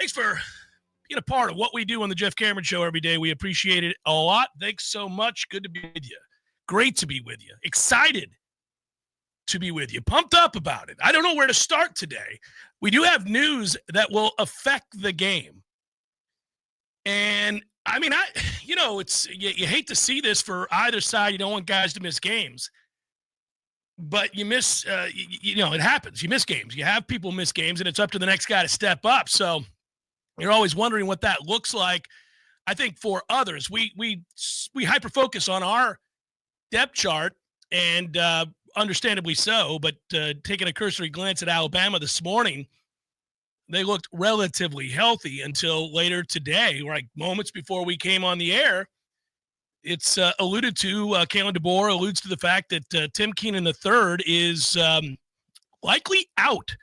Thanks for being a part of what we do on the Jeff Cameron Show every day. We appreciate it a lot. Thanks so much. Good to be with you. Great to be with you. Excited to be with you. Pumped up about it. I don't know where to start today. We do have news that will affect the game. And, I mean, it's you hate to see this for either side. You don't want guys to miss games. But you miss, it happens. You miss games. You have people miss games, and it's up to the next guy to step up. So you're always wondering what that looks like. I think for others, we hyper-focus on our depth chart, and understandably so, but taking a cursory glance at Alabama this morning, they looked relatively healthy until later today, like moments before we came on the air. It's alluded to, Kalen DeBoer alludes to the fact that Tim Keenan III is likely out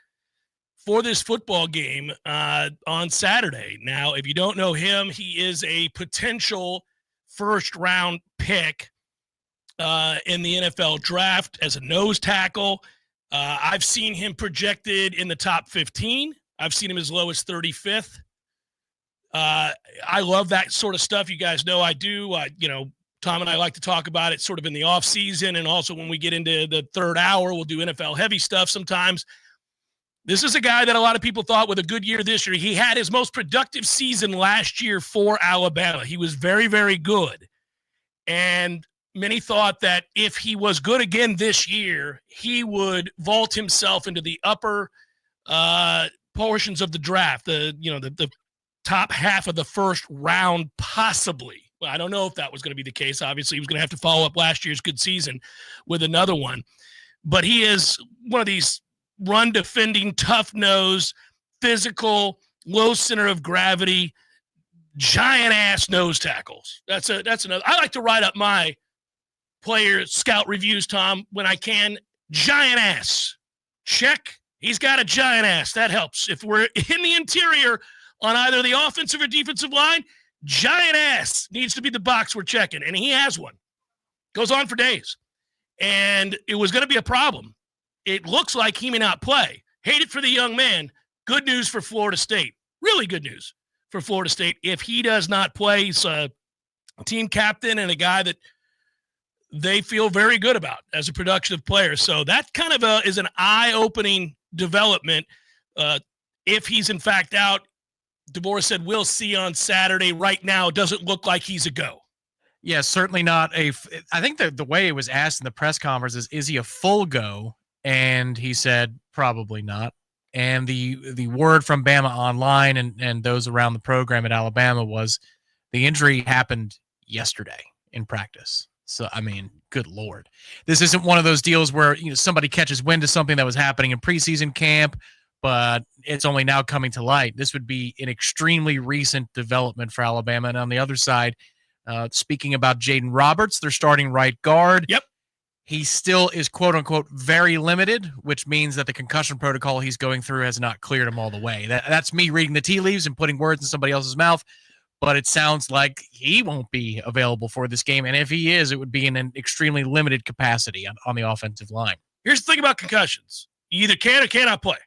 for this football game on Saturday. Now, if you don't know him, he is a potential first-round pick in the NFL draft as a nose tackle. I've seen him projected in the top 15. I've seen him as low as 35th. I love that sort of stuff. You guys know I do. Tom and I like to talk about it sort of in the off season, and also when we get into the third hour, we'll do NFL heavy stuff sometimes. This is a guy that a lot of people thought with a good year this year. He had his most productive season last year for Alabama. He was very, very good. And many thought that if he was good again this year, he would vault himself into the upper portions of the draft, the top half of the first round, possibly. Well, I don't know if that was going to be the case. Obviously, he was going to have to follow up last year's good season with another one. But he is one of these run-defending, tough-nose, physical, low center of gravity, giant-ass nose tackles. That's another. I like to write up my player scout reviews, Tom, when I can. Giant ass. Check. He's got a giant ass. That helps. If we're in the interior on either the offensive or defensive line, giant ass needs to be the box we're checking, and he has one. Goes on for days. And it was going to be a problem. It looks like he may not play. Hate it for the young man. Good news for Florida State. Really good news for Florida State. If he does not play, he's a team captain and a guy that they feel very good about as a productive player. So that kind of is an eye-opening development. If he's in fact out, DeBoer said, we'll see on Saturday. Right now, it doesn't look like he's a go. Yeah, certainly not I think the way it was asked in the press conference is he a full go? And he said, probably not. And the word from Bama Online and those around the program at Alabama was the injury happened yesterday in practice. So, I mean, good Lord. This isn't one of those deals where somebody catches wind of something that was happening in preseason camp, but it's only now coming to light. This would be an extremely recent development for Alabama. And on the other side, speaking about Jaden Roberts, their starting right guard. Yep. He still is, quote-unquote, very limited, which means that the concussion protocol he's going through has not cleared him all the way. That's me reading the tea leaves and putting words in somebody else's mouth, but it sounds like he won't be available for this game. And if he is, it would be in an extremely limited capacity on the offensive line. Here's the thing about concussions. You either can or cannot play.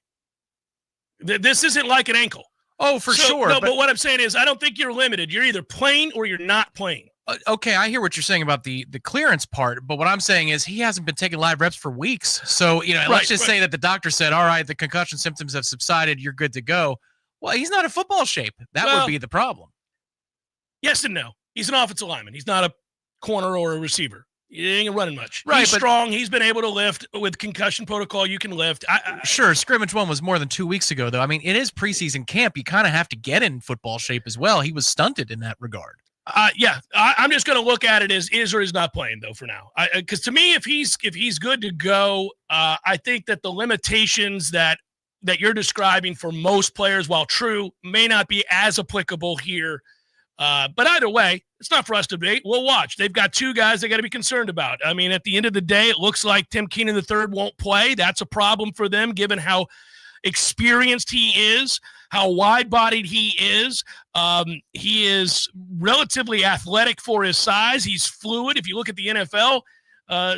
This isn't like an ankle. Oh, for sure. No, but what I'm saying is I don't think you're limited. You're either playing or you're not playing. Okay, I hear what you're saying about the clearance part, but what I'm saying is he hasn't been taking live reps for weeks. So, let's just say that the doctor said, all right, the concussion symptoms have subsided, you're good to go. Well, he's not in football shape. That would be the problem. Yes and no. He's an offensive lineman. He's not a corner or a receiver. He ain't running much. Right, he's strong. He's been able to lift. With concussion protocol, you can lift. Sure, scrimmage one was more than 2 weeks ago, though. I mean, it is preseason camp. You kind of have to get in football shape as well. He was stunted in that regard. I'm just going to look at it as is or is not playing, though, for now. Because to me, if he's good to go, I think that the limitations that you're describing for most players, while true, may not be as applicable here. But either way, it's not for us to debate. We'll watch. They've got two guys they got to be concerned about. I mean, at the end of the day, it looks like Tim Keenan III won't play. That's a problem for them, given how experienced he is, how wide-bodied he is. He is relatively athletic for his size. He's fluid. If you look at the NFL,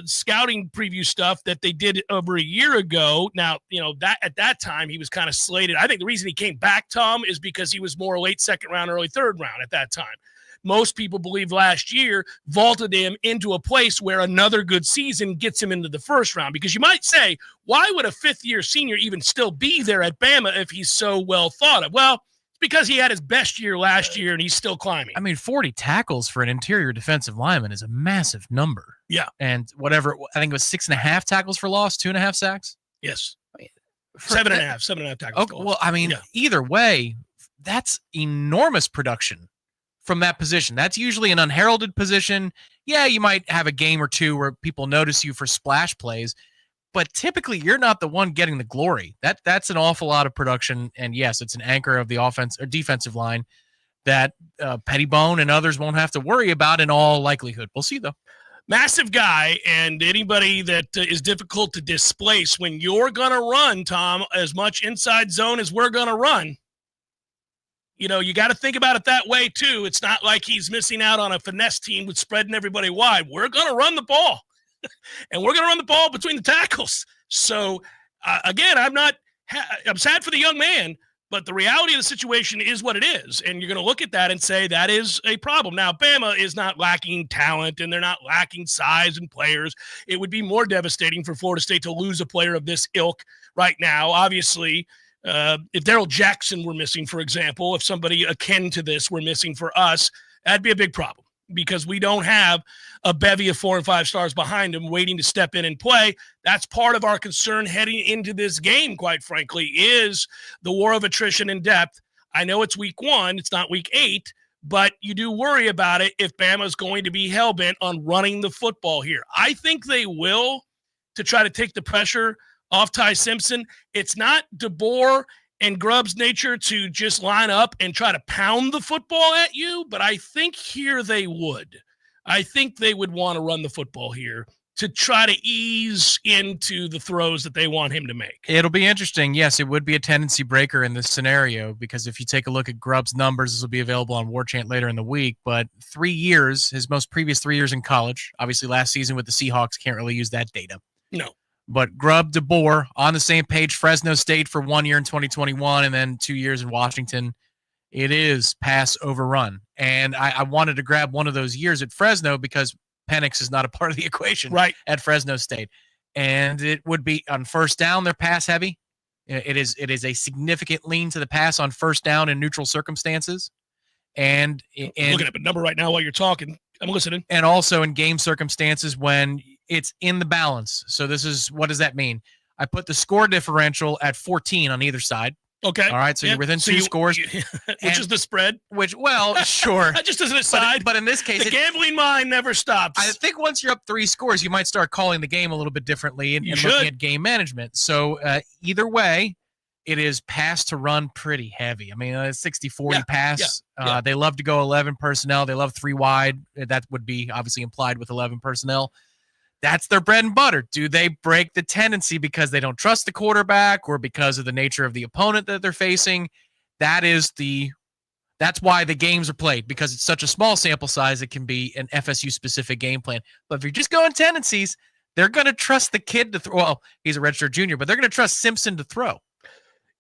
scouting preview stuff that they did over a year ago. Now, that at that time he was kind of slated. I think the reason he came back, Tom, is because he was more late second round, early third round at that time. Most people believe last year vaulted him into a place where another good season gets him into the first round. Because you might say, why would a fifth-year senior even still be there at Bama if he's so well thought of? Well, it's because he had his best year last year and he's still climbing. I mean, 40 tackles for an interior defensive lineman is a massive number. Yeah. And whatever, I think it was 6.5 tackles for loss, 2.5 sacks. Yes. 7.5 tackles. Okay, well, I mean, either way, that's enormous production from that position. That's usually an unheralded position. Yeah, you might have a game or two where people notice you for splash plays, but typically you're not the one getting the glory. That's an awful lot of production, and yes, it's an anchor of the offense or defensive line that Pettibone and others won't have to worry about in all likelihood. We'll see, though. Massive guy, and anybody that is difficult to displace when you're going to run, Tom, as much inside zone as we're going to run. You got to think about it that way, too. It's not like he's missing out on a finesse team with spreading everybody wide. We're going to run the ball, and we're going to run the ball between the tackles. So, again, I'm sad for the young man, but the reality of the situation is what it is, and you're going to look at that and say that is a problem. Now, Bama is not lacking talent, and they're not lacking size and players. It would be more devastating for Florida State to lose a player of this ilk right now. Obviously, if Darrell Jackson were missing, for example, if somebody akin to this were missing for us, that'd be a big problem because we don't have a bevy of 4 and 5 stars behind him waiting to step in and play. That's part of our concern heading into this game, quite frankly, is the war of attrition and depth. I know it's week 1, it's not week 8, but you do worry about it if Bama's going to be hell-bent on running the football here. I think they will, to try to take the pressure off Ty Simpson. It's not DeBoer and Grubb's nature to just line up and try to pound the football at you, but I think here they would. I think they would want to run the football here to try to ease into the throws that they want him to make. It'll be interesting. Yes, it would be a tendency breaker in this scenario because if you take a look at Grubb's numbers, this will be available on Warchant later in the week, but 3 years, his most previous 3 years in college, obviously last season with the Seahawks, can't really use that data. No. But Grubb, DeBoer on the same page, Fresno State for 1 year in 2021 and then 2 years in Washington. It is pass overrun. And I wanted to grab one of those years at Fresno because Penix is not a part of the equation at Fresno State. And it would be on first down, they're pass heavy. It is a significant lean to the pass on first down in neutral circumstances. And looking up a number right now while you're talking. I'm listening. And also in game circumstances when it's in the balance. So what does that mean? I put the score differential at 14 on either side. Okay. All right. So you're within two scores. Which is the spread? Sure. Just as an aside. But in this case, the gambling mind never stops. I think once you're up 3 scores, you might start calling the game a little bit differently and looking at game management. So either way, it is pass to run pretty heavy. I mean, 60-40 pass. They love to go 11 personnel. They love 3 wide. That would be obviously implied with 11 personnel. That's their bread and butter. Do they break the tendency because they don't trust the quarterback or because of the nature of the opponent that they're facing? That's why the games are played, because it's such a small sample size. It can be an FSU-specific game plan. But if you're just going tendencies, they're going to trust the kid to throw. Well, he's a redshirt junior, but they're going to trust Simpson to throw.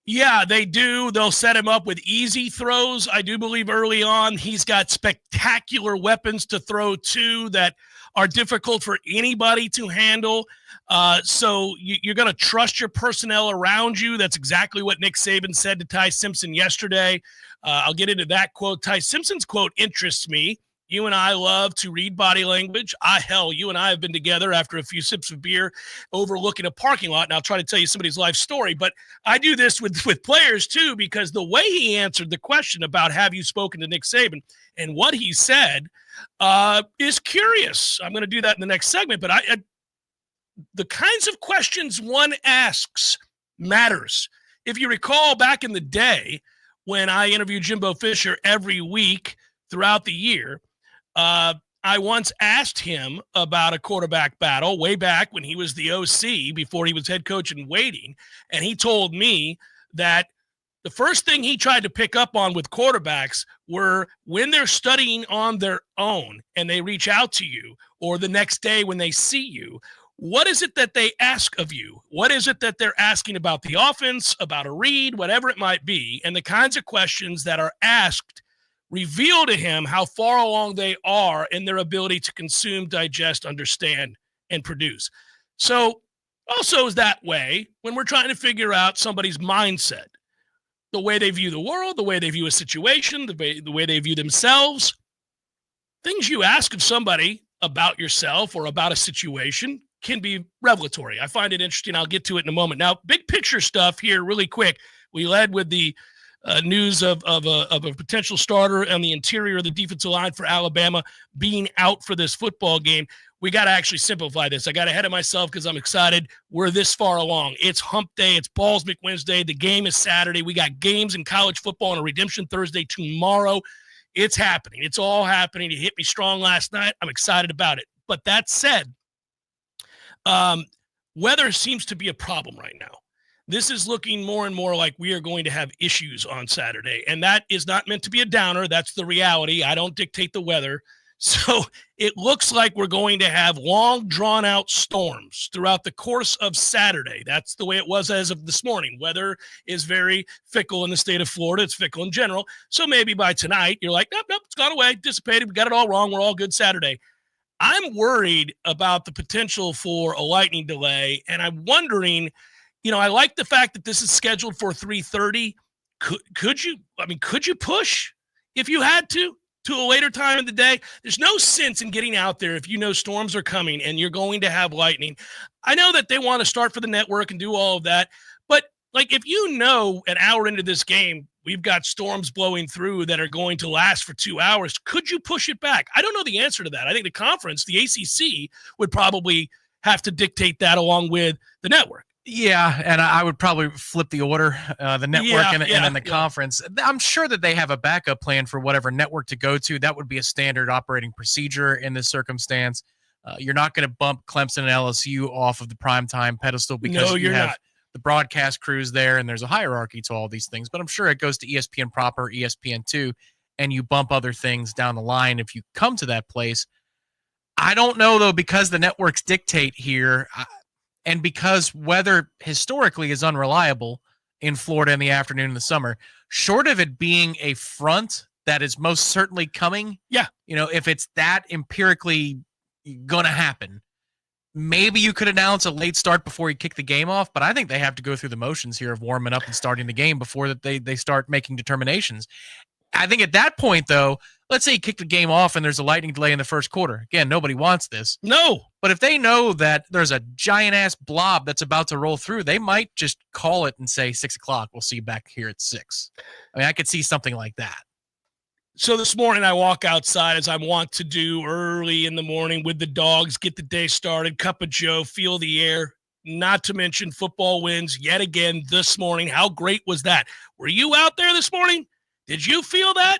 Yeah, they do. They'll set him up with easy throws. I do believe early on he's got spectacular weapons to throw to that are difficult for anybody to handle. So you're going to trust your personnel around you. That's exactly what Nick Saban said to Ty Simpson yesterday. I'll get into that quote. Ty Simpson's quote interests me. You and I love to read body language. You and I have been together after a few sips of beer overlooking a parking lot, and I'll try to tell you somebody's life story. But I do this with players, too, because the way he answered the question about have you spoken to Nick Saban and what he said is curious. I'm going to do that in the next segment. But the kinds of questions one asks matters. If you recall back in the day when I interviewed Jimbo Fisher every week throughout the year, I once asked him about a quarterback battle way back when he was the OC before he was head coach in waiting. And he told me that The first thing he tried to pick up on with quarterbacks were when they're studying on their own and they reach out to you, or the next day when they see you, what is it that they ask of you? What is it that they're asking about the offense, about a read, whatever it might be? And the kinds of questions that are asked reveal to him how far along they are in their ability to consume, digest, understand, and produce. So also is that way when we're trying to figure out somebody's mindset, the way they view the world, the way they view a situation, the way they view themselves. Things you ask of somebody about yourself or about a situation can be revelatory. I find it interesting. I'll get to it in a moment. Now, big picture stuff here really quick. We led with the news of a potential starter on the interior of the defensive line for Alabama being out for this football game. We got to actually simplify this. I got ahead of myself because I'm excited. We're this far along. It's hump day. It's Balls McWednesday. The game is Saturday. We got games in college football on a Redemption Thursday tomorrow. It's happening. It's all happening. It hit me strong last night. I'm excited about it. But that said, weather seems to be a problem right now. This is looking more and more like we are going to have issues on Saturday. And that is not meant to be a downer. That's the reality. I don't dictate the weather. So it looks like we're going to have long, drawn-out storms throughout the course of Saturday. That's the way it was as of this morning. Weather is very fickle in the state of Florida. It's fickle in general. So maybe by tonight, you're like, nope, it's gone away, dissipated. We got it all wrong. We're all good Saturday. I'm worried about the potential for a lightning delay, and I'm wondering, I like the fact that this is scheduled for 3:30. Could you push if you had to a later time in the day? There's no sense in getting out there if you know storms are coming and you're going to have lightning. I know that they want to start for the network and do all of that, but if you know an hour into this game, we've got storms blowing through that are going to last for 2 hours, could you push it back? I don't know the answer to that. I think the conference, the ACC, would probably have to dictate that along with the network. Yeah, and I would probably flip the order, the network and then the conference. I'm sure that they have a backup plan for whatever network to go to. That would be a standard operating procedure in this circumstance. You're not going to bump Clemson and LSU off of the primetime pedestal because you have the broadcast crews there, and there's a hierarchy to all these things. But I'm sure it goes to ESPN proper, ESPN2, and you bump other things down the line if you come to that place. I don't know, though, because the networks dictate here – and because weather historically is unreliable in Florida in the afternoon in the summer, short of it being a front that is most certainly coming, if it's that empirically going to happen, maybe you could announce a late start before you kick the game off, but I think they have to go through the motions here of warming up and starting the game before that they start making determinations. I think at that point, though, let's say you kick the game off and there's a lightning delay in the first quarter. Again, nobody wants this. No. But if they know that there's a giant-ass blob that's about to roll through, they might just call it and say 6 o'clock. We'll see you back here at 6. I mean, I could see something like that. So this morning I walk outside as I want to do early in the morning with the dogs, get the day started, cup of joe, feel the air. Not to mention football wins yet again this morning. How great was that? Were you out there this morning? Did you feel that?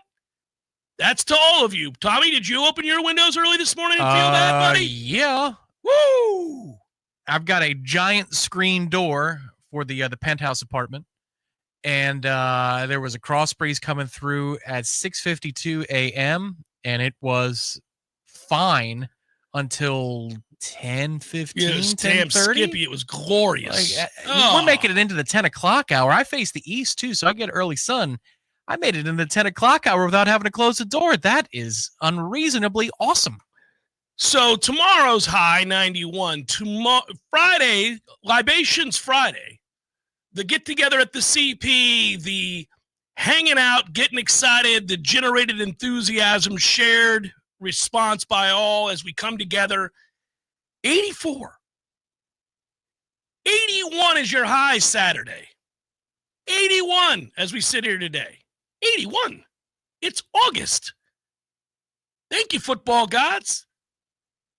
That's to all of you. Tommy, did you open your windows early this morning and feel that, buddy? Yeah. Woo! I've got a giant screen door for the penthouse apartment, and there was a cross breeze coming through at 6:52 a.m., and it was fine until 10:15, 10:30. Skippy, it was glorious. We're making it into the 10 o'clock hour. I face the east, too, so I get early sun. I made it in the 10 o'clock hour without having to close the door. That is unreasonably awesome. So tomorrow's high, 91. Friday, Libations Friday. The get-together at the CP, the hanging out, getting excited, the generated enthusiasm, shared response by all as we come together. 84. 81 is your high Saturday. 81 as we sit here today. 81. It's August. Thank you, football gods.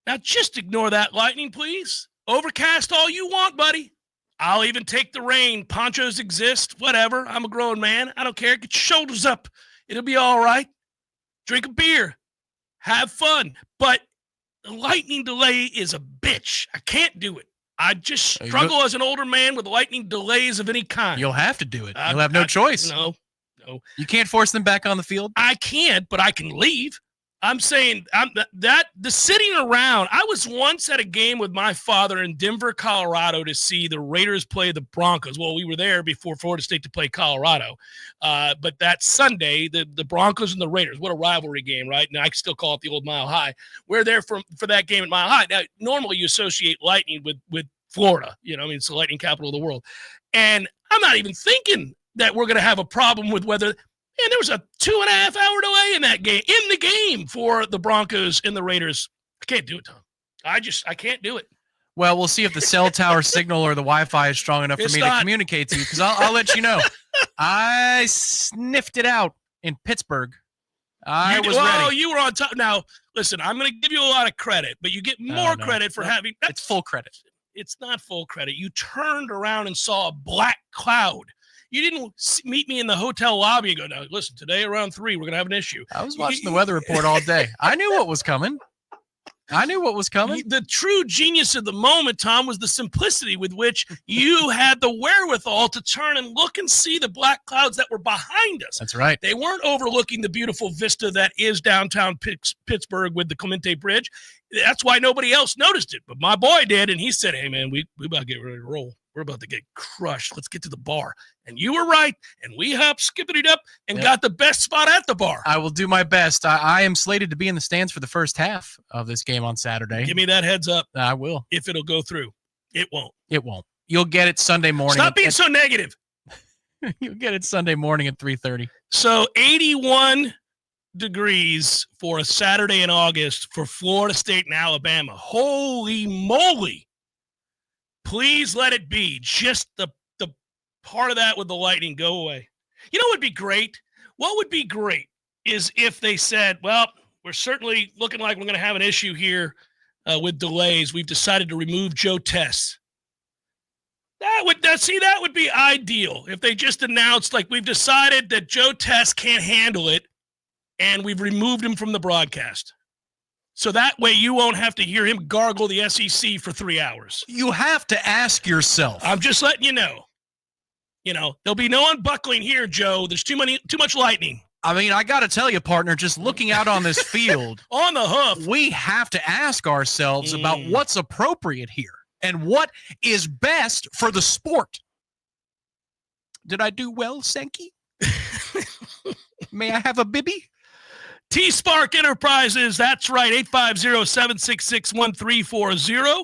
Now just ignore that lightning, please. Overcast all you want, buddy. I'll even take the rain. Ponchos exist. Whatever. I'm a grown man. I don't care. Get your shoulders up. It'll be all right. Drink a beer. Have fun. But the lightning delay is a bitch. I can't do it. I just struggle as an older man with lightning delays of any kind. You'll have to do it. You'll have no choice. No. You can't force them back on the field? I can't, but I can leave. I'm saying the sitting around. I was once at a game with my father in Denver, Colorado to see the Raiders play the Broncos. Well, we were there before Florida State to play Colorado. But that Sunday, the Broncos and the Raiders, what a rivalry game, right? And I still call it the old Mile High. We're there for that game at Mile High. Now, normally you associate Lightning with Florida. It's the Lightning capital of the world. And I'm not even thinking that we're going to have a problem with whether – and there was a 2.5-hour delay in the game for the Broncos and the Raiders. I can't do it, Tom. I can't do it. Well, we'll see if the cell tower signal or the Wi-Fi is strong enough for me to communicate to you, because I'll let you know. I sniffed it out in Pittsburgh. I was ready. You were on top. Now, listen, I'm going to give you a lot of credit, but you get more credit for having – It's full credit. It's not full credit. You turned around and saw a black cloud. You didn't meet me in the hotel lobby and go, no, listen, today around 3, we're going to have an issue. I was watching the weather report all day. I knew what was coming. The true genius of the moment, Tom, was the simplicity with which you had the wherewithal to turn and look and see the black clouds that were behind us. That's right. They weren't overlooking the beautiful vista that is downtown Pittsburgh with the Clemente Bridge. That's why nobody else noticed it. But my boy did, and he said, hey, man, we about to get ready to roll. We're about to get crushed. Let's get to the bar. And you were right. And we hopped, skippity up, and got the best spot at the bar. I will do my best. I am slated to be in the stands for the first half of this game on Saturday. Give me that heads up. I will. If it'll go through. It won't. It won't. You'll get it Sunday morning. Stop being so negative. You'll get it Sunday morning at 3:30. So 81 degrees for a Saturday in August for Florida State and Alabama. Holy moly. Please let it be. Just the part of that with the Lightning go away. You know what would be great? What would be great is if they said, well, we're certainly looking like we're going to have an issue here with delays. We've decided to remove Joe Tess. That would be ideal if they just announced, like, we've decided that Joe Tess can't handle it and we've removed him from the broadcast. So that way you won't have to hear him gargle the SEC for 3 hours. You have to ask yourself. I'm just letting you know. There'll be no unbuckling here, Joe. There's too much lightning. I mean, I got to tell you, partner, just looking out on this field. On the hoof. We have to ask ourselves about what's appropriate here and what is best for the sport. Did I do well, Sankey? May I have a bibby? T-Spark Enterprises, that's right, 850-766-1340.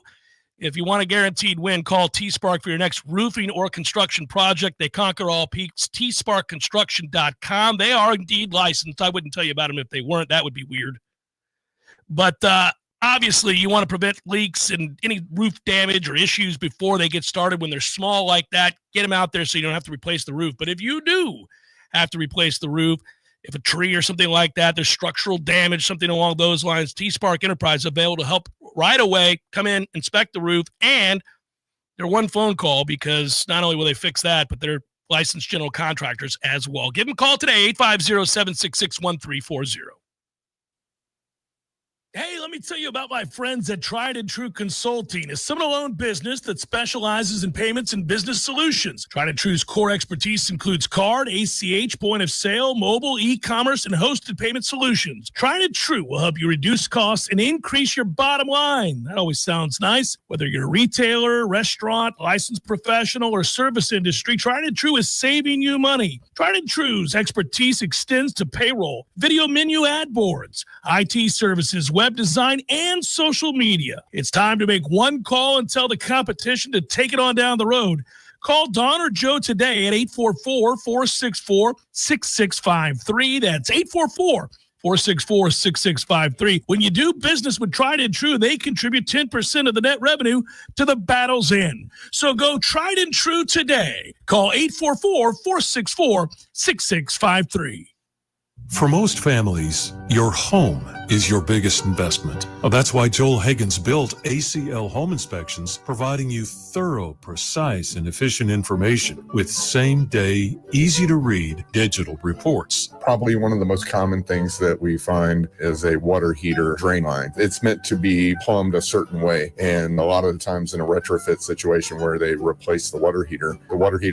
If you want a guaranteed win, call T-Spark for your next roofing or construction project. They conquer all peaks, tsparkconstruction.com. They are indeed licensed. I wouldn't tell you about them if they weren't. That would be weird. But obviously, you want to prevent leaks and any roof damage or issues before they get started. When they're small like that, get them out there so you don't have to replace the roof. But if you do have to replace the roof, if a tree or something like that, there's structural damage, something along those lines, T-Spark Enterprise is available to help right away. Come in, inspect the roof, and they're one phone call because not only will they fix that, but they're licensed general contractors as well. Give them a call today, 850-766-1340. Hey, let me tell you about my friends at Tried and True Consulting, a Seminole-owned business that specializes in payments and business solutions. Tried and True's core expertise includes card, ACH, point of sale, mobile, e-commerce, and hosted payment solutions. Tried and True will help you reduce costs and increase your bottom line. That always sounds nice. Whether you're a retailer, restaurant, licensed professional, or service industry, Tried and True is saving you money. Tried and True's expertise extends to payroll, video menu ad boards, IT services, web design, and social media. It's time to make one call and tell the competition to take it on down the road. Call Don or Joe today at 844-464-6653. That's 844-464-6653. When you do business with Tried and True, they contribute 10% of the net revenue to the battle's end. So go Tried and True today. Call 844-464-6653. For most families, your home is your biggest investment. That's why Joel Higgins built ACL Home Inspections, providing you thorough, precise, and efficient information with same-day, easy-to-read digital reports. Probably one of the most common things that we find is a water heater drain line. It's meant to be plumbed a certain way, and a lot of the times in a retrofit situation where they replace the water heater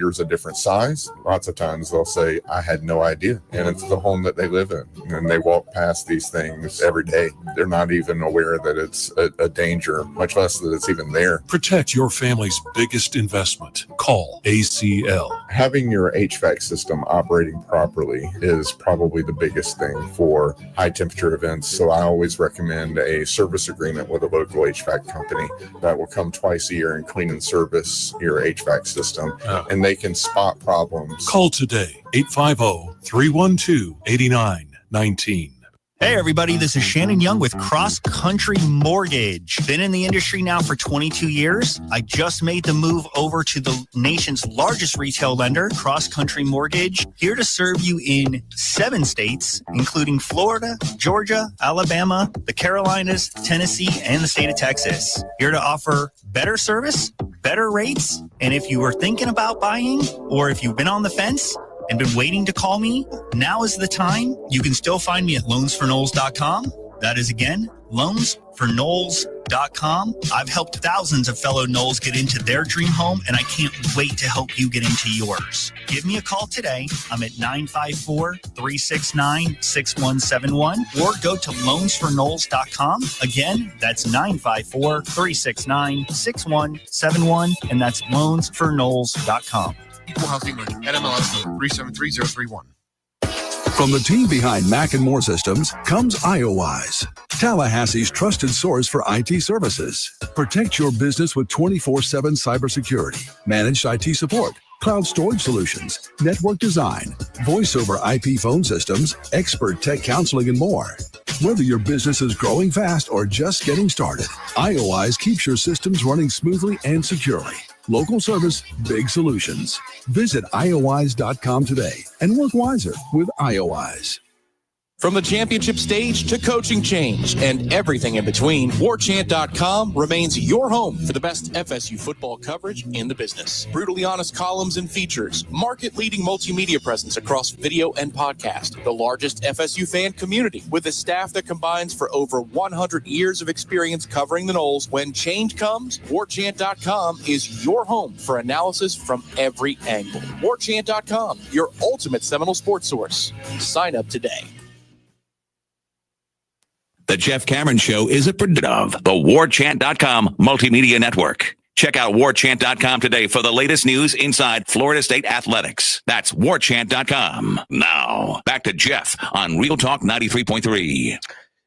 is a different size. Lots of times they'll say, I had no idea, and it's the home that they live in, and they walk past these things every day. They're not even aware that it's a danger, much less that it's even there. Protect your family's biggest investment. Call ACL. Having your HVAC system operating properly is probably the biggest thing for high temperature events. So I always recommend a service agreement with a local HVAC company that will come twice a year and clean and service your HVAC system, and they can spot problems. Call today, 850-312-8919. Hey everybody, this is Shannon Young with Cross Country Mortgage. Been in the industry now for 22 years. I just made the move over to the nation's largest retail lender, Cross Country Mortgage, here to serve you in 7 states, including Florida, Georgia, Alabama, the Carolinas, Tennessee, and the state of Texas. Here to offer better service, better rates, and if you were thinking about buying, or if you've been on the fence and been waiting to call me, now is the time. You can still find me at loansforknowles.com. That is, again, loansforknowles.com. I've helped thousands of fellow Knowles get into their dream home, and I can't wait to help you get into yours. Give me a call today. I'm at 954-369-6171, or go to loansforknowles.com. Again, that's 954-369-6171, and that's loansforknowles.com. Equal housing lender. NMLS number 373031. From the team behind Mac and More Systems comes IOWise, Tallahassee's trusted source for IT services. Protect your business with 24/7 cybersecurity, managed IT support, cloud storage solutions, network design, voice over IP phone systems, expert tech counseling, and more. Whether your business is growing fast or just getting started, IOWise keeps your systems running smoothly and securely. Local service, big solutions. Visit iowise.com today and work wiser with IOWise. From the championship stage to coaching change and everything in between, Warchant.com remains your home for the best FSU football coverage in the business. Brutally honest columns and features, market-leading multimedia presence across video and podcast, the largest FSU fan community with a staff that combines for over 100 years of experience covering the Noles. When change comes, Warchant.com is your home for analysis from every angle. Warchant.com, your ultimate Seminole sports source. Sign up today. The Jeff Cameron Show is a product of the Warchant.com Multimedia Network. Check out Warchant.com today for the latest news inside Florida State athletics. That's Warchant.com. Now, back to Jeff on Real Talk 93.3.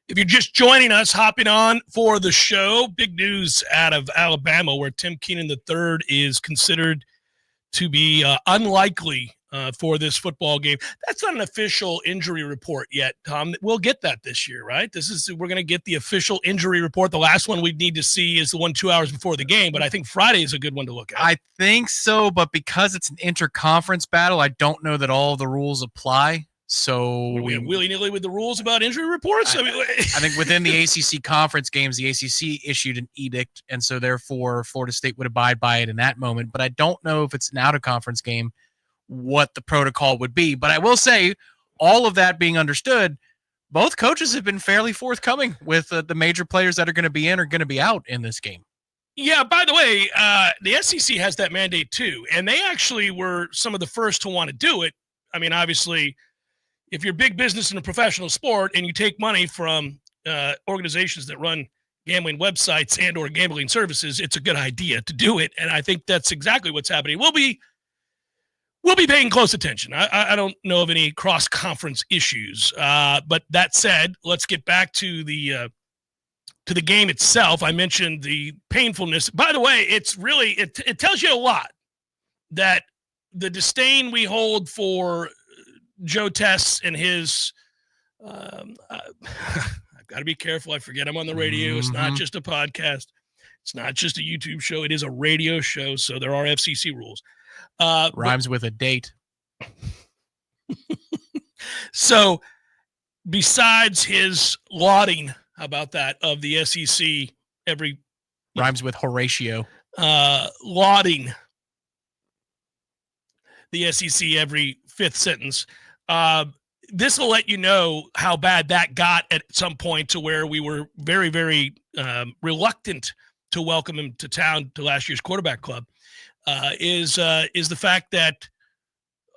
If you're just joining us, hopping on for the show, big news out of Alabama where Tim Keenan III is considered to be unlikely for this football game. That's not an official injury report yet, Tom. We'll get that this year, right? We're going to get the official injury report. The last one we'd need to see is the one 2 hours before the game, but I think Friday is a good one to look at. I think so, but because it's an interconference battle, I don't know that all the rules apply. So we willy-nilly with the rules about injury reports? I think within the ACC conference games, the ACC issued an edict, and so therefore Florida State would abide by it in that moment. But I don't know if it's an out-of-conference game what the protocol would be. But I will say, all of that being understood, both coaches have been fairly forthcoming with the major players that are going to be in or going to be out in this game. Yeah, by the way, the SEC has that mandate too, and they actually were some of the first to want to do it. I mean, obviously, if you're big business in a professional sport and you take money from organizations that run gambling websites and or gambling services, it's a good idea to do it, and I think that's exactly what's happening. We'll be paying close attention. I don't know of any cross-conference issues. But that said, let's get back to the game itself. I mentioned the painfulness. By the way, it's really it tells you a lot that the disdain we hold for Joe Tess and his I've got to be careful. I forget I'm on the radio. It's not just a podcast. It's not just a YouTube show. It is a radio show, so there are FCC rules. Rhymes with a date. So besides his lauding, how about that, of the SEC every rhymes with Horatio, lauding the SEC every fifth sentence. This will let you know how bad that got at some point, to where we were very, very reluctant to welcome him to town to last year's quarterback club. Is the fact that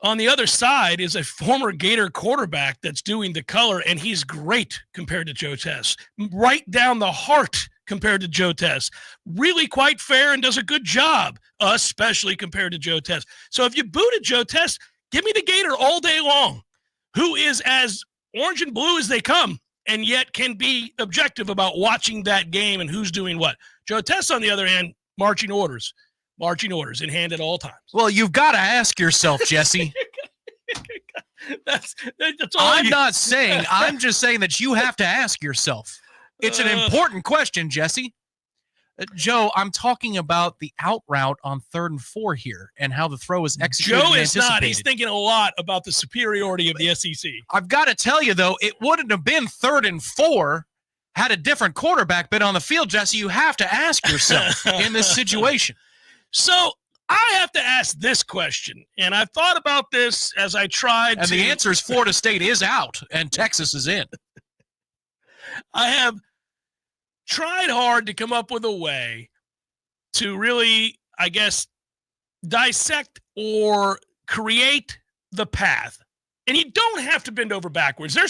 on the other side is a former Gator quarterback that's doing the color, and he's great compared to Joe Tess. Right down the heart compared to Joe Tess. Really quite fair and does a good job, especially compared to Joe Tess. So if you booted Joe Tess, give me the Gator all day long, who is as orange and blue as they come, and yet can be objective about watching that game and who's doing what. Joe Tess, on the other hand, marching orders in hand at all times. Well, you've got to ask yourself, Jesse. that's all. I'm not saying. I'm just saying that you have to ask yourself. It's an important question, Jesse. Joe, I'm talking about the out route on 3rd and 4 here and how the throw is executed. Joe is not. He's thinking a lot about the superiority of the SEC. I've got to tell you, though, it wouldn't have been 3rd and 4 had a different quarterback been on the field, Jesse. You have to ask yourself in this situation. So I have to ask this question, and I've thought about this as I tried and the answer is Florida State is out and Texas is in. I have tried hard to come up with a way to really, I guess, dissect or create the path. And you don't have to bend over backwards. There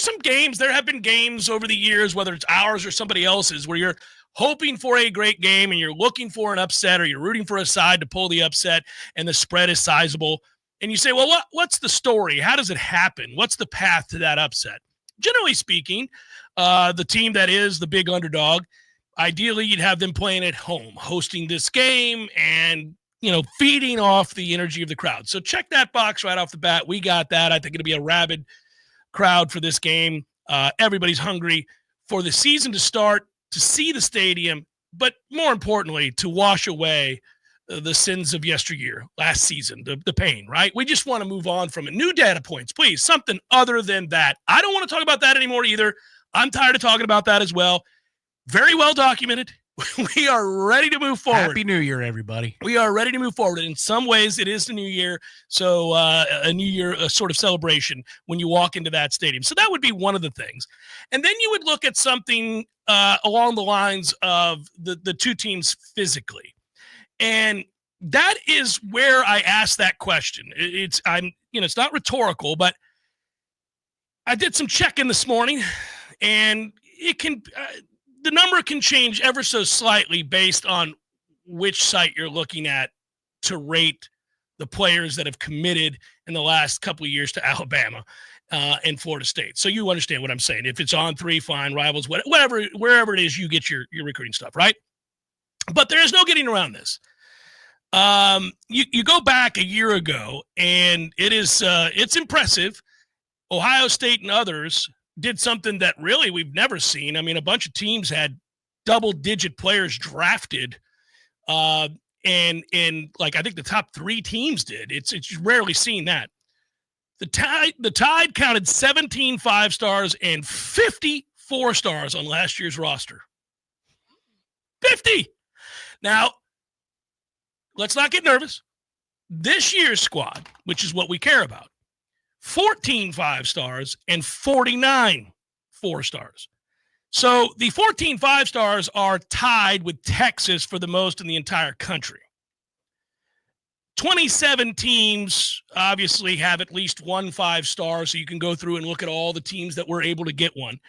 have been games over the years, whether it's ours or somebody else's, where you're hoping for a great game and you're looking for an upset, or you're rooting for a side to pull the upset and the spread is sizable. And you say, well, what's the story? How does it happen? What's the path to that upset? Generally speaking, the team that is the big underdog, ideally you'd have them playing at home, hosting this game and, feeding off the energy of the crowd. So check that box right off the bat. We got that. I think it'll be a rabid crowd for this game. Everybody's hungry for the season to start, to see the stadium, but more importantly, to wash away the sins of yesteryear, last season, the pain, right? We just want to move on from it. New data points, please, something other than that. I don't want to talk about that anymore either. I'm tired of talking about that as well. Very well documented. We are ready to move forward. Happy New Year, everybody. We are ready to move forward. In some ways, it is the new year. So a new year sort of celebration when you walk into that stadium. So that would be one of the things. And then you would look at something along the lines of the two teams physically. And that is where I ask that question. It's not rhetorical, but I did some checking this morning, and it can the number can change ever so slightly based on which site you're looking at to rate the players that have committed in the last couple of years to Alabama and Florida State. So you understand what I'm saying. If it's on 3, fine, rivals, whatever, wherever it is, you get your recruiting stuff, right? But there is no getting around this. You go back a year ago, and it's impressive. Ohio State and others did something that really we've never seen. I mean, a bunch of teams had double-digit players drafted, and like I think the top 3 teams did. It's rarely seen that. The Tide counted 17 5-stars and 50 4-stars on last year's roster. 50. Now, let's not get nervous. This year's squad, which is what we care about, 14 5-stars and 49 4-stars. So the 14 5-stars are tied with Texas for the most in the entire country. 27 teams obviously have at least 1 5-star, so you can go through and look at all the teams that were able to get one.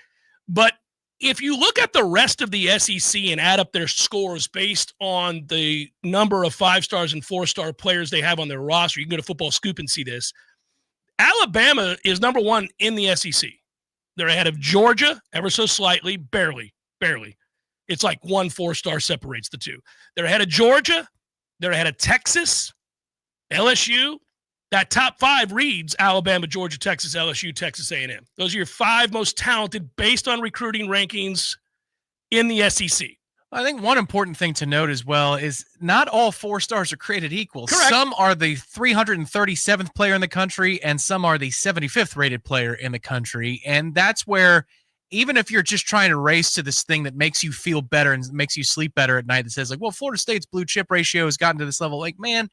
But if you look at the rest of the SEC and add up their scores based on the number of 5-stars and 4-star players they have on their roster, you can go to Football Scoop and see this. Alabama is number 1 in the SEC. They're ahead of Georgia ever so slightly, barely. It's like 1 4-star separates the two. They're ahead of Georgia. They're ahead of Texas, LSU. That top 5 reads Alabama, Georgia, Texas, LSU, Texas A&M. Those are your 5 most talented based on recruiting rankings in the SEC. I think one important thing to note as well is not all 4 stars are created equal. Correct. Some are the 337th player in the country, and some are the 75th rated player in the country. And that's where, even if you're just trying to race to this thing that makes you feel better and makes you sleep better at night, that says like, well, Florida State's blue chip ratio has gotten to this level. Like, man,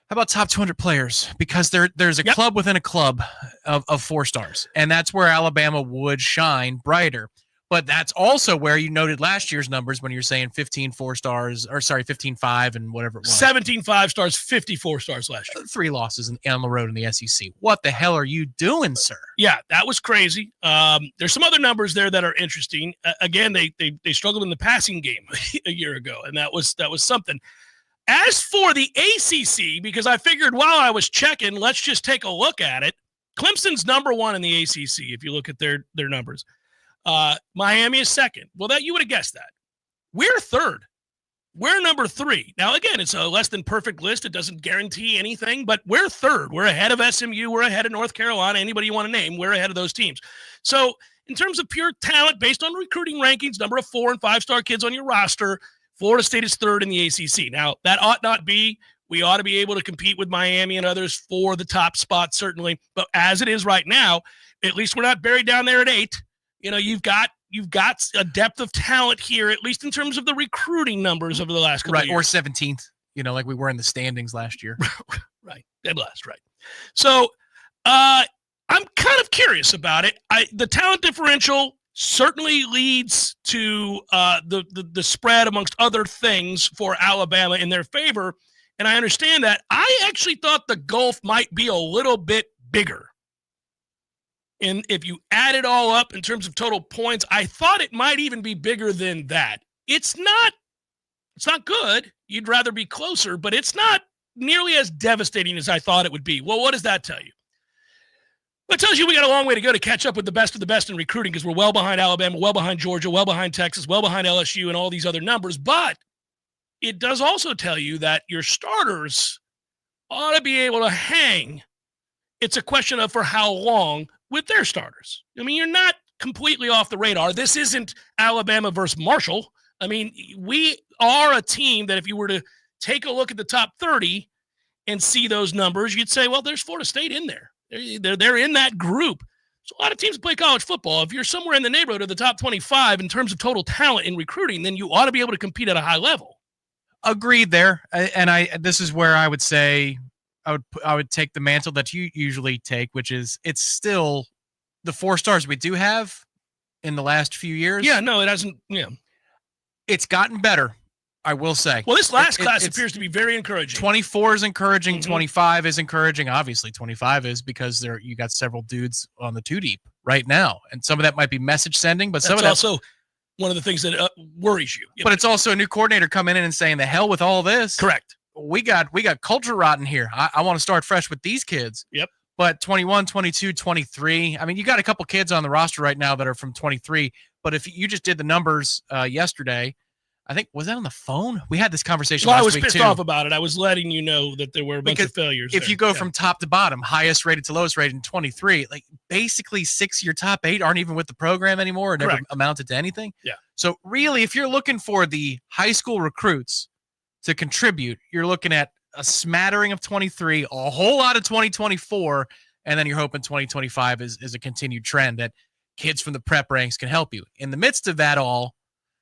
how about top 200 players? Because there's a club within a club of 4 stars. And that's where Alabama would shine brighter. But that's also where you noted last year's numbers when you're saying 15 4-stars, or sorry, 15-5 and whatever it was. 17 5-stars, 54 stars last year. 3 losses on the road in the SEC. What the hell are you doing, sir? Yeah, that was crazy. There's some other numbers there that are interesting. Again, they struggled in the passing game a year ago, and that was something. As for the ACC, because I figured while I was checking, let's just take a look at it. Clemson's number 1 in the ACC if you look at their numbers. Miami is 2nd. Well, that you would have guessed that. We're 3rd. We're number 3. Now, again, it's a less than perfect list. It doesn't guarantee anything, but we're 3rd. We're ahead of SMU. We're ahead of North Carolina. Anybody you want to name, we're ahead of those teams. So in terms of pure talent, based on recruiting rankings, number of 4- and 5-star kids on your roster, Florida State is 3rd in the ACC. Now, that ought not be. We ought to be able to compete with Miami and others for the top spot, certainly. But as it is right now, at least we're not buried down there at 8. You know, you've got a depth of talent here, at least in terms of the recruiting numbers over the last couple of years. Or 17th, like we were in the standings last year. Right. Dead last, right. So I'm kind of curious about it. The talent differential certainly leads to the spread amongst other things for Alabama in their favor, and I understand that. I actually thought the gulf might be a little bit bigger. And if you add it all up in terms of total points, I thought it might even be bigger than that. It's not good. You'd rather be closer, but it's not nearly as devastating as I thought it would be. Well, what does that tell you? Well, it tells you we got a long way to go to catch up with the best of the best in recruiting, because we're well behind Alabama, well behind Georgia, well behind Texas, well behind LSU, and all these other numbers. But it does also tell you that your starters ought to be able to hang. It's a question of for how long with their starters. I mean, you're not completely off the radar. This isn't Alabama versus Marshall. I mean, we are a team that if you were to take a look at the top 30 and see those numbers, you'd say, well, there's Florida State in there. They're in that group. So a lot of teams play college football. If you're somewhere in the neighborhood of the top 25 in terms of total talent in recruiting, then you ought to be able to compete at a high level. Agreed there. And this is where I would say I would take the mantle that you usually take, which is it's still the 4 stars we do have in the last few years. Yeah, no, it hasn't. Yeah, it's gotten better, I will say. Well, this last class appears to be very encouraging. 24 is encouraging. 25 is encouraging. Obviously, 25 is because you got several dudes on the 2 deep right now, and some of that might be message sending, but some of that's also one of the things that worries you. But it's also a new coordinator coming in and saying, "The hell with all this." Correct. We got culture rotten here. I want to start fresh with these kids. Yep. But 21, 22, 23, I mean, you got a couple kids on the roster right now that are from 23. But if you just did the numbers yesterday, I think, was that on the phone? We had this conversation last week, I was pissed off about it. I was letting you know that there were a bunch of failures. If you go from top to bottom, highest rated to lowest rated in 23, like basically 6 of your top 8 aren't even with the program anymore and never amounted to anything. Yeah. So really, if you're looking for the high school recruits to contribute, you're looking at a smattering of 23, a whole lot of 2024, and then you're hoping 2025 is a continued trend that kids from the prep ranks can help you. In the midst of that all,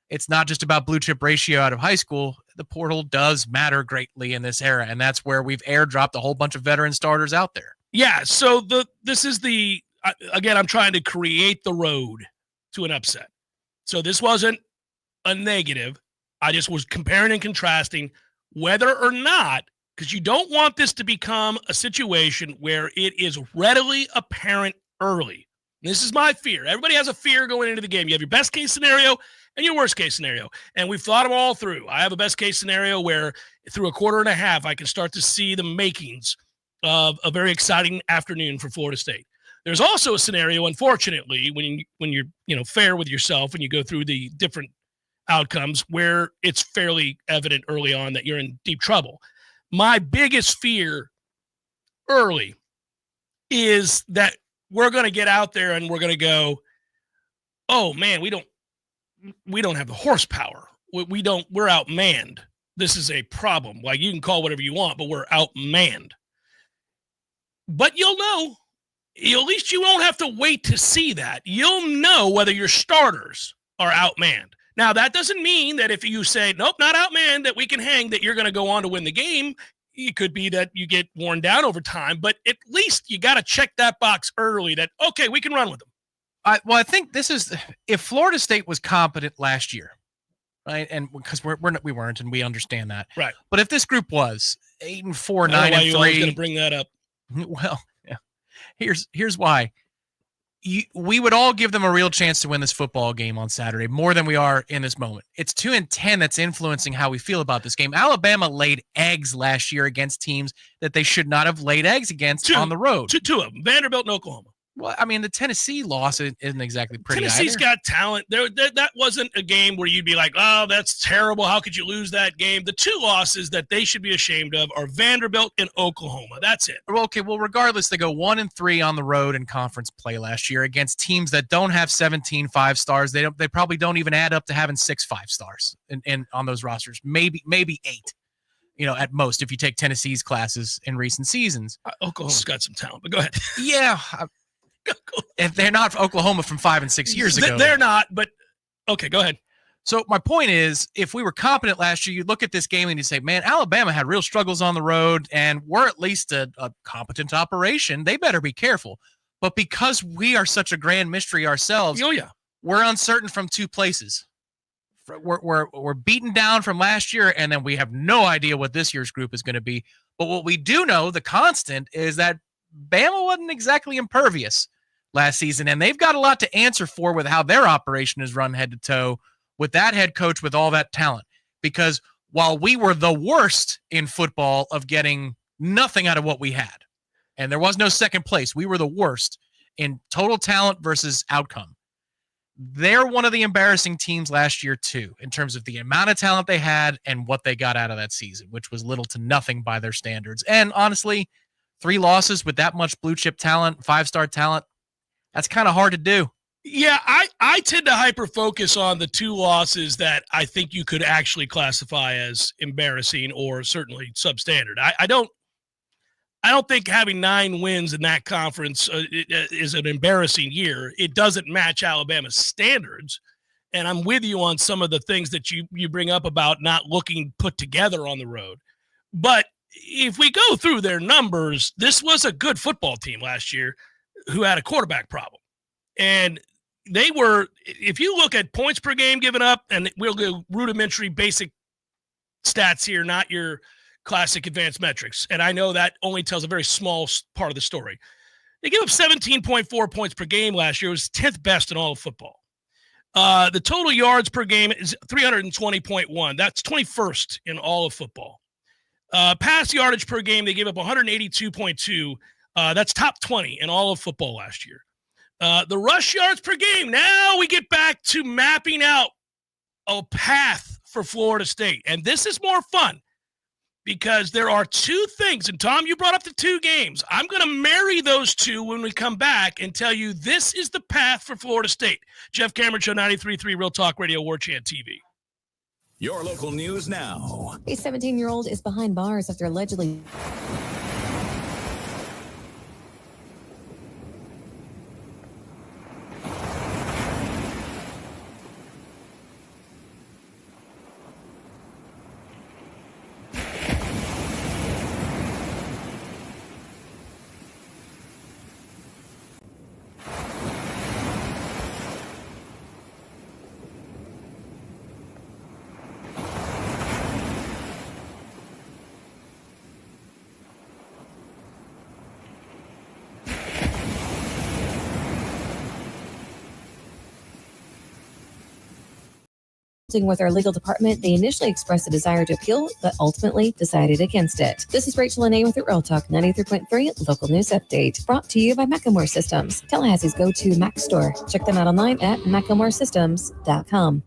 it's not just about blue chip ratio out of high school. The portal does matter greatly in this era, and that's where we've airdropped a whole bunch of veteran starters out there. Yeah, so this is again, I'm trying to create the road to an upset. So this wasn't a negative. I just was comparing and contrasting whether or not, because you don't want this to become a situation where it is readily apparent early. And this is my fear. Everybody has a fear going into the game. You have your best case scenario and your worst case scenario. And we've thought them all through. I have a best case scenario where through a quarter and a half, I can start to see the makings of a very exciting afternoon for Florida State. There's also a scenario, unfortunately, when you're fair with yourself and you go through the different outcomes where it's fairly evident early on that you're in deep trouble. My biggest fear early is that we're going to get out there and we're going to go, oh man, we don't have the horsepower. we're outmanned. This is a problem. Like, you can call whatever you want, but we're outmanned. But you'll know, at least you won't have to wait to see that. You'll know whether your starters are outmanned. Now, that doesn't mean that if you say, nope, not outmanned, that we can hang, that you're going to go on to win the game. It could be that you get worn down over time, but at least you got to check that box early that, okay, we can run with them. I think this is, if Florida State was competent last year, right? And because we weren't, and we understand that. Right. But if this group was 8-4, 9-3, you're always going to bring that up. Well, yeah. Here's why. We would all give them a real chance to win this football game on Saturday, more than we are in this moment. It's 2-10 that's influencing how we feel about this game. Alabama laid eggs last year against teams that they should not have laid eggs against on the road. Two of them, Vanderbilt and Oklahoma. Well, I mean, the Tennessee loss isn't exactly pretty. Tennessee's got talent. That wasn't a game where you'd be like, oh, that's terrible. How could you lose that game? The two losses that they should be ashamed of are Vanderbilt and Oklahoma. That's it. Well, okay, well, regardless, they go 1-3 on the road in conference play last year against teams that don't have 17 5-stars. They probably don't even add up to having 6 5-stars in on those rosters. Maybe 8. At most, if you take Tennessee's classes in recent seasons. Oklahoma's got some talent, but go ahead. Yeah. If they're not Oklahoma from 5 and 6 years ago. They're not, but okay, go ahead. So my point is, if we were competent last year, you look at this game and you say, man, Alabama had real struggles on the road, and we're at least a competent operation. They better be careful. But because we are such a grand mystery ourselves, we're uncertain from 2 places. We're beaten down from last year, and then we have no idea what this year's group is going to be. But what we do know, the constant, is that Bama wasn't exactly impervious last season, and they've got a lot to answer for with how their operation is run head to toe with that head coach with all that talent. Because while we were the worst in football of getting nothing out of what we had, and there was no second place, we were the worst in total talent versus outcome. They're one of the embarrassing teams last year, too, in terms of the amount of talent they had and what they got out of that season, which was little to nothing by their standards. And honestly, 3 losses with that much blue chip talent, 5-star talent, that's kind of hard to do. Yeah, I tend to hyper-focus on the 2 losses that I think you could actually classify as embarrassing or certainly substandard. I don't think having 9 wins in that conference is an embarrassing year. It doesn't match Alabama's standards, and I'm with you on some of the things that you bring up about not looking put together on the road. But if we go through their numbers, this was a good football team last year who had a quarterback problem. And they were, if you look at points per game given up, and we'll go rudimentary basic stats here, not your classic advanced metrics. And I know that only tells a very small part of the story. They gave up 17.4 points per game last year. It was 10th best in all of football. The total yards per game is 320.1. That's 21st in all of football. Pass yardage per game, they gave up 182.2. That's top 20 in all of football last year. The rush yards per game, now we get back to mapping out a path for Florida State. And this is more fun because there are 2 things. And, Tom, you brought up the 2 games. I'm going to marry those 2 when we come back and tell you this is the path for Florida State. Jeff Cameron Show, 93.3 Real Talk Radio, Warchant TV. Your local news now. A 17-year-old is behind bars after allegedly... With our legal department, they initially expressed a desire to appeal, but ultimately decided against it. This is Rachel Lene with the Real Talk 93.3 Local News Update, brought to you by Macklemore Systems, Tallahassee's go-to Mac store. Check them out online at macklemoresystems.com.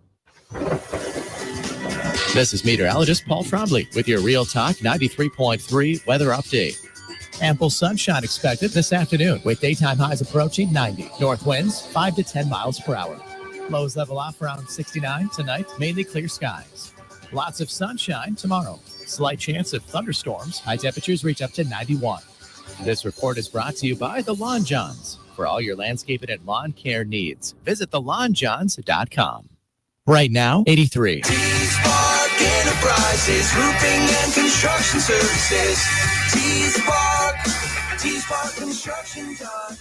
This is meteorologist Paul Trombley with your Real Talk 93.3 weather update. Ample sunshine expected this afternoon with daytime highs approaching 90. North winds 5 to 10 miles per hour. Lows level off around 69 tonight, mainly clear skies. Lots of sunshine tomorrow. Slight chance of thunderstorms. High temperatures reach up to 91. This report is brought to you by the Lawn Johns. For all your landscaping and lawn care needs, visit thelawnjohns.com. Right now, 83. T-Spark Enterprises, roofing and construction services. T-Spark Construction.com.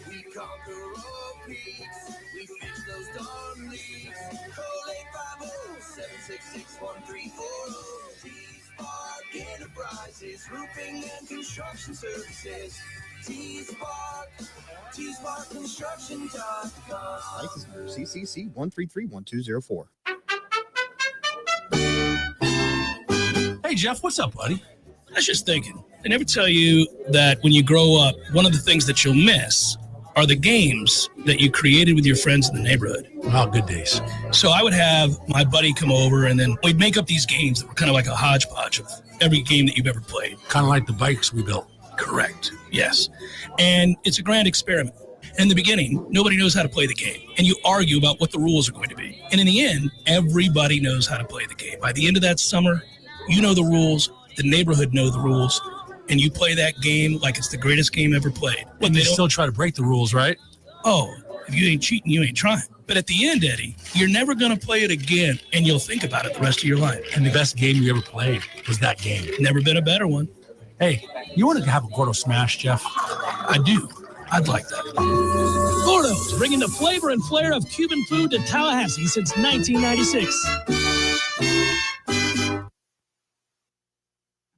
We conquer all peaks. We fix those darn leaks. Call 850-766-1340. T-Spark Enterprises, roofing and construction services. T-Spark Construction.com. License number CCC 1331204. Hey, Jeff, what's up, buddy? I was just thinking, they never tell you that when you grow up, one of the things that you'll miss are the games that you created with your friends in the neighborhood. Wow, good days. So I would have my buddy come over, and then we'd make up these games that were kind of like a hodgepodge of every game that you've ever played. Kind of like the bikes we built. Correct. Yes. And it's a grand experiment. In the beginning, nobody knows how to play the game, and you argue about what the rules are going to be. And in the end, everybody knows how to play the game. By the end of that summer, you know the rules, the neighborhood know the rules, and you play that game like it's the greatest game ever played. But they still try to break the rules, right? Oh, if you ain't cheating, you ain't trying. But at the end, Eddie, you're never going to play it again, and you'll think about it the rest of your life. And the best game you ever played was that game. Never been a better one. Hey, you want to have a Gordo Smash, Jeff? I do. I'd like that. Gordo's, bringing the flavor and flair of Cuban food to Tallahassee since 1996.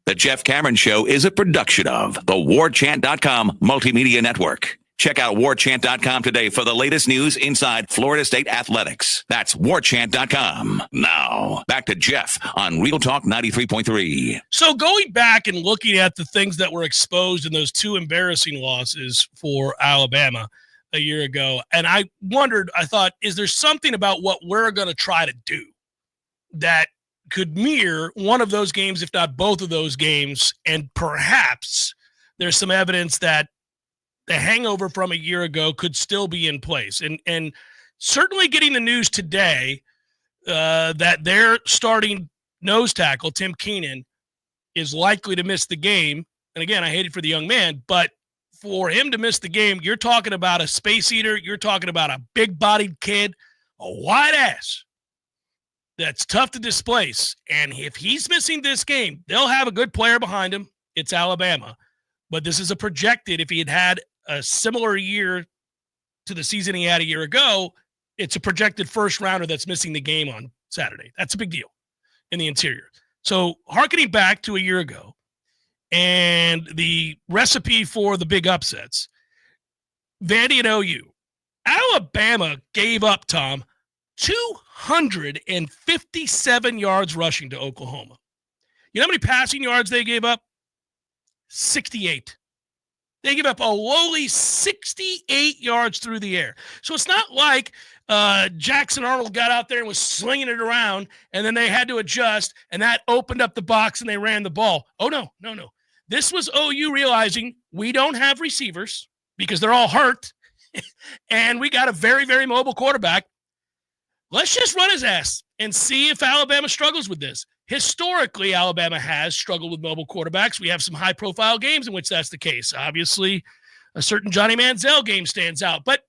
The Jeff Cameron Show is a production of the Warchant.com Multimedia Network. Check out Warchant.com today for the latest news inside Florida State athletics. That's Warchant.com. Now, back to Jeff on Real Talk 93.3. So going back and looking at the things that were exposed in those two embarrassing losses for Alabama a year ago, and I thought, is there something about what we're going to try to do that could mirror one of those games, if not both of those games, and perhaps there's some evidence that the hangover from a year ago could still be in place. And certainly getting the news today that their starting nose tackle, Tim Keenan, is likely to miss the game. And again, I hate it for the young man, but for him to miss the game, you're talking about a space eater. You're talking about a big-bodied kid, a wide ass that's tough to displace. And if he's missing this game, they'll have a good player behind him. It's Alabama. But this is a projected, if he had a similar year to the season he had a year ago, it's a projected first rounder that's missing the game on Saturday. That's a big deal in the interior. So hearkening back to a year ago and the recipe for the big upsets, Vandy and OU, Alabama gave up, Tom, 257 yards rushing to Oklahoma. You know how many passing yards they gave up? 68. They give up a lowly 68 yards through the air. So it's not like Jackson Arnold got out there and was slinging it around, and then they had to adjust, and that opened up the box, and they ran the ball. Oh, no. This was OU realizing we don't have receivers because they're all hurt, and we got a very, very mobile quarterback. Let's just run his ass and see if Alabama struggles with this. Historically, Alabama has struggled with mobile quarterbacks. We have some high-profile games in which that's the case. Obviously, a certain Johnny Manziel game stands out. But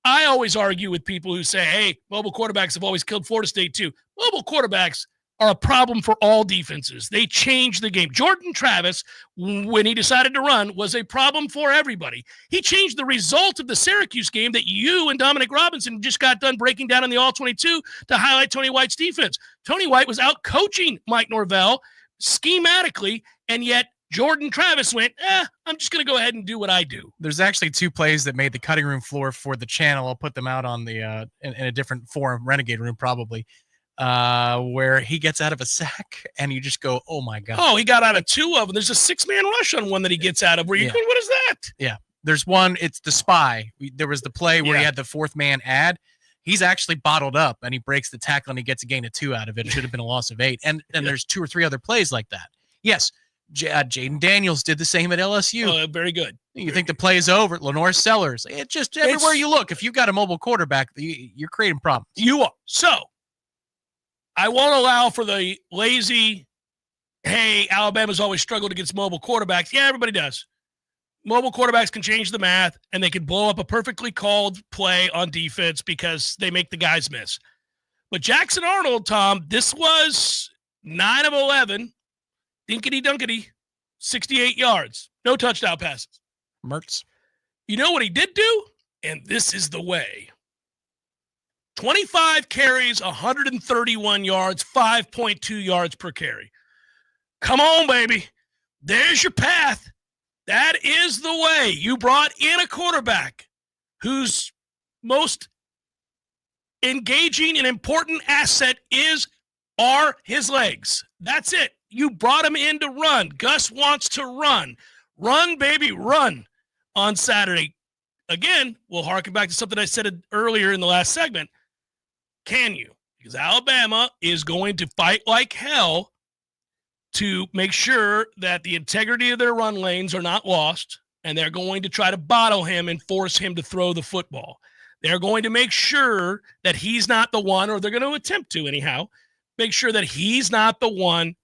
I always argue with people who say, hey, mobile quarterbacks have always killed Florida State too. Mobile quarterbacks are a problem for all defenses. They change the game. Jordan Travis, when he decided to run, was a problem for everybody. He changed the result of the Syracuse game that you and Dominic Robinson just got done breaking down in the All-22 to highlight Tony White's defense. Tony White was out coaching Mike Norvell schematically, and yet Jordan Travis went, I'm just going to go ahead and do what I do. There's actually two plays that made the cutting room floor for the channel. I'll put them out on the in a different forum, Renegade Room probably, where he gets out of a sack and you just go, oh my God. Oh, he got out of two of them. There's a 6-man rush on one that he gets out of where you're going, what is that? Yeah. There's one, it's the spy. There was the play where he had the fourth man add. He's actually bottled up and he breaks the tackle and he gets a gain of 2 out of it. It should have been a loss of 8. And there's 2 or 3 other plays like that. Yes, Jaden Daniels did the same at LSU. Very good. You think the play is over? Lenore Sellers. It just everywhere you look. If you've got a mobile quarterback, you're creating problems. You are. So I won't allow for the lazy, hey, Alabama's always struggled against mobile quarterbacks. Yeah, everybody does. Mobile quarterbacks can change the math, and they can blow up a perfectly called play on defense because they make the guys miss. But Jackson Arnold, Tom, this was 9 of 11, dinkity-dunkity, 68 yards, no touchdown passes. Mertz. You know what he did do? And this is the way. 25 carries, 131 yards, 5.2 yards per carry. Come on, baby. There's your path. That is the way. You brought in a quarterback whose most engaging and important asset are his legs. That's it. You brought him in to run. Gus wants to run. Run, baby, run on Saturday. Again, we'll harken back to something I said earlier in the last segment. Can you? Because Alabama is going to fight like hell to make sure that the integrity of their run lanes are not lost, and they're going to try to bottle him and force him to throw the football. They're going to make sure that he's not the one, or they're going to attempt to anyhow, make sure that he's not the one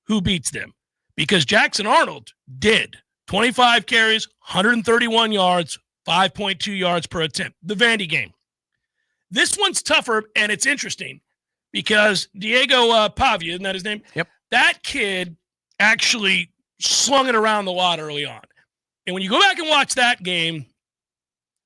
who beats them. Because Jackson Arnold did 25 carries, 131 yards, 5.2 yards per attempt. The Vandy game. This one's tougher, and it's interesting because Diego Pavia, isn't that his name? Yep. That kid actually slung it around the lot early on. And when you go back and watch that game,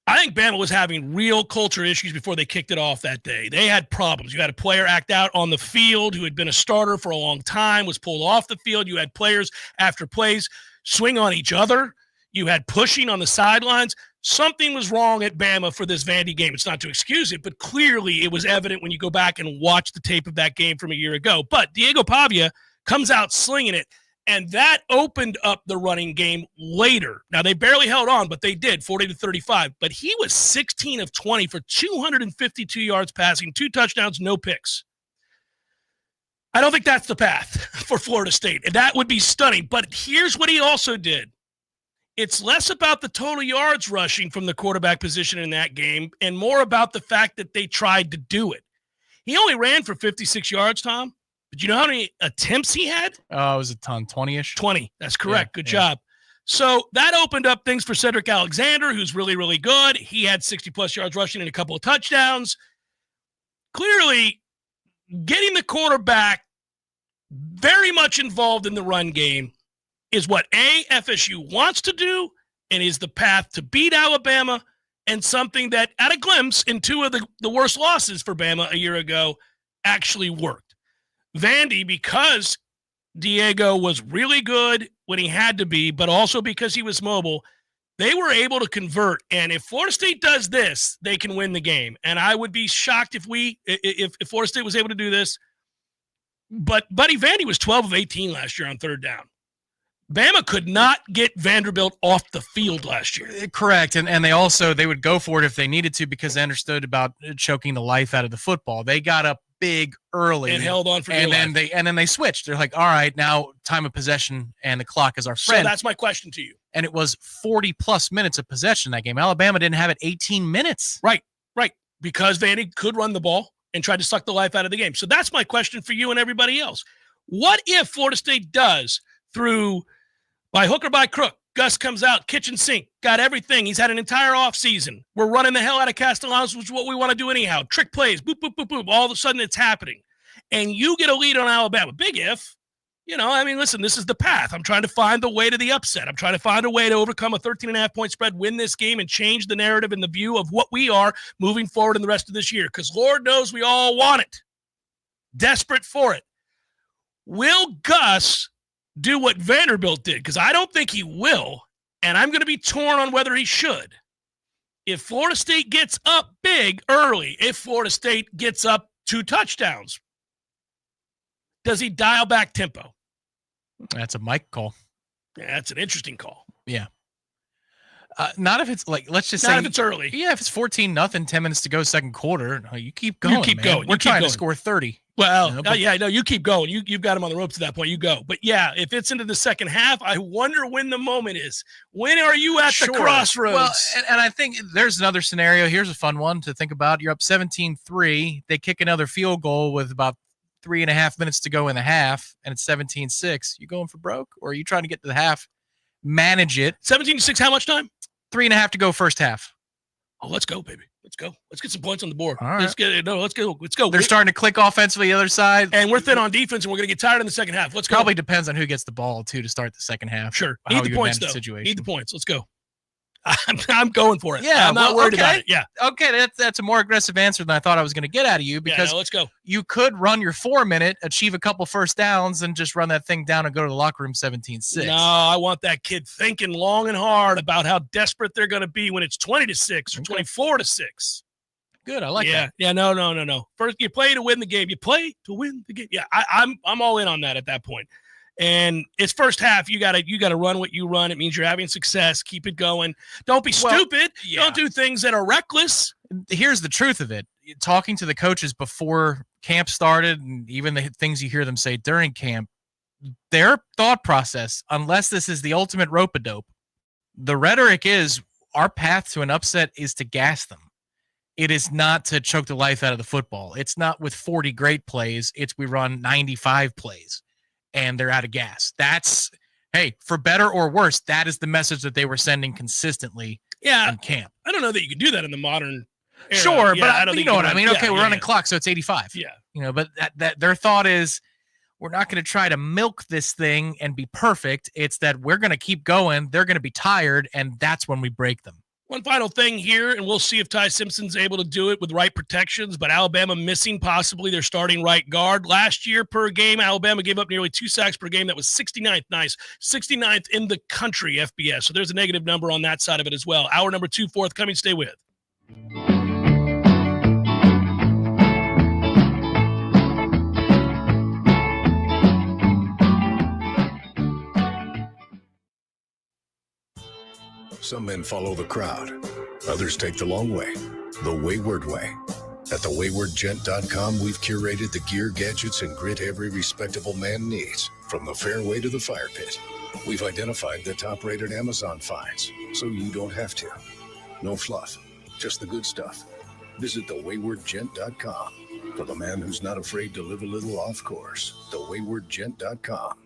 I think Bama was having real culture issues before they kicked it off that day. They had problems. You had a player act out on the field who had been a starter for a long time, was pulled off the field. You had players after plays swing on each other. You had pushing on the sidelines. Something was wrong at Bama for this Vandy game. It's not to excuse it, but clearly it was evident when you go back and watch the tape of that game from a year ago. But Diego Pavia comes out slinging it, and that opened up the running game later. Now, they barely held on, but they did, 40-35. But he was 16 of 20 for 252 yards passing, 2 touchdowns, no picks. I don't think that's the path for Florida State, and that would be stunning. But here's what he also did. It's less about the total yards rushing from the quarterback position in that game and more about the fact that they tried to do it. He only ran for 56 yards, Tom. But you know how many attempts he had? Oh, it was a ton, 20-ish. 20. That's correct. Yeah, Good job. So that opened up things for Cedric Alexander, who's really, really good. He had 60-plus yards rushing and a couple of touchdowns. Clearly, getting the quarterback very much involved in the run game is what FSU wants to do and is the path to beat Alabama, and something that, at a glimpse, in 2 of the worst losses for Bama a year ago, actually worked. Vandy, because Diego was really good when he had to be, but also because he was mobile, they were able to convert. And if Florida State does this, they can win the game. And I would be shocked if Florida State was able to do this. But Buddy Vandy was 12 of 18 last year on third down. Bama could not get Vanderbilt off the field last year. Correct. And they would go for it if they needed to because they understood about choking the life out of the football. They got up big early and held on for and then they switched. They're like, all right, now time of possession and the clock is our friend. So that's my question to you. And it was 40 plus minutes of possession that game. Alabama didn't have it 18 minutes. Right. Because Vandy could run the ball and try to suck the life out of the game. So that's my question for you and everybody else. What if Florida State does, through by hook or by crook, Gus comes out, kitchen sink, got everything. He's had an entire offseason. We're running the hell out of Castellanos, which is what we want to do anyhow. Trick plays, boop, boop, boop, boop. All of a sudden it's happening. And you get a lead on Alabama. Big if. Listen, this is the path. I'm trying to find the way to the upset. I'm trying to find a way to overcome a 13.5-point spread, win this game, and change the narrative and the view of what we are moving forward in the rest of this year. Because Lord knows we all want it. Desperate for it. Will Gus do what Vanderbilt did? Because I don't think he will, and I'm going to be torn on whether he should. If Florida State gets up big early, if Florida State gets up 2 touchdowns, does he dial back tempo? That's a Mike call. Yeah, that's an interesting call. Yeah. Not if it's like, let's just say. Not if it's early. Yeah, if it's 14-0, 10 minutes to go, second quarter, you keep going. Going. We're trying to score 30. Well, no, you keep going. You've got him on the ropes at that point. You go. But yeah, if it's into the second half, I wonder when the moment is. When are you at the crossroads? Well, and I think there's another scenario. Here's a fun one to think about. You're up 17-3. They kick another field goal with about 3.5 minutes to go in the half, and it's 17-6. You going for broke, or are you trying to get to the half, manage it? 17-6, how much time? 3.5 to go first half. Oh, let's go, baby. Let's go. Let's get some points on the board. All right. Let's go. Let's go. They're starting to click offensively the other side. And we're thin on defense, and we're going to get tired in the second half. Let's go. Probably depends on who gets the ball, too, to start the second half. Sure. How Need the you points, manage though. the situation. Need the points. Let's go. I'm going for it. Yeah, I'm not worried about it. Yeah. Okay, that's a more aggressive answer than I thought I was going to get out of you, because let's go. You could run your 4-minute, achieve a couple first downs, and just run that thing down and go to the locker room 17-6. No, I want that kid thinking long and hard about how desperate they're going to be when it's 20-6 or 24-6. Good, I like that. Yeah, no. First, you play to win the game. You play to win the game. Yeah, I'm all in on that at that point. And it's first half. You gotta run what you run. It means you're having success. Keep it going. Don't be stupid. Yeah. Don't do things that are reckless. Here's the truth of it. Talking to the coaches before camp started, and even the things you hear them say during camp, their thought process, unless this is the ultimate rope-a-dope, the rhetoric is our path to an upset is to gas them. It is not to choke the life out of the football. It's not with 40 great plays. It's we run 95 plays and they're out of gas. That's, hey, for better or worse, that is the message that they were sending consistently in camp. I don't know that you can do that in the modern era. Sure, Yeah, but I don't you think know you what I can. mean? Yeah, Okay, we're yeah, running yeah. clock, so it's 85. Yeah. You know, but that their thought is we're not going to try to milk this thing and be perfect. It's that we're going to keep going. They're going to be tired, and that's when we break them. One final thing here, and we'll see if Ty Simpson's able to do it with right protections, but Alabama missing possibly their starting right guard. Last year per game, Alabama gave up nearly 2 sacks per game. That was 69th. Nice. 69th in the country, FBS. So there's a negative number on that side of it as well. Hour number 2 forthcoming. Stay with. Some men follow the crowd. Others take the long way, the wayward way. At thewaywardgent.com, we've curated the gear, gadgets, and grit every respectable man needs, from the fairway to the fire pit. We've identified the top-rated Amazon finds, so you don't have to. No fluff, just the good stuff. Visit thewaywardgent.com for the man who's not afraid to live a little off course. Thewaywardgent.com.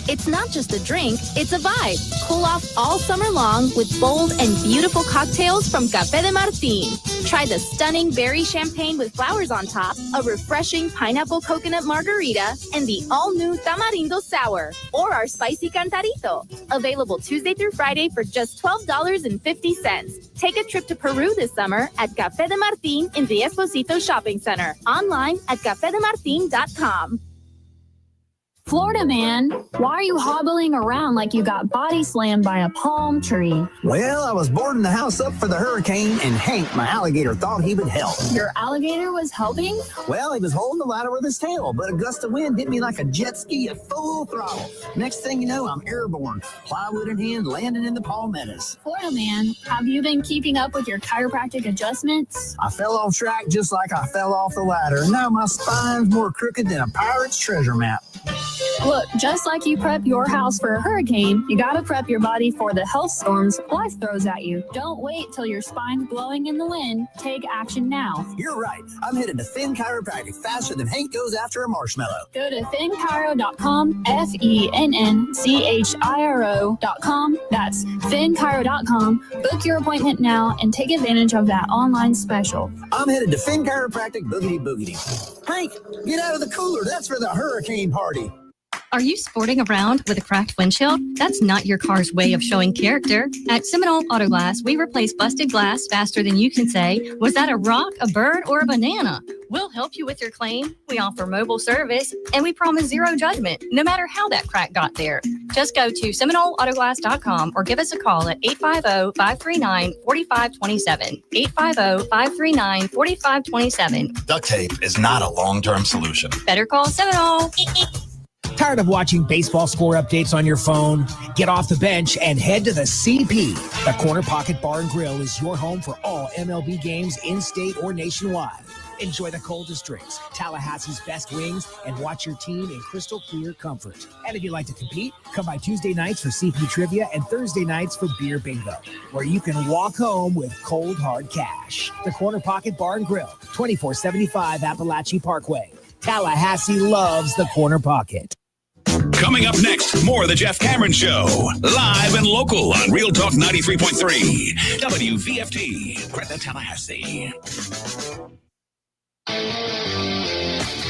It's not just a drink, it's a vibe. Cool off all summer long with bold and beautiful cocktails from Café de Martín. Try the stunning berry champagne with flowers on top, a refreshing pineapple coconut margarita, and the all-new tamarindo sour, or our spicy cantarito. Available Tuesday through Friday for just $12.50. Take a trip to Peru this summer at Café de Martín in the Esposito Shopping Center. Online at cafedemartin.com. Florida man, why are you hobbling around like you got body slammed by a palm tree? Well, I was boarding the house up for the hurricane, and Hank, my alligator, thought he would help. Your alligator was helping? Well, he was holding the ladder with his tail, but a gust of wind hit me like a jet ski at full throttle. Next thing you know, I'm airborne, plywood in hand, landing in the palmettos. Florida man, have you been keeping up with your chiropractic adjustments? I fell off track just like I fell off the ladder, and now my spine's more crooked than a pirate's treasure map. Look, just like you prep your house for a hurricane, you gotta prep your body for the health storms life throws at you. Don't wait till your spine's blowing in the wind. Take action now. You're right. I'm headed to Finn Chiropractic faster than Hank goes after a marshmallow. Go to finnchiro.com, FENNCHIRO.com. That's finnchiro.com. Book your appointment now and take advantage of that online special. I'm headed to Finn Chiropractic Boogity Boogity. Hank, get out of the cooler. That's for the hurricane party. Are you sporting around with a cracked windshield? That's not your car's way of showing character. At Seminole Auto Glass, we replace busted glass faster than you can say, was that a rock, a bird, or a banana? We'll help you with your claim. We offer mobile service, and we promise zero judgment, no matter how that crack got there. Just go to SeminoleAutoglass.com or give us a call at 850-539-4527. 850-539-4527. Duct tape is not a long-term solution. Better call Seminole. Tired of watching baseball score updates on your phone? Get off the bench and head to the CP. The Corner Pocket Bar and Grill is your home for all MLB games in-state or nationwide. Enjoy the coldest drinks, Tallahassee's best wings, and watch your team in crystal clear comfort. And if you'd like to compete, come by Tuesday nights for CP Trivia and Thursday nights for Beer Bingo, where you can walk home with cold, hard cash. The Corner Pocket Bar and Grill, 2475 Appalachia Parkway. Tallahassee loves the Corner Pocket. Coming up next, more of the Jeff Cameron Show. Live and local on Real Talk 93.3. WVFT, Greta, Tallahassee.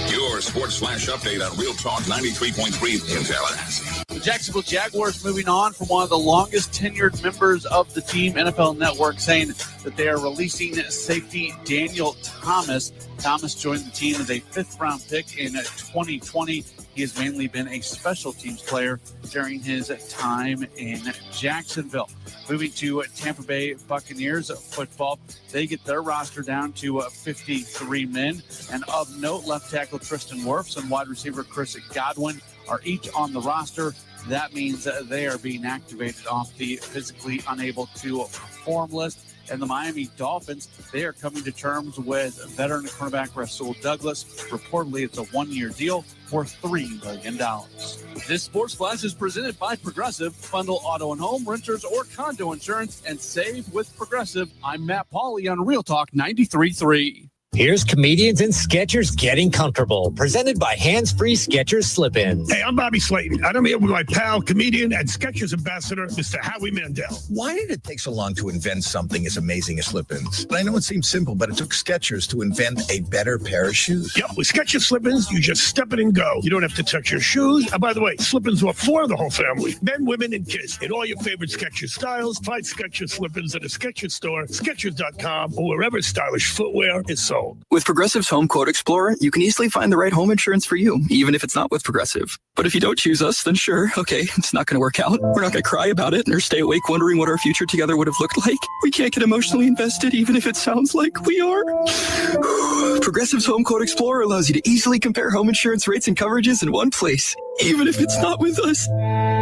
Your Sports Flash update on Real Talk 93.3 in Tallahassee. The Jacksonville Jaguars moving on from one of the longest tenured members of the team, NFL Network, saying that they are releasing safety Daniel Thomas. Thomas joined the team as a fifth-round pick in 2020. He has mainly been a special teams player during his time in Jacksonville. Moving to Tampa Bay Buccaneers football, they get their roster down to 53 men. And of note, left tackle Tristan Wirfs and wide receiver Chris Godwin are each on the roster. That means they are being activated off the physically unable to perform list. And the Miami Dolphins, they are coming to terms with veteran cornerback Rasul Douglas. Reportedly, it's a one-year deal worth $3 million. This Sports Flash is presented by Progressive. Bundle auto and home, renters, or condo insurance and save with Progressive. I'm Matt Pauley on Real Talk 93.3. Here's Comedians and Sketchers Getting Comfortable, presented by Hands-Free Skechers Slip-Ins. Hey, I'm Bobby Slayton, and I'm here with my pal, comedian, and Skechers ambassador, Mr. Howie Mandel. Why did it take so long to invent something as amazing as slip-ins? I know it seems simple, but it took Skechers to invent a better pair of shoes. Yep, with Skechers slip-ins, you just step it and go. You don't have to touch your shoes. And by the way, slip-ins are for the whole family, men, women, and kids. In all your favorite Skechers styles, find Skechers slip-ins at a Skechers store, Skechers.com, or wherever stylish footwear is sold. With Progressive's Home Quote Explorer, you can easily find the right home insurance for you, even if it's not with Progressive. But if you don't choose us, then sure, okay, it's not going to work out. We're not going to cry about it or stay awake wondering what our future together would have looked like. We can't get emotionally invested, even if it sounds like we are. Progressive's Home Quote Explorer allows you to easily compare home insurance rates and coverages in one place, even if it's not with us.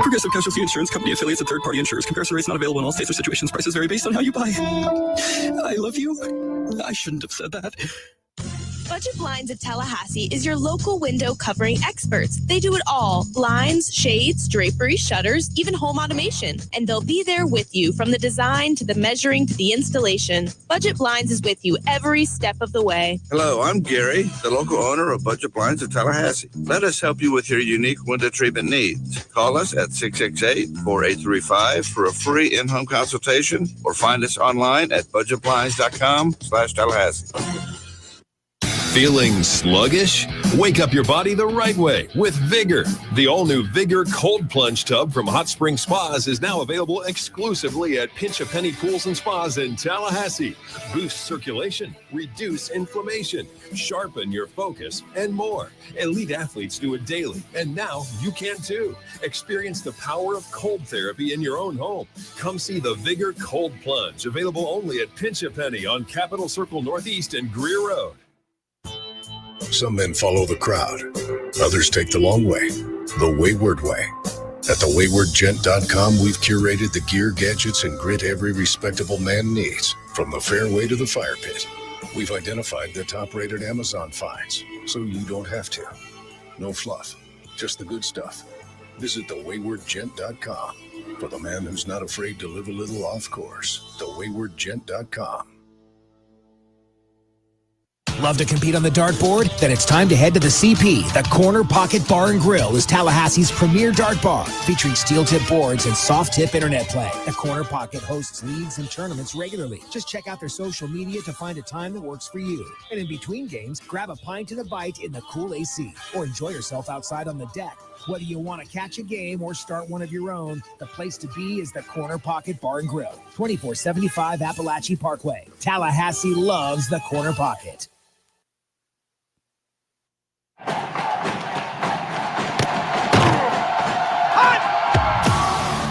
Progressive Casualty Insurance Company affiliates and third-party insurers. Comparison rates not available in all states or situations. Prices vary based on how you buy. I love you. I shouldn't have said that. Budget Blinds of Tallahassee is your local window covering experts. They do it all: blinds, shades, drapery, shutters, even home automation. And they'll be there with you from the design to the measuring to the installation. Budget Blinds is with you every step of the way. Hello, I'm Gary, the local owner of Budget Blinds of Tallahassee. Let us help you with your unique window treatment needs. Call us at 668-4835 for a free in-home consultation, or find us online at budgetblinds.com/Tallahassee. Feeling sluggish? Wake up your body the right way with Vigor. The all-new Vigor Cold Plunge Tub from Hot Spring Spas is now available exclusively at Pinch a Penny Pools and Spas in Tallahassee. Boost circulation, reduce inflammation, sharpen your focus, and more. Elite athletes do it daily, and now you can too. Experience the power of cold therapy in your own home. Come see the Vigor Cold Plunge, available only at Pinch a Penny on Capitol Circle Northeast and Greer Road. Some men follow the crowd. Others take the long way, the wayward way. At thewaywardgent.com, we've curated the gear, gadgets, and grit every respectable man needs, from the fairway to the fire pit. We've identified the top-rated Amazon finds, so you don't have to. No fluff, just the good stuff. Visit thewaywardgent.com for the man who's not afraid to live a little off course. Thewaywardgent.com. Love to compete on the dartboard? Then it's time to head to the CP. The Corner Pocket Bar and Grill is Tallahassee's premier dart bar, featuring steel tip boards and soft tip internet play. The Corner Pocket hosts leagues and tournaments regularly. Just check out their social media to find a time that works for you. And in between games, grab a pint and a bite in the cool AC, or enjoy yourself outside on the deck. Whether you want to catch a game or start one of your own, the place to be is the Corner Pocket Bar and Grill, 2475 Appalachia Parkway. Tallahassee loves the Corner Pocket.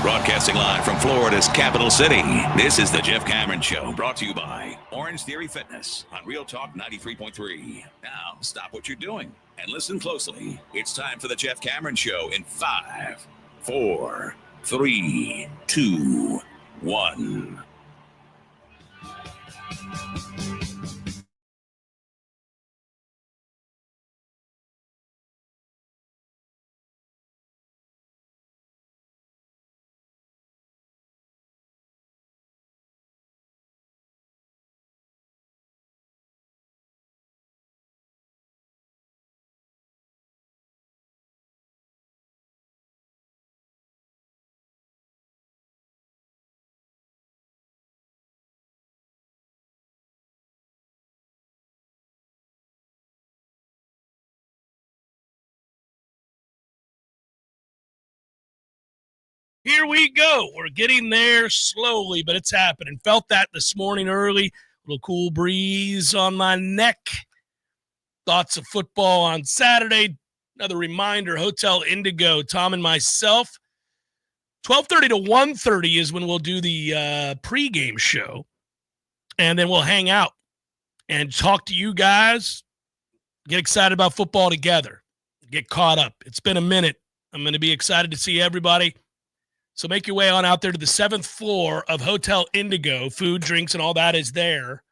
Broadcasting live from Florida's capital city, this is the Jeff Cameron Show, brought to you by Orange Theory Fitness on Real Talk 93.3. Now, stop what you're doing and listen closely. It's time for the Jeff Cameron Show in 5, 4, 3, 2, 1. here we go. We're getting there slowly, but it's happening. Felt that this morning early. Little cool breeze on my neck. Thoughts of football on Saturday. Another reminder, Hotel Indigo, Tom and myself. 12:30 to 1:30 is when we'll do the pregame show. And then we'll hang out and talk to you guys. Get excited about football together. Get caught up. It's been a minute. I'm going to be excited to see everybody. So make your way on out there to the 7th floor of Hotel Indigo. Food, drinks, and all that is there.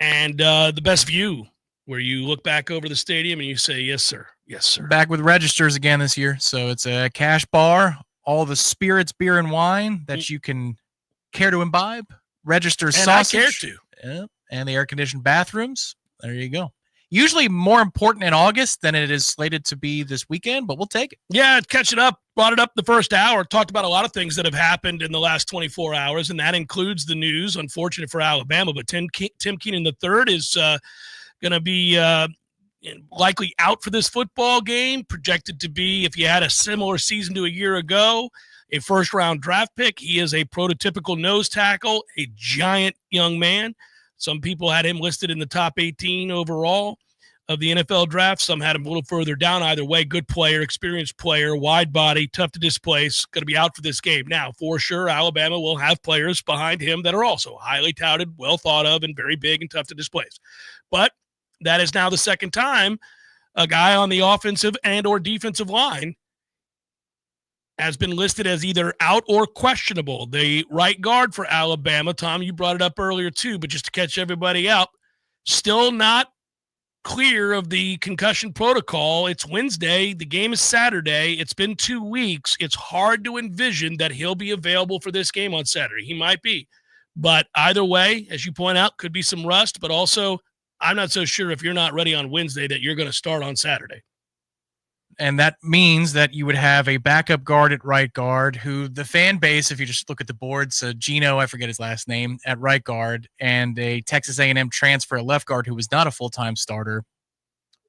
And the best view where you look back over the stadium and you say, yes, sir. Yes, sir. Back with registers again this year. So it's a cash bar, all the spirits, beer, and wine that you can care to imbibe. Registers and sausage. I care to. Yeah, and the air-conditioned bathrooms. There you go. Usually more important in August than it is slated to be this weekend, but we'll take it. Yeah, catching up. Brought it up the first hour. Talked about a lot of things that have happened in the last 24 hours, and that includes the news. Unfortunate for Alabama, but Tim Keenan III is going to be likely out for this football game. Projected to be, if you had a similar season to a year ago, a first-round draft pick. He is a prototypical nose tackle, a giant young man. Some people had him listed in the top 18 overall of the NFL draft. Some had him a little further down. Either way, good player, experienced player, wide body, tough to displace, going to be out for this game. Now, for sure, Alabama will have players behind him that are also highly touted, well thought of, and very big and tough to displace. But that is now the second time a guy on the offensive and or defensive line has been listed as either out or questionable. The right guard for Alabama, Tom, you brought it up earlier too, but just to catch everybody out, still not clear of the concussion protocol. It's Wednesday. The game is Saturday. It's been 2 weeks. It's hard to envision that he'll be available for this game on Saturday. He might be. But either way, as you point out, could be some rust, but also I'm not so sure if you're not ready on Wednesday that you're going to start on Saturday. And that means that you would have a backup guard at right guard who the fan base, if you just look at the boards, Gino, I forget his last name, at right guard, and a Texas A&M transfer at left guard who was not a full-time starter.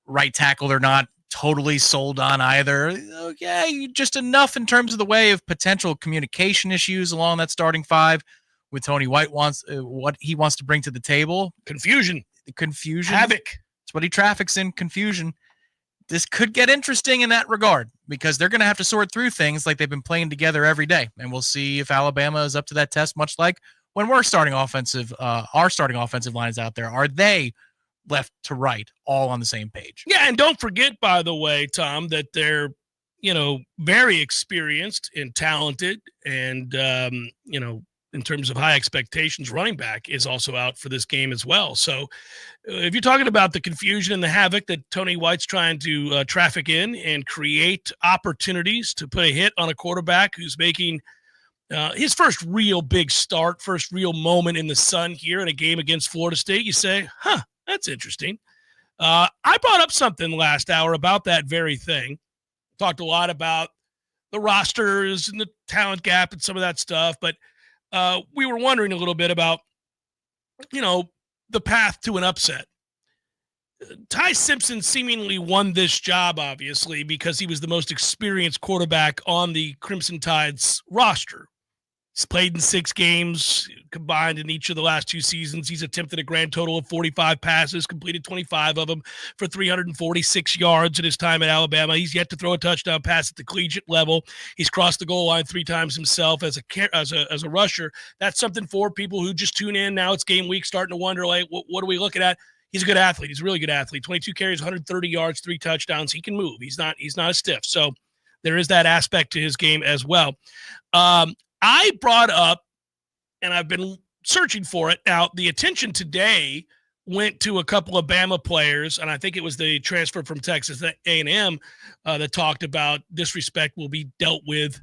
Right tackle, they're not totally sold on either. Okay, just enough in terms of the way of potential communication issues along that starting five with Tony White wants what he wants to bring to the table. Confusion. Havoc. That's what he traffics in, confusion. This could get interesting in that regard because they're going to have to sort through things like they've been playing together every day. And we'll see if Alabama is up to that test, much like when our starting offensive line is out there. Are they left to right all on the same page? Yeah, and don't forget, by the way, Tom, that they're, very experienced and talented and, in terms of high expectations, running back is also out for this game as well. So if you're talking about the confusion and the havoc that Tony White's trying to traffic in and create opportunities to put a hit on a quarterback who's making his first real big start, first real moment in the sun here in a game against Florida State, you say, that's interesting. I brought up something last hour about that very thing. Talked a lot about the rosters and the talent gap and some of that stuff, but we were wondering a little bit about, the path to an upset. Ty Simpson seemingly won this job, obviously, because he was the most experienced quarterback on the Crimson Tide's roster. He's played in 6 games combined in each of the last 2 seasons. He's attempted a grand total of 45 passes, completed 25 of them for 346 yards in his time at Alabama. He's yet to throw a touchdown pass at the collegiate level. He's crossed the goal line 3 times himself as a rusher. That's something for people who just tune in. Now it's game week, starting to wonder, like, what are we looking at? He's a good athlete. He's a really good athlete. 22 carries, 130 yards, 3 touchdowns. He can move. He's not a stiff. So there is that aspect to his game as well. I brought up, and I've been searching for it. Now, the attention today went to a couple of Bama players, and I think it was the transfer from Texas A&M that talked about disrespect will be dealt with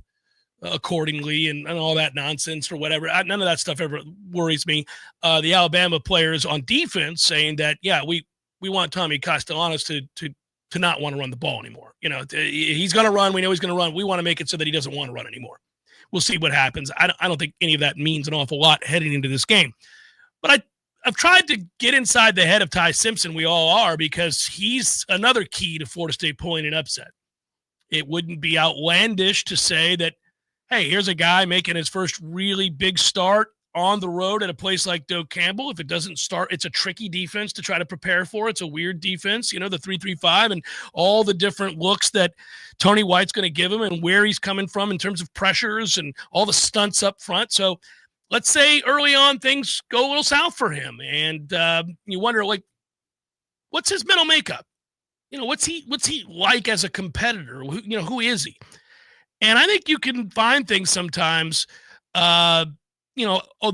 accordingly and all that nonsense or whatever. None of that stuff ever worries me. The Alabama players on defense saying that, yeah, we want Tommy Castellanos to not want to run the ball anymore. He's going to run. We know he's going to run. We want to make it so that he doesn't want to run anymore. We'll see what happens. I don't think any of that means an awful lot heading into this game. But I've tried to get inside the head of Ty Simpson. We all are, because he's another key to Florida State pulling an upset. It wouldn't be outlandish to say that hey, here's a guy making his first really big start on the road at a place like Doak Campbell. If it doesn't start, it's a tricky defense to try to prepare for. It's a weird defense, the 3-3-5 and all the different looks that Tony White's going to give him and where he's coming from in terms of pressures and all the stunts up front. So let's say early on things go a little south for him, and you wonder, like, what's his mental makeup? What's he like as a competitor? Who is he? And I think you can find things sometimes, the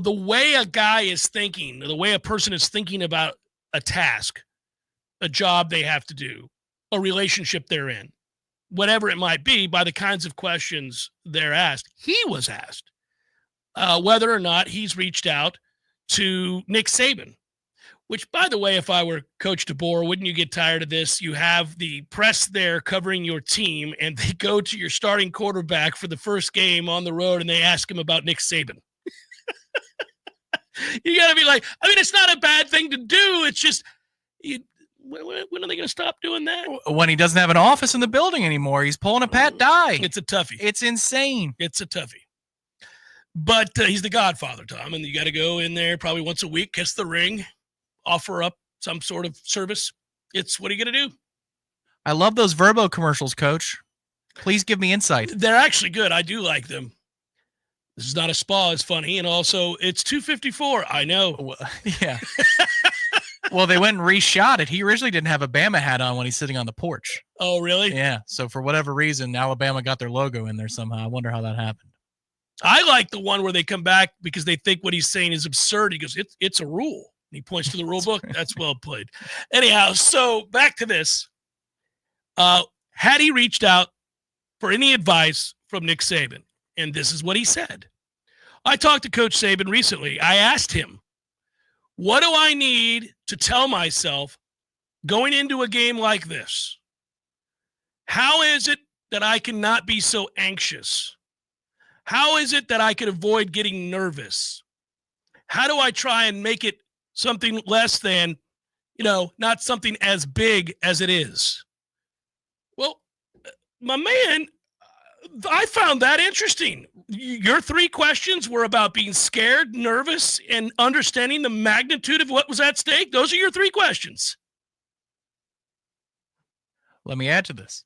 way a guy is thinking, the way a person is thinking about a task, a job they have to do, a relationship they're in, whatever it might be, by the kinds of questions they're asked. He was asked whether or not he's reached out to Nick Saban, which, by the way, if I were Coach DeBoer, wouldn't you get tired of this? You have the press there covering your team, and they go to your starting quarterback for the first game on the road, and they ask him about Nick Saban. You got to be like, it's not a bad thing to do. It's just, when are they going to stop doing that? When he doesn't have an office in the building anymore, he's pulling a Pat Dye. It's a toughie. It's insane. It's a toughie. But he's the godfather, Tom, and you got to go in there probably once a week, kiss the ring, offer up some sort of service. It's what are you going to do? I love those Verbo commercials, Coach. Please give me insight. They're actually good. I do like them. This is not a spa. It's funny. And also, it's $2.54. I know. Yeah. Well, they went and reshot it. He originally didn't have a Bama hat on when he's sitting on the porch. Oh, really? Yeah. So for whatever reason, Alabama got their logo in there somehow. I wonder how that happened. I like the one where they come back because they think what he's saying is absurd. He goes, it's a rule. And he points to the rule book. That's well played. Anyhow, so back to this. Had he reached out for any advice from Nick Saban? And this is what he said. I talked to Coach Saban recently. I asked him, what do I need to tell myself going into a game like this? How is it that I cannot be so anxious? How is it that I could avoid getting nervous? How do I try and make it something less than, not something as big as it is? Well, my man, I found that interesting. Your 3 questions were about being scared, nervous, and understanding the magnitude of what was at stake. Those are your 3 questions. Let me add to this.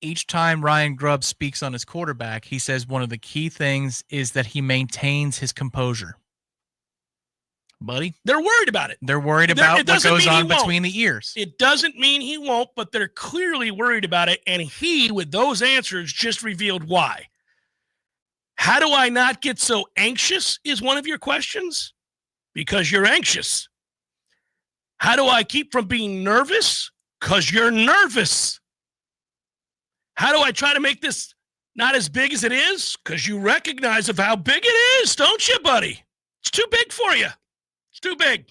Each time Ryan Grubb speaks on his quarterback, he says one of the key things is that he maintains his composure. Buddy? They're worried about it. They're worried about what goes on between the ears. It doesn't mean he won't, but they're clearly worried about it, and he, with those answers, just revealed why. How do I not get so anxious is one of your questions? Because you're anxious. How do I keep from being nervous? Because you're nervous. How do I try to make this not as big as it is? Because you recognize of how big it is, don't you, buddy? It's too big for you. It's too big.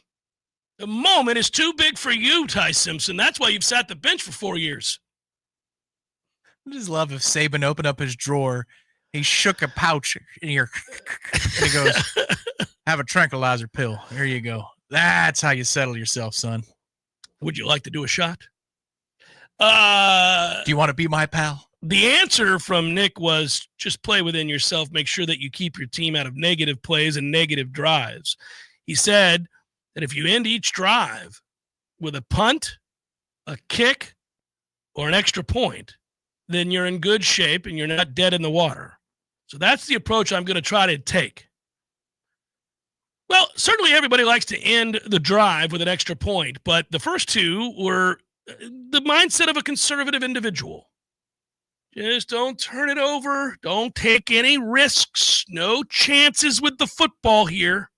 The moment is too big for you, Ty Simpson. That's why you've sat the bench for 4 years. I just love if Saban opened up his drawer, he shook a pouch in here, and he goes, have a tranquilizer pill. Here you go. That's how you settle yourself, son. Would you like to do a shot? Do you want to be my pal? The answer from Nick was just play within yourself. Make sure that you keep your team out of negative plays and negative drives. He said that if you end each drive with a punt, a kick, or an extra point, then you're in good shape and you're not dead in the water. So that's the approach I'm going to try to take. Well, certainly everybody likes to end the drive with an extra point, but the first 2 were the mindset of a conservative individual. Just don't turn it over. Don't take any risks. No chances with the football here.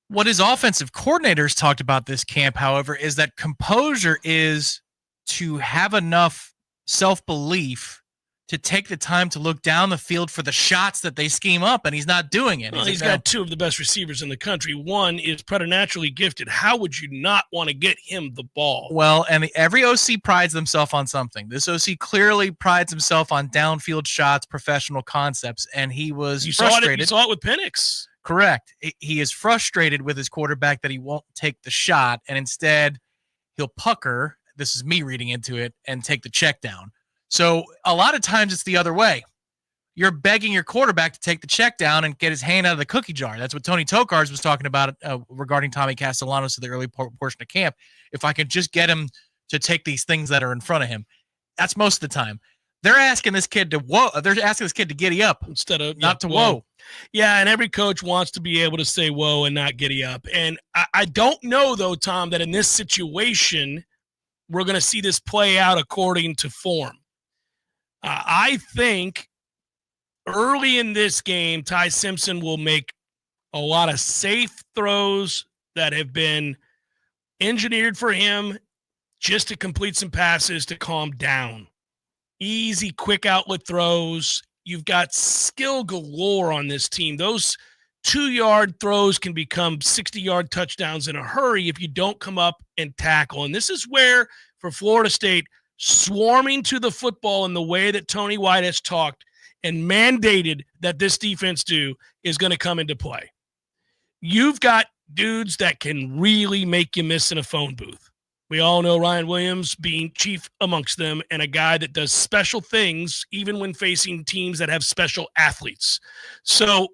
What his offensive coordinators talked about this camp, however, is that composure is to have enough self-belief to take the time to look down the field for the shots that they scheme up, and he's not doing it. Well, he's got 2 of the best receivers in the country. One is preternaturally gifted. How would you not want to get him the ball? Well, and every OC prides themselves on something. This OC clearly prides himself on downfield shots, professional concepts, and he was frustrated. You saw it with Penix. Correct. He is frustrated with his quarterback that he won't take the shot, and instead he'll pucker, this is me reading into it, and take the check down. So a lot of times it's the other way. you're begging your quarterback to take the check down and get his hand out of the cookie jar. That's what Tony Tokarz was talking about regarding Tommy Castellanos in the early portion of camp. If I could just get him to take these things that are in front of him, that's most of the time. They're asking this kid to whoa. They're asking this kid to giddy up instead of not to whoa. Yeah, and every coach wants to be able to say whoa and not giddy up. And I don't know, though, Tom, that in this situation we're going to see this play out according to form. I think early in this game, Ty Simpson will make a lot of safe throws that have been engineered for him just to complete some passes to calm down. Easy, quick outlet throws. You've got skill galore on this team. Those 2-yard throws can become 60-yard touchdowns in a hurry if you don't come up and tackle. And this is where, for Florida State, swarming to the football in the way that Tony White has talked and mandated that this defense do is going to come into play. You've got dudes that can really make you miss in a phone booth. We all know Ryan Williams being chief amongst them and a guy that does special things even when facing teams that have special athletes. So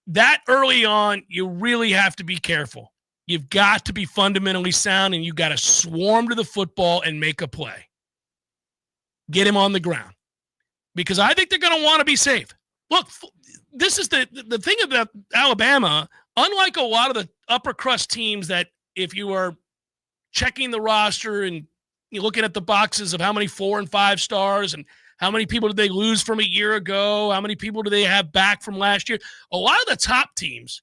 that early on, you really have to be careful. You've got to be fundamentally sound, and you've got to swarm to the football and make a play. Get him on the ground. Because I think they're going to want to be safe. Look, this is the thing about Alabama. Unlike a lot of the upper crust teams that if you are checking the roster and you're looking at the boxes of how many 4 and 5 stars and how many people did they lose from a year ago, how many people do they have back from last year, a lot of the top teams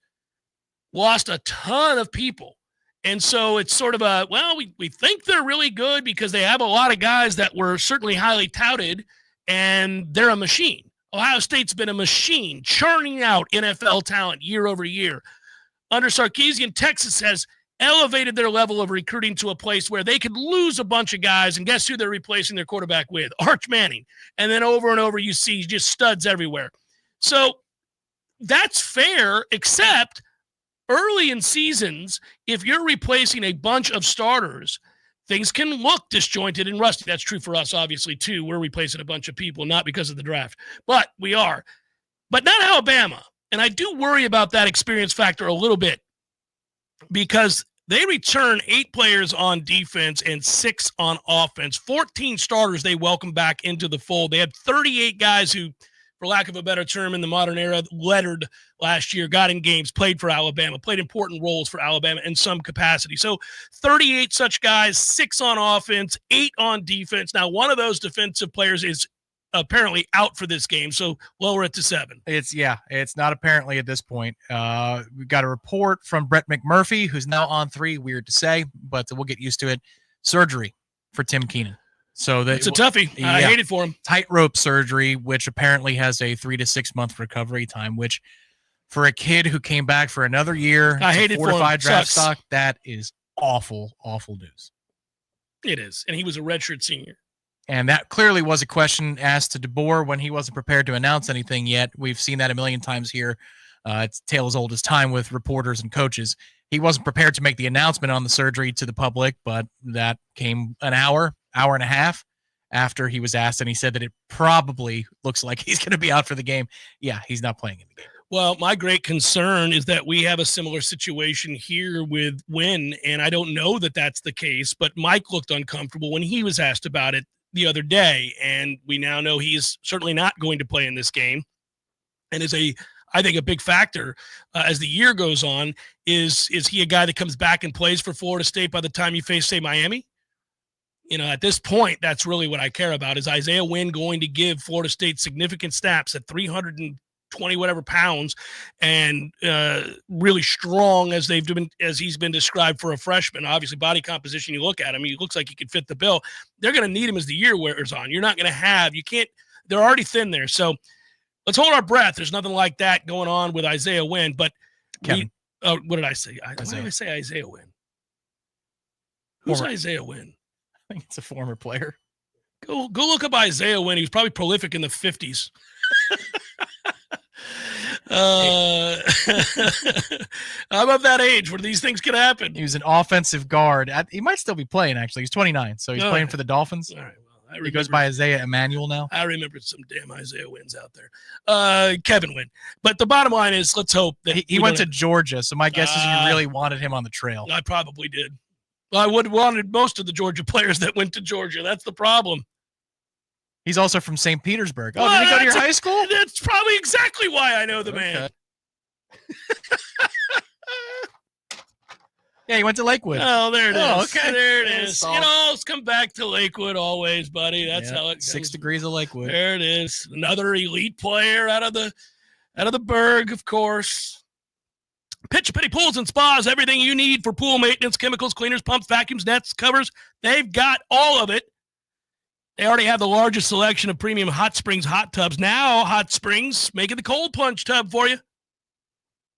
lost a ton of people. And so it's sort of we think they're really good because they have a lot of guys that were certainly highly touted, and they're a machine. Ohio State's been a machine, churning out NFL talent year over year. Under Sarkisian, Texas has elevated their level of recruiting to a place where they could lose a bunch of guys, and guess who they're replacing their quarterback with? Arch Manning. And then over and over you see just studs everywhere. So that's fair, except early in seasons, if you're replacing a bunch of starters, things can look disjointed and rusty. That's true for us, obviously, too. We're replacing a bunch of people, not because of the draft, but we are. But not Alabama. And I do worry about that experience factor a little bit because they return 8 players on defense and 6 on offense. 14 starters they welcome back into the fold. They had 38 guys who, for lack of a better term in the modern era, lettered last year, got in games, played for Alabama, played important roles for Alabama in some capacity. So 38 such guys, 6 on offense, 8 on defense. Now, one of those defensive players is apparently out for this game, so lower it to 7. It's not apparently at this point. We've got a report from Brett McMurphy, who's now on 3. Weird to say, but we'll get used to it. Surgery for Tim Keenan. So it's a toughie. I hate it for him. Tightrope surgery, which apparently has a 3 to 6 month recovery time, which for a kid who came back for another year, I hate it for him. Fortified draft stock, that is awful, awful news. It is. And he was a redshirt senior. And that clearly was a question asked to DeBoer when he wasn't prepared to announce anything yet. We've seen that a million times here. It's tale as old as time with reporters and coaches. He wasn't prepared to make the announcement on the surgery to the public, but that came an hour and a half after he was asked, and he said that it probably looks like he's going to be out for the game. Yeah, he's not playing in the game. Well, my great concern is that we have a similar situation here with Wynn, and I don't know that that's the case, but Mike looked uncomfortable when he was asked about it the other day, and we now know he's certainly not going to play in this game. And I think a big factor as the year goes on is he a guy that comes back and plays for Florida State by the time you face, say, Miami? At this point, that's really what I care about. Is Isaiah Wynn going to give Florida State significant snaps at 320 whatever pounds and really strong as he's been described for a freshman? Obviously, body composition, you look at him, he looks like he could fit the bill. They're going to need him as the year wears on. You're not going to they're already thin there. So let's hold our breath. There's nothing like that going on with Isaiah Wynn. But what did I say? Why did I say Isaiah Wynn? Who's Isaiah Wynn? I think it's a former player. Go look up Isaiah Wynn. He was probably prolific in the 50s. I'm of that age where these things can happen. He was an offensive guard. He might still be playing, actually. He's 29, so he's playing for the Dolphins. All right. He goes by Isaiah Emmanuel now. I remember some damn Isaiah wins out there. Kevin win. But the bottom line is, let's hope that he went to Georgia, so my guess is you really wanted him on the trail. I probably did. I would have wanted most of the Georgia players that went to Georgia. That's the problem. He's also from St. Petersburg. Oh, did he go to your high school? That's probably exactly why I know the man. Yeah, he went to Lakewood. Oh, there it is. Oh, okay. There it is. Let's come back to Lakewood always, buddy. That's how it goes. 6 degrees of Lakewood. There it is. Another elite player out of the Berg, of course. Pitch Penny Pools and Spas, everything you need for pool maintenance, chemicals, cleaners, pumps, vacuums, nets, covers. They've got all of it. They already have the largest selection of premium Hot Springs hot tubs. Now, Hot Springs making the cold plunge tub for you.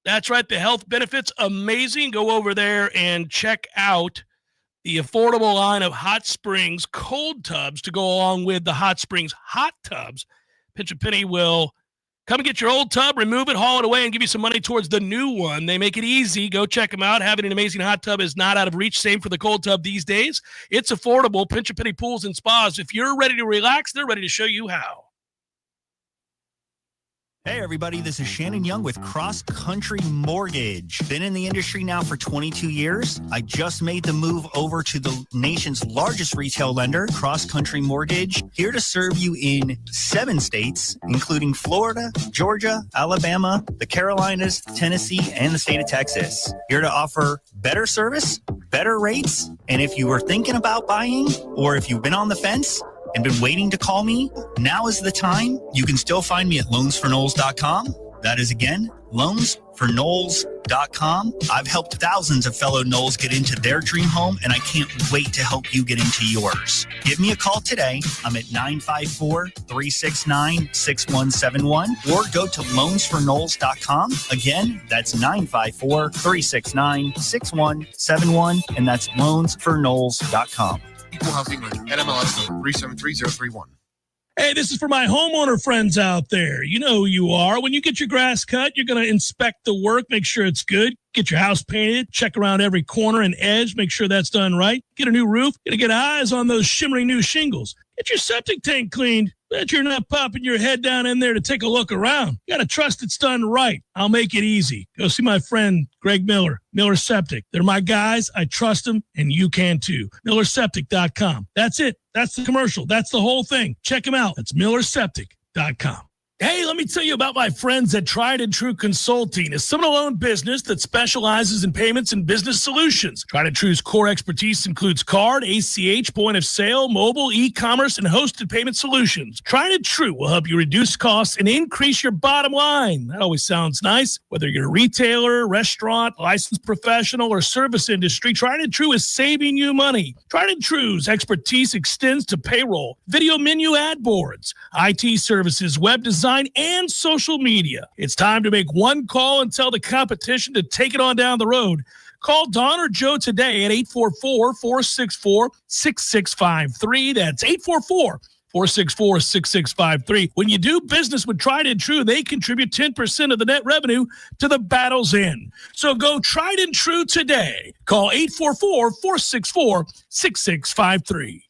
That's right. The health benefits, amazing. Go over there and check out the affordable line of Hot Springs cold tubs to go along with the Hot Springs hot tubs. Pinch a Penny will come and get your old tub, remove it, haul it away, and give you some money towards the new one. They make it easy. Go check them out. Having an amazing hot tub is not out of reach. Same for the cold tub these days. It's affordable. Pinch a Penny Pools and Spas. If you're ready to relax, they're ready to show you how. Hey everybody, this is Shannon Young with Cross Country Mortgage. Been in the industry now for 22 years. I just made the move over to the nation's largest retail lender, Cross Country Mortgage, here to serve you in 7 states, including Florida, Georgia, Alabama, the Carolinas, Tennessee, and the state of Texas. Here to offer better service, better rates, and if you were thinking about buying or if you've been on the fence and been waiting to call me, now is the time. You can still find me at loansforknowles.com. That is, again, loansforknowles.com. I've helped thousands of fellow Knowles get into their dream home, and I can't wait to help you get into yours. Give me a call today. I'm at 954-369-6171, or go to loansforknowles.com. Again, that's 954-369-6171, and that's loansforknowles.com. Equal housing lender. NMLS number 373031. Hey, this is for my homeowner friends out there. You know who you are. When you get your grass cut, you're going to inspect the work, make sure it's good. Get your house painted, check around every corner and edge, make sure that's done right. Get a new roof, get eyes on those shimmering new shingles. Get your septic tank cleaned. Bet you're not popping your head down in there to take a look around. You got to trust it's done right. I'll make it easy. Go see my friend Greg Miller, Miller Septic. They're my guys. I trust them, and you can too. MillerSeptic.com. That's it. That's the commercial. That's the whole thing. Check them out. That's MillerSeptic.com. Hey, let me tell you about my friends at Tried and True Consulting, a Seminole-owned business that specializes in payments and business solutions. Tried and True's core expertise includes card, ACH, point of sale, mobile, e-commerce, and hosted payment solutions. Tried and True will help you reduce costs and increase your bottom line. That always sounds nice. Whether you're a retailer, restaurant, licensed professional, or service industry, Tried and True is saving you money. Tried and True's expertise extends to payroll, video menu ad boards, IT services, web design, and social media. It's time to make one call and tell the competition to take it on down the road. Call Don or Joe today at 844-464-6653. That's 844-464-6653. When you do business with Tried and True, they contribute 10% of the net revenue to the battle's end. So go Tried and True today. Call 844-464-6653.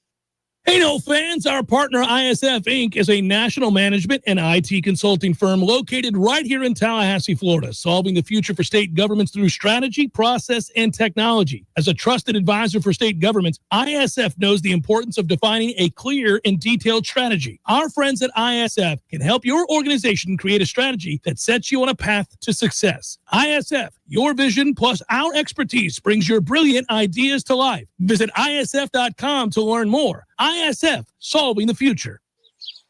Hey, no fans, our partner ISF Inc. is a national management and IT consulting firm located right here in Tallahassee, Florida, solving the future for state governments through strategy, process, and technology. As a trusted advisor for state governments, ISF knows the importance of defining a clear and detailed strategy. Our friends at ISF can help your organization create a strategy that sets you on a path to success. ISF, your vision plus our expertise brings your brilliant ideas to life. Visit ISF.com to learn more. ISF, solving the future.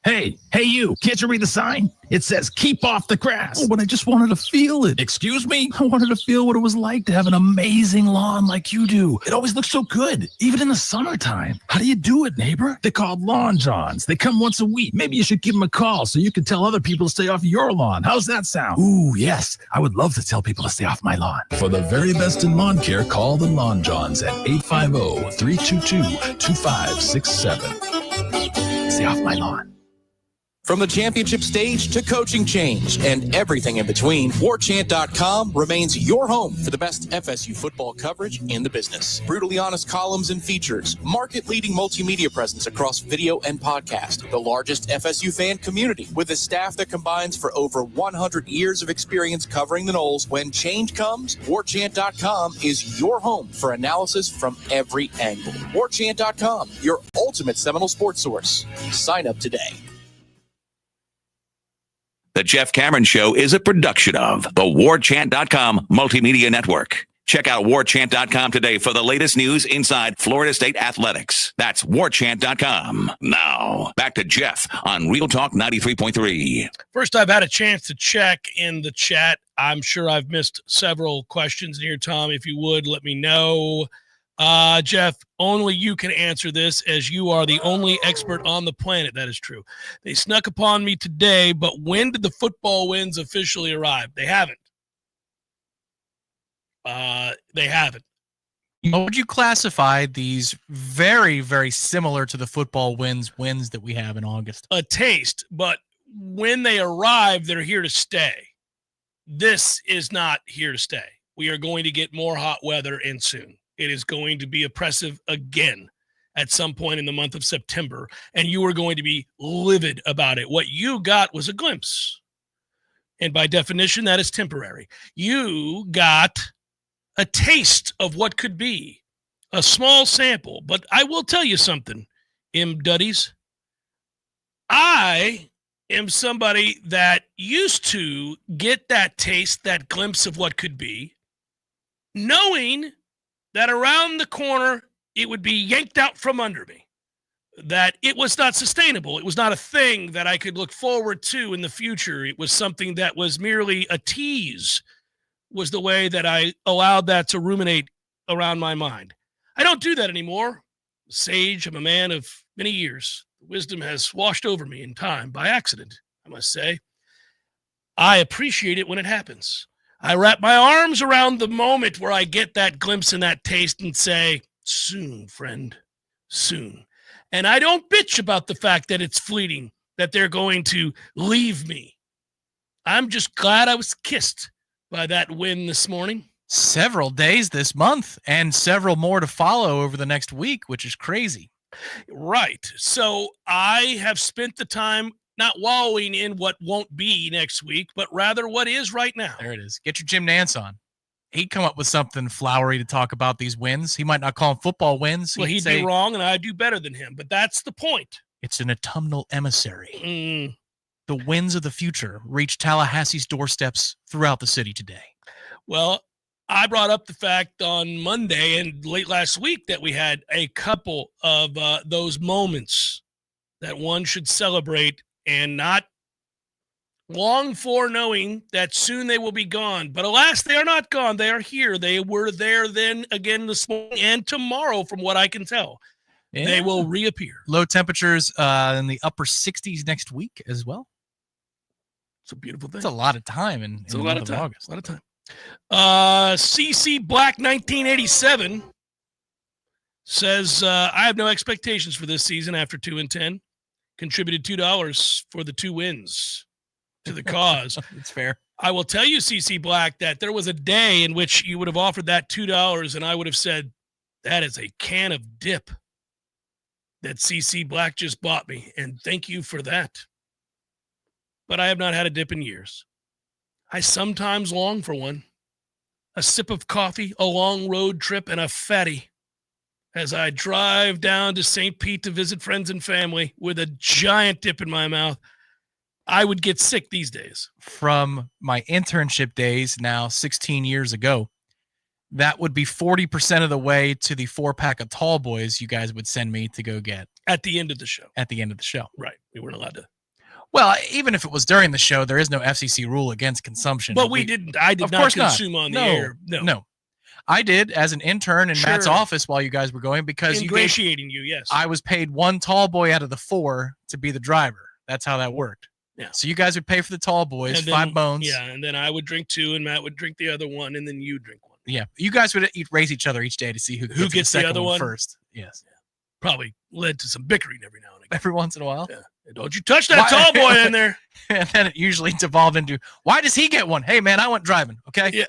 Hey, you. Can't you read the sign? It says, keep off the grass. Oh, but I just wanted to feel it. Excuse me? I wanted to feel what it was like to have an amazing lawn like you do. It always looks so good, even in the summertime. How do you do it, neighbor? They're called Lawn Johns. They come once a week. Maybe you should give them a call so you can tell other people to stay off your lawn. How's that sound? Ooh, yes. I would love to tell people to stay off my lawn. For the very best in lawn care, call the Lawn Johns at 850-322-2567. Stay off my lawn. From the championship stage to coaching change and everything in between, Warchant.com remains your home for the best FSU football coverage in the business. Brutally honest columns and features, market-leading multimedia presence across video and podcast, the largest FSU fan community with a staff that combines for over 100 years of experience covering the Noles. When change comes, Warchant.com is your home for analysis from every angle. Warchant.com, your ultimate Seminole sports source. Sign up today. The Jeff Cameron Show is a production of the Warchant.com Multimedia Network. Check out Warchant.com today for the latest news inside Florida State athletics. That's Warchant.com. Now, back to Jeff on Real Talk 93.3. First, I've had a chance to check in the chat. I'm sure I've missed several questions here, Tom. If you would, let me know. Jeff, only you can answer this, as you are the only expert on the planet. That is true. They snuck upon me today, but when did the football wins officially arrive? They haven't. They haven't. How would you classify these very, very similar to the football wins that we have in August? A taste, but when they arrive, they're here to stay. This is not here to stay. We are going to get more hot weather and soon. It is going to be oppressive again at some point in the month of September, and you are going to be livid about it. What you got was a glimpse, and by definition, that is temporary. You got a taste of what could be, a small sample, but I will tell you something, M. Duddies. I am somebody that used to get that taste, that glimpse of what could be, knowing that around the corner, it would be yanked out from under me, that it was not sustainable. It was not a thing that I could look forward to in the future. It was something that was merely a tease, was the way that I allowed that to ruminate around my mind. I don't do that anymore. Sage, I'm a man of many years. Wisdom has washed over me in time by accident, I must say. I appreciate it when it happens. I wrap my arms around the moment where I get that glimpse and that taste and say, soon, friend, soon. And I don't bitch about the fact that it's fleeting, that they're going to leave me. I'm just glad I was kissed by that win this morning. Several days this month and several more to follow over the next week, which is crazy. Right. So I have spent the time not wallowing in what won't be next week, but rather what is right now. There it is. Get your Jim Nance on. He'd come up with something flowery to talk about these wins. He might not call them football wins. Well, he'd be wrong, and I do better than him, but that's the point. It's an autumnal emissary. The winds of the future reach Tallahassee's doorsteps throughout the city today. Well, I brought up the fact on Monday and late last week that we had a couple of those moments that one should celebrate and not long for, knowing that soon they will be gone. But alas, they are not gone. They are here. They were there then again this morning and tomorrow, from what I can tell. Yeah. They will reappear. Low temperatures in the upper 60s next week as well. It's a beautiful thing. It's a lot of time in a lot of time. August. A lot of time. CC Black 1987 says, I have no expectations for this season after 2-10. Contributed $2 for the 2 wins to the cause. It's fair. I will tell you, CC Black, that there was a day in which you would have offered that $2 and I would have said, that is a can of dip that CC Black just bought me, and thank you for that. But I have not had a dip in years. I sometimes long for one. A sip of coffee, a long road trip, and a fatty as I drive down to St. Pete to visit friends and family with a giant dip in my mouth. I would get sick these days. From my internship days, now 16 years ago, that would be 40% of the way to the 4-pack of tall boys you guys would send me to go get. At the end of the show. At the end of the show. Right. We weren't allowed to. Well, even if it was during the show, there is no FCC rule against consumption. But I did not consume on the air. No. I did as an intern in Matt's office while you guys were going, because ingratiating you, yes. I was paid 1 tall boy out of the 4 to be the driver. That's how that worked. Yeah. So you guys would pay for the tall boys, and then, 5 bones. Yeah, and then I would drink 2, and Matt would drink the other one, and then you drink 1. Yeah, you guys would race each other each day to see who gets the other one first. Yes. Yeah. Probably led to some bickering every now and again. Every once in a while. Yeah. Don't you touch that tall boy in there. And then it usually devolved into, why does he get one? Hey, man, I went driving, okay? Yeah.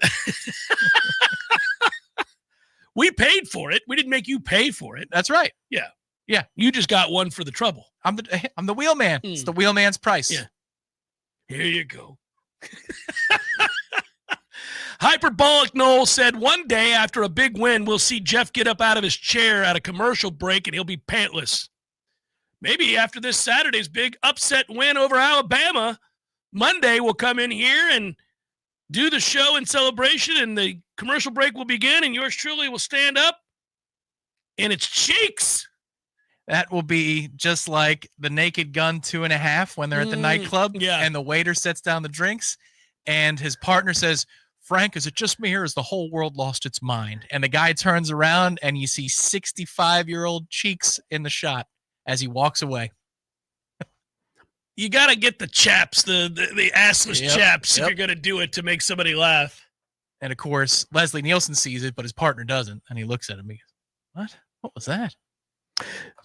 We paid for it. We didn't make you pay for it. That's right. Yeah. Yeah. You just got one for the trouble. I'm the wheelman. It's the wheelman's price. Yeah. Here you go. Hyperbolic Noel said one day after a big win, we'll see Jeff get up out of his chair at a commercial break and he'll be pantless. Maybe after this Saturday's big upset win over Alabama, Monday we'll come in here and do the show in celebration and the commercial break will begin and yours truly will stand up and its cheeks. That will be just like the Naked Gun 2.5 when they're at the nightclub and the waiter sets down the drinks and his partner says, Frank, is it just me or has the whole world lost its mind? And the guy turns around and you see 65-year-old cheeks in the shot as he walks away. You got to get the chaps, the assless chaps if you're going to do it to make somebody laugh. And, of course, Leslie Nielsen sees it, but his partner doesn't. And he looks at him. He goes, what? What was that?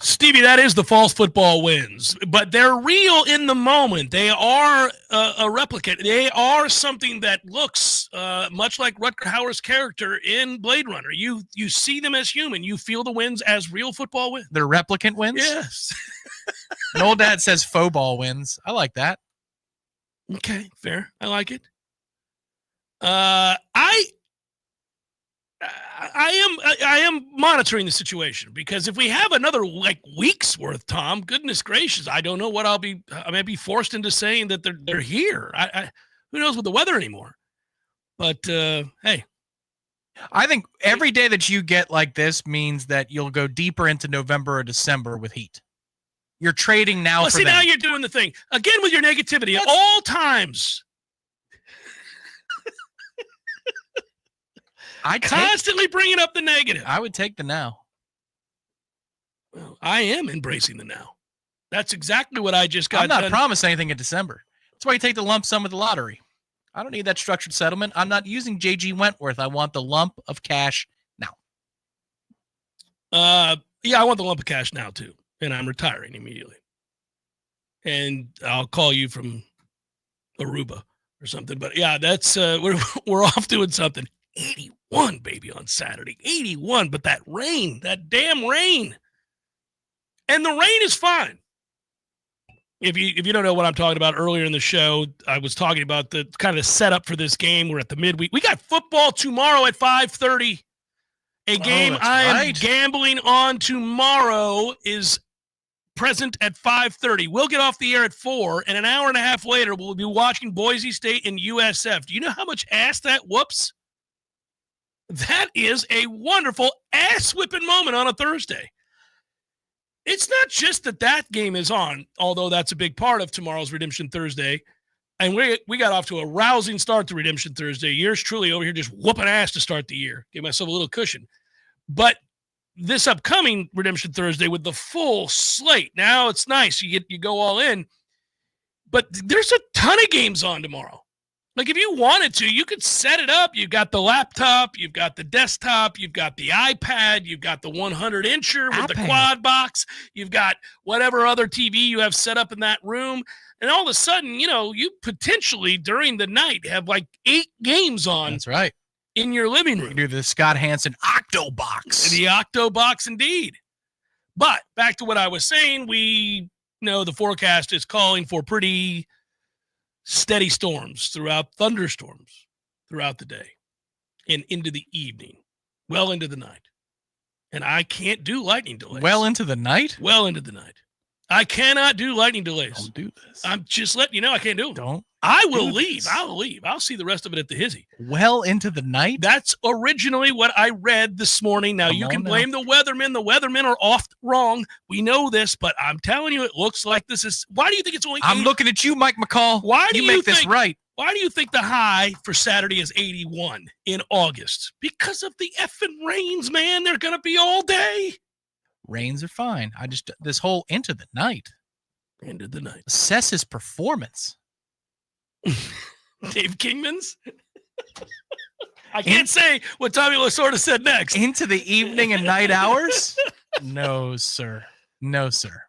Stevie, that is the false football wins, but they're real in the moment. They are a replicate. They are something that looks much like Rutger Hauer's character in Blade Runner. You see them as human. You feel the wins as real football wins. They're replicant wins? Yes. Noel Dad says faux ball wins. I like that. Okay, fair. I like it. I am monitoring the situation because if we have another week's worth, Tom, goodness gracious, I don't know what I may be forced into saying that they're here. Who knows with the weather anymore? But hey, I think every day that you get like this means that you'll go deeper into November or December with heat. You're trading now. Well, see, now you're doing the thing again with your negativity at all times. Constantly bringing up the negative. I would take the now. Well, I am embracing the now. That's exactly what I just got. I'm not promising anything in December. That's why you take the lump sum of the lottery. I don't need that structured settlement. I'm not using J.G. Wentworth. I want the lump of cash now. Yeah, I want the lump of cash now too, and I'm retiring immediately. And I'll call you from Aruba or something. But yeah, that's we're off doing something. 81, baby, on Saturday. 81, but that rain, that damn rain. And the rain is fine. If you don't know what I'm talking about, earlier in the show, I was talking about the kind of setup for this game. We're at the midweek. We got football tomorrow at 5:30. A game I am gambling on tomorrow is present at 5:30. We'll get off the air at 4, and an hour and a half later, we'll be watching Boise State and USF. Do you know how much ass that whoops? That is a wonderful ass-whipping moment on a Thursday. It's not just that game is on, although that's a big part of tomorrow's Redemption Thursday. And we got off to a rousing start to Redemption Thursday. Yours truly over here just whooping ass to start the year. Give myself a little cushion. But this upcoming Redemption Thursday with the full slate, now it's nice. You go all in. But there's a ton of games on tomorrow. Like, if you wanted to, you could set it up. You've got the laptop, you've got the desktop, you've got the iPad, you've got the 100-incher with the quad box, you've got whatever other TV you have set up in that room. And all of a sudden, you potentially during the night have like 8 games on. That's right. In your living room. You do the Scott Hansen Octo Box. The Octo Box, indeed. But back to what I was saying, we know the forecast is calling for pretty steady thunderstorms throughout the day and into the evening, well into the night. And I can't do lightning delays. Well into the night? Well into the night. I cannot do lightning delays. Don't do this. I'm just letting you know I can't do them. Don't. I will leave. I'll leave. I'll see the rest of it at the hizzy. Well into the night? That's originally what I read this morning. Now, you can blame the weathermen. The weathermen are oft wrong. We know this, but I'm telling you, it looks like this is... Why do you think it's only... I'm looking at you, Mike McCall. Why do you make think, this right? Why do you think the high for Saturday is 81 in August? Because of the effing rains, man. They're going to be all day. Rains are fine. This whole into the night. Into the night. Assess his performance. Dave Kingman's? I can't say what Tommy Lasorda said next. Into the evening and night hours? No, sir. No, sir.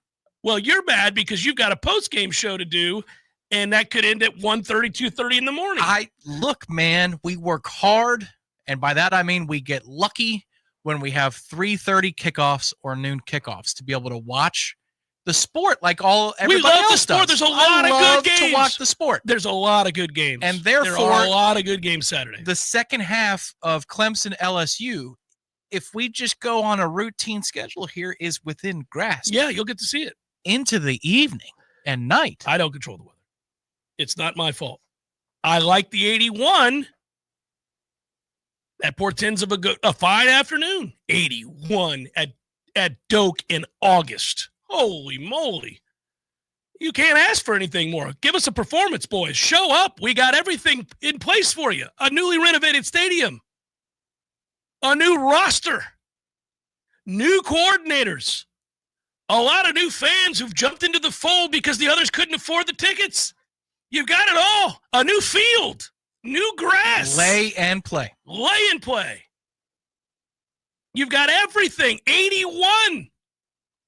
Well, you're mad because you've got a post-game show to do, and that could end at 1:30, 2:30 in the morning. Look, man, we work hard, and by that I mean we get lucky when we have 3:30 kickoffs or noon kickoffs to be able to watch the sport like everybody we love else the sport. does. There's a lot of good games to watch the sport. There's a lot of good games, and therefore there are a lot of good games Saturday. The second half of Clemson LSU, if we just go on a routine schedule here, is within grasp. Yeah, you'll get to see it into the evening and night. I don't control the weather. It's not my fault. I like the 81. That portends of a fine afternoon. 81 at Doak in August. Holy moly. You can't ask for anything more. Give us a performance, boys. Show up. We got everything in place for you. A newly renovated stadium. A new roster. New coordinators. A lot of new fans who've jumped into the fold because the others couldn't afford the tickets. You've got it all. A new field. New grass. Lay and play. Lay and play. You've got everything. 81.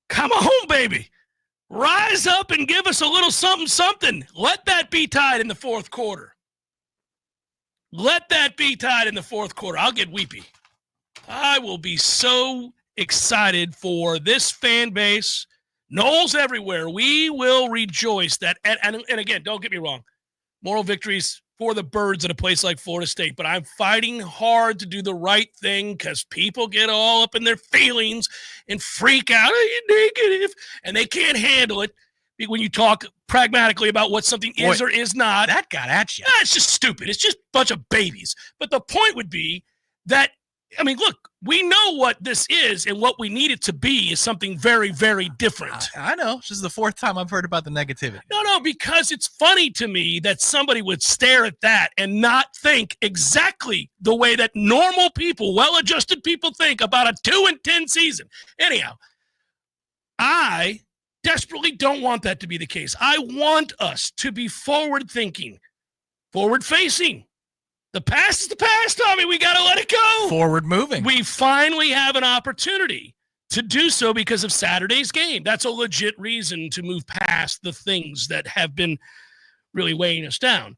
Come on, baby. Rise up and give us a little something. Let that be tied in the fourth quarter. Let that be tied in the fourth quarter. I'll get weepy. I will be so excited for this fan base. Noles everywhere. We will rejoice that. And again, don't get me wrong. Moral victories for the birds at a place like Florida State, but I'm fighting hard to do the right thing because people get all up in their feelings and freak out. Are you negative? And they can't handle it when you talk pragmatically about what something is or is not. That got at you. It's just stupid. It's just a bunch of babies. But the point would be that, I mean, look, we know what this is, and what we need it to be is something very, very different. I know. This is the fourth time I've heard about the negativity. No, because it's funny to me that somebody would stare at that and not think exactly the way that normal people, well-adjusted people think about a 2-10 season. Anyhow, I desperately don't want that to be the case. I want us to be forward-thinking, forward-facing. The past is the past, Tommy. We got to let it go. Forward moving. We finally have an opportunity to do so because of Saturday's game. That's a legit reason to move past the things that have been really weighing us down.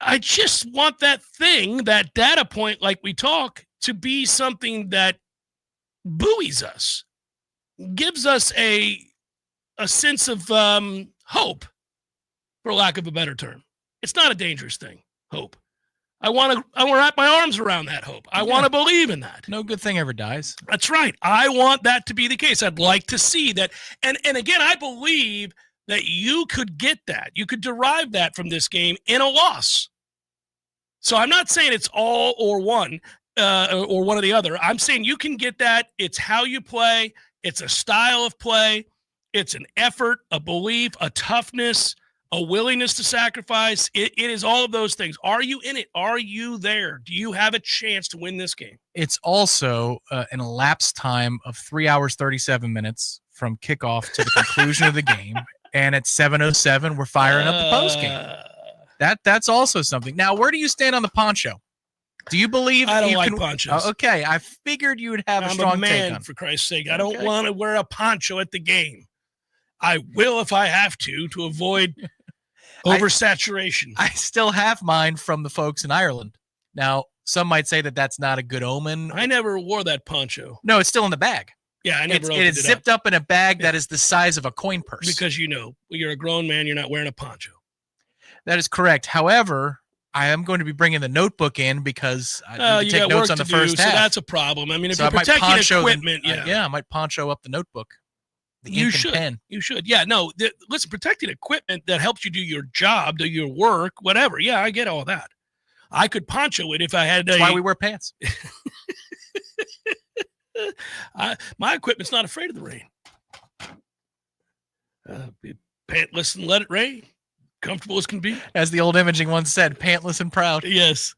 I just want that thing, that data point like we talk, to be something that buoys us, gives us a sense of hope, for lack of a better term. It's not a dangerous thing, hope. I want to wrap my arms around that hope. I want to believe in that. No good thing ever dies. That's right. I want that to be the case. I'd like to see that. And again, I believe that you could get that. You could derive that from this game in a loss. So I'm not saying it's all or one or the other. I'm saying you can get that. It's how you play. It's a style of play. It's an effort, a belief, a toughness, a willingness to sacrifice. It is all of those things. Are you in it? Are you there? Do you have a chance to win this game? It's also an elapsed time of 3 hours, 37 minutes from kickoff to the conclusion of the game. And at 7:07, we're firing up the post game. That's also something. Now, where do you stand on the poncho? Do you believe I don't you like can, ponchos? Okay, I figured you would have a strong I'm a take man, on. for Christ's sake. I don't want to wear a poncho at the game. I will if I have to avoid oversaturation. I still have mine from the folks in Ireland. Now, some might say that that's not a good omen. I never wore that poncho. No, it's still in the bag. Yeah, I never opened it is zipped up in a bag that is the size of a coin purse. Because you're a grown man, you're not wearing a poncho. That is correct. However, I am going to be bringing the notebook in because I need to take notes on the first half. So that's a problem. I mean, if So you're protecting equipment, I might poncho up the notebook. You should. You should. Yeah, no, listen, protecting equipment that helps you do your job, do your work, whatever. Yeah, I get all that. I could poncho it if I had That's why we wear pants. My equipment's not afraid of the rain. Pantless and let it rain. Comfortable as can be. As the old imaging once said, pantless and proud. Yes.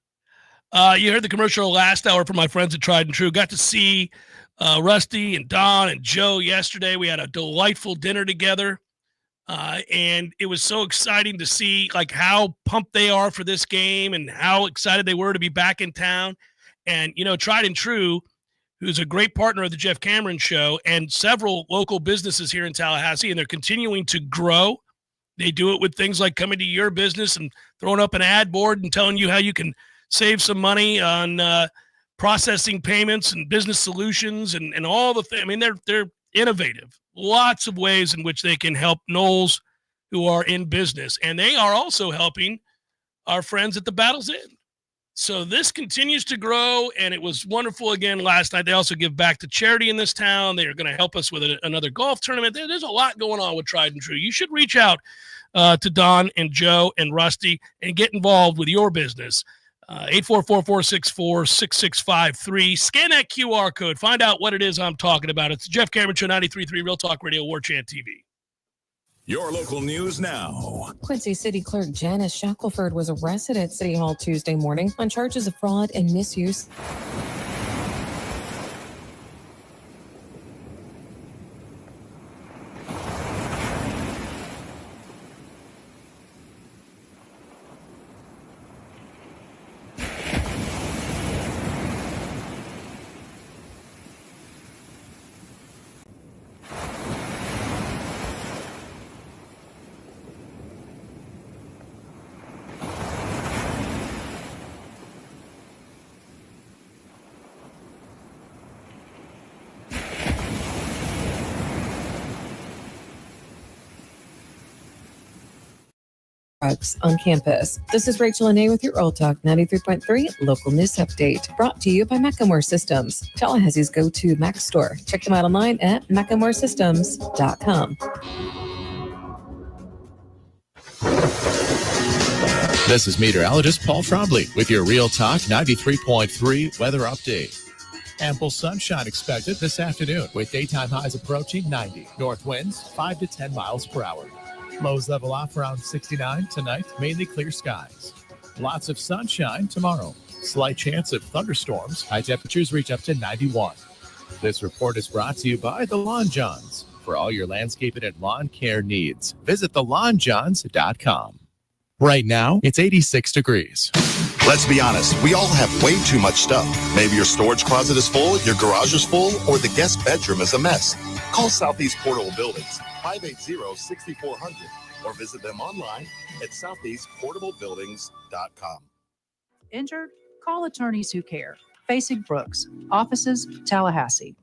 You heard the commercial last hour from my friends at Tried and True. Got to see Rusty and Don and Joe yesterday. We had a delightful dinner together. And it was so exciting to see like how pumped they are for this game and how excited they were to be back in town. And, Tried and True, who's a great partner of the Jeff Cameron Show, and several local businesses here in Tallahassee, and they're continuing to grow. They do it with things like coming to your business and throwing up an ad board and telling you how you can save some money on processing payments and business solutions and all the things. I mean, they're innovative. Lots of ways in which they can help Knowles who are in business. And they are also helping our friends at the Battle's Inn. So this continues to grow, and it was wonderful again last night. They also give back to charity in this town. They are going to help us with another golf tournament. There's a lot going on with Tried and True. You should reach out to Don and Joe and Rusty and get involved with your business. 844-464-6653. Scan that QR code. Find out what it is I'm talking about. It's the Jeff Cameron Show, 93.3 Real Talk Radio, Warchant TV. Your local news now. Quincy City Clerk Janice Shackelford was arrested at City Hall Tuesday morning on charges of fraud and misuse. On campus. This is Rachel Anay with your Real Talk 93.3 local news update, brought to you by Macklemore Systems, Tallahassee's go-to Mac store. Check them out online at MacklemoreSystems.com. This is meteorologist Paul Trombley with your Real Talk 93.3 weather update. Ample sunshine expected this afternoon with daytime highs approaching 90. North winds 5 to 10 miles per hour. Lows level off around 69 tonight, mainly clear skies. Lots of sunshine tomorrow. Slight chance of thunderstorms. High temperatures reach up to 91. This report is brought to you by the Lawn Johns. For all your landscaping and lawn care needs, visit thelawnjohns.com. Right now, it's 86 degrees. Let's be honest, we all have way too much stuff. Maybe your storage closet is full, your garage is full, or the guest bedroom is a mess. Call Southeast Portable Buildings, 580-6400, or visit them online at southeastportablebuildings.com. Injured? Call attorneys who care. Facing Brooks. Offices, Tallahassee.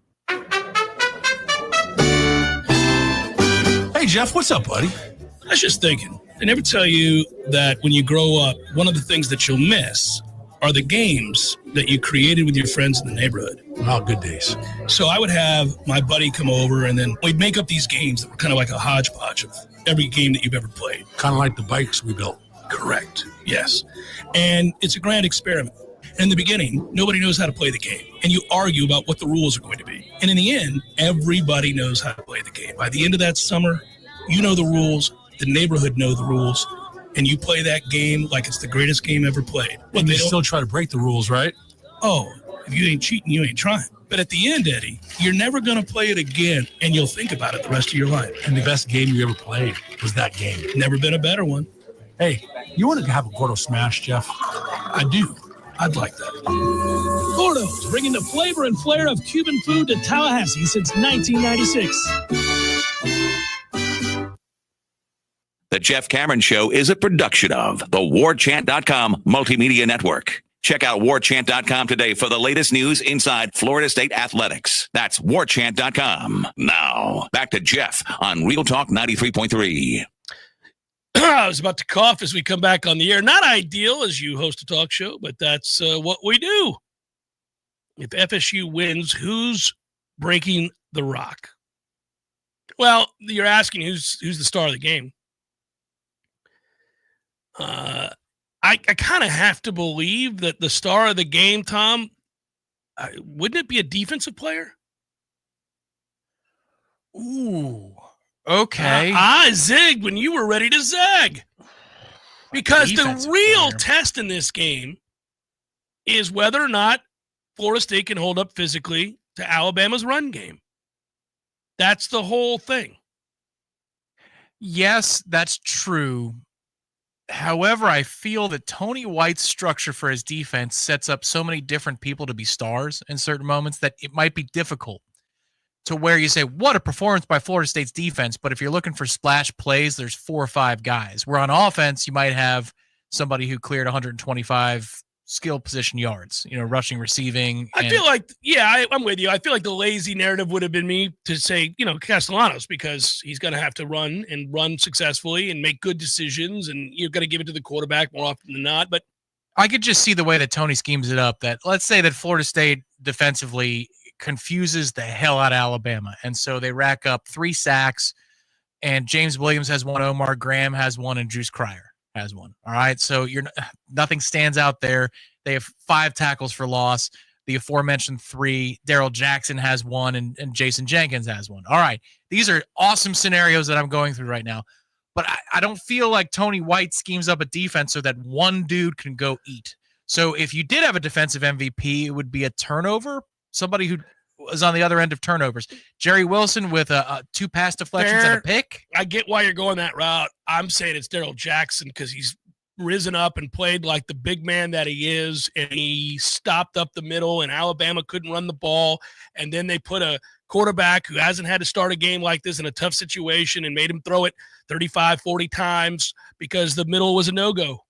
Hey, Jeff, what's up, buddy? I was just thinking, they never tell you that when you grow up, one of the things that you'll miss are the games that you created with your friends in the neighborhood. Oh, good days. So I would have my buddy come over, and then we'd make up these games that were kind of like a hodgepodge of every game that you've ever played. Kind of like the bikes we built. Correct. Yes. And it's a grand experiment. In the beginning, nobody knows how to play the game, and you argue about what the rules are going to be. And in the end, everybody knows how to play the game. By the end of that summer, you know the rules, the neighborhood know the rules, and you play that game like it's the greatest game ever played. But they still try to break the rules, right? Oh, if you ain't cheating, you ain't trying. But at the end, Eddie, you're never going to play it again, and you'll think about it the rest of your life. And the best game you ever played was that game. Never been a better one. Hey, you want to have a Gordo Smash, Jeff? I do. I'd like that. Gordo's, bringing the flavor and flair of Cuban food to Tallahassee since 1996. The Jeff Cameron Show is a production of the Warchant.com Multimedia Network. Check out Warchant.com today for the latest news inside Florida State athletics. That's Warchant.com. Now, back to Jeff on Real Talk 93.3. I was about to cough as we come back on the air. Not ideal as you host a talk show, but that's what we do. If FSU wins, who's breaking the rock? Well, you're asking who's the star of the game. I kind of have to believe that the star of the game, Tom, wouldn't it be a defensive player? Ooh. Okay. I zigged when you were ready to zag. Because Defensive the real player. test in this game is whether or not Florida State can hold up physically to Alabama's run game. That's the whole thing. Yes, that's true. However, I feel that Tony White's structure for his defense sets up so many different people to be stars in certain moments that it might be difficult to where you say, what a performance by Florida State's defense. But if you're looking for splash plays, there's 4 or 5 guys. Where on offense, you might have somebody who cleared 125 skill position yards, rushing, receiving. I feel like, I'm with you. I feel like the lazy narrative would have been me to say, Castellanos, because he's going to have to run successfully and make good decisions, and you're going to give it to the quarterback more often than not. But I could just see the way that Tony schemes it up, that let's say that Florida State defensively confuses the hell out of Alabama, and so they rack up 3 sacks, and James Williams has 1, Omar Graham has 1, and Juice Cryer has 1. All right, so nothing stands out there. They have 5 tackles for loss. The aforementioned 3, Darrell Jackson has 1, and Jason Jenkins has 1. All right, these are awesome scenarios that I'm going through right now, but I don't feel like Tony White schemes up a defense so that one dude can go eat. So if you did have a defensive MVP, it would be a turnover, somebody who was on the other end of turnovers. Jerry Wilson with 2 pass deflections and a pick. I get why you're going that route. I'm saying it's Darrell Jackson because he's risen up and played like the big man that he is, and he stopped up the middle, and Alabama couldn't run the ball, and then they put a quarterback who hasn't had to start a game like this in a tough situation and made him throw it 35, 40 times because the middle was a no-go.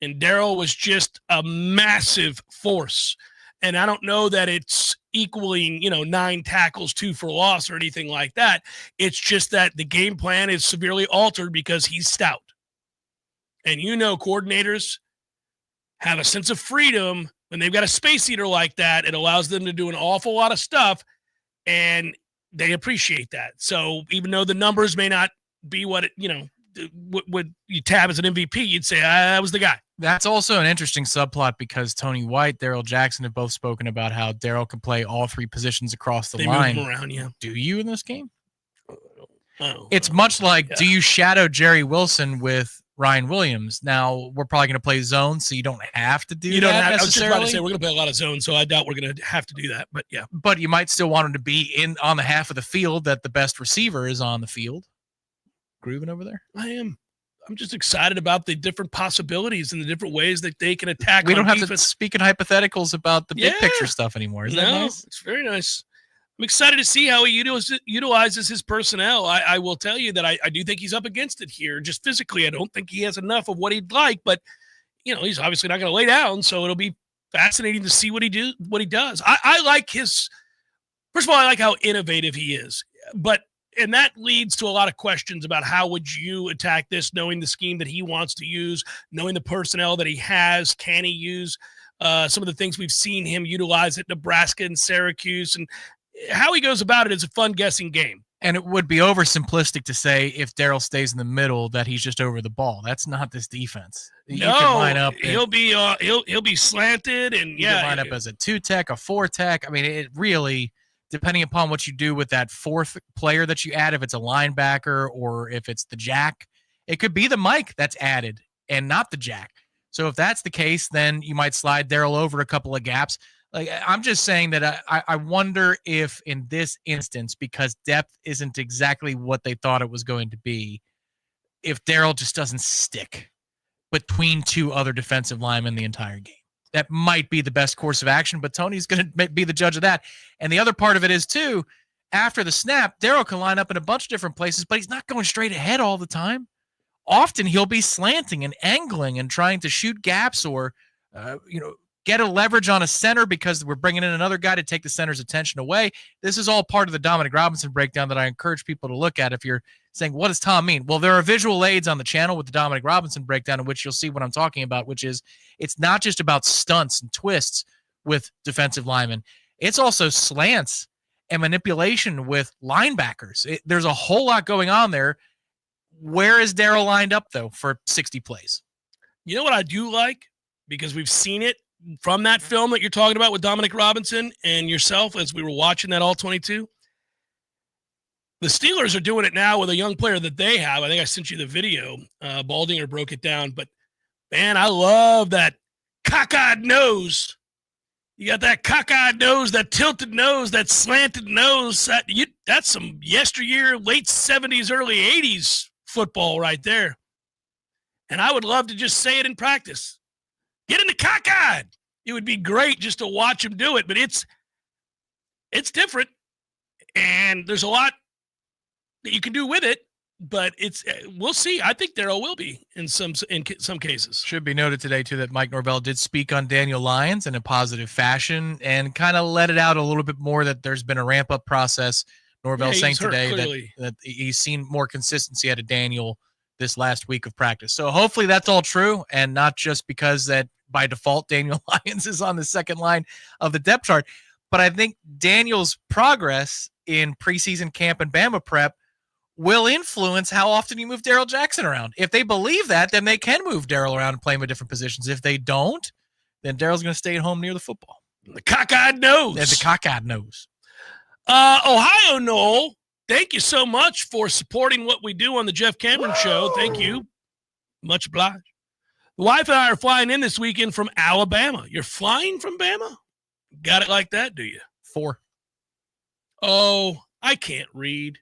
And Darrell was just a massive force. And I don't know that it's equaling, 9 tackles, 2 for loss or anything like that. It's just that the game plan is severely altered because he's stout. And coordinators have a sense of freedom when they've got a space eater like that. It allows them to do an awful lot of stuff, and they appreciate that. So even though the numbers may not be what would you tab as an MVP, you'd say, that was the guy. That's also an interesting subplot because Tony White, Darrell Jackson have both spoken about how Darrell can play all 3 positions across the line. Move him around, yeah. Do you in this game? Oh, it's much like, do you shadow Jerry Wilson with Ryan Williams? Now, we're probably going to play zone, so you don't have to do that necessarily. I was just about to say, we're going to play a lot of zone, so I doubt we're going to have to do that. But, yeah. But you might still want him to be on the half of the field that the best receiver is on the field. Grooving over there? I am. I'm just excited about the different possibilities and the different ways that they can attack. We don't have to speak in hypotheticals about the big picture stuff anymore. Is that nice? It's very nice. I'm excited to see how he utilizes his personnel. I will tell you that I do think he's up against it here. Just physically, I don't think he has enough of what he'd like, but he's obviously not going to lay down. So it'll be fascinating to see what he does. I like his. First of all, I like how innovative he is, and that leads to a lot of questions about how would you attack this, knowing the scheme that he wants to use, knowing the personnel that he has. Can he use some of the things we've seen him utilize at Nebraska and Syracuse? And how he goes about it is a fun guessing game. And it would be oversimplistic to say if Darrell stays in the middle that he's just over the ball. That's not this defense. You can line up. He'll be slanted, and you can line up as a 2-tech, a 4-tech. I mean, it really, depending upon what you do with that 4th player that you add, if it's a linebacker or if it's the jack, it could be the Mike that's added and not the jack. So if that's the case, then you might slide Darrell over a couple of gaps. Like, I'm just saying that I wonder if in this instance, because depth isn't exactly what they thought it was going to be, if Darrell just doesn't stick between 2 other defensive linemen the entire game. That might be the best course of action, but Tony's going to be the judge of that. And the other part of it is, too, after the snap, Darrell can line up in a bunch of different places, but he's not going straight ahead all the time. Often he'll be slanting and angling and trying to shoot gaps or, get a leverage on a center because we're bringing in another guy to take the center's attention away. This is all part of the Dominic Robinson breakdown that I encourage people to look at. If you're saying, what does Tom mean? Well, there are visual aids on the channel with the Dominic Robinson breakdown in which you'll see what I'm talking about, which is it's not just about stunts and twists with defensive linemen. It's also slants and manipulation with linebackers. There's a whole lot going on there. Where is Darrell lined up, though, for 60 plays? You know what I do like? Because we've seen it from that film that you're talking about with Dominic Robinson and yourself as we were watching that All-22. The Steelers are doing it now with a young player that they have. I think I sent you the video. Baldinger broke it down. But, man, I love that cockeyed nose. You got that cockeyed nose, that tilted nose, that slanted nose. That's some yesteryear, late 70s, early 80s football right there. And I would love to just say it in practice. Get into cockeyed. It would be great just to watch him do it, but it's different. And there's a lot that you can do with it, but we'll see. I think Darryl will be in some cases. Should be noted today, too, that Mike Norvell did speak on Daniel Lyons in a positive fashion and kind of let it out a little bit more that there's been a ramp-up process. Norvell saying today that he's seen more consistency out of Daniel this last week of practice. So hopefully that's all true, and not just because that by default Daniel Lyons is on the second line of the depth chart. But I think Daniel's progress in preseason camp and Bama prep will influence how often you move Darryl Jackson around. If they believe that, then they can move Darryl around and play him in different positions. If they don't, then Darryl's going to stay at home near the football. The cockeyed nose. And the cockeyed nose. Ohio Noel, thank you so much for supporting what we do on the Jeff Cameron Show. Thank you. Much obliged. The wife and I are flying in this weekend from Alabama. You're flying from Bama? Got it like that, do you? 4. Oh, I can't read.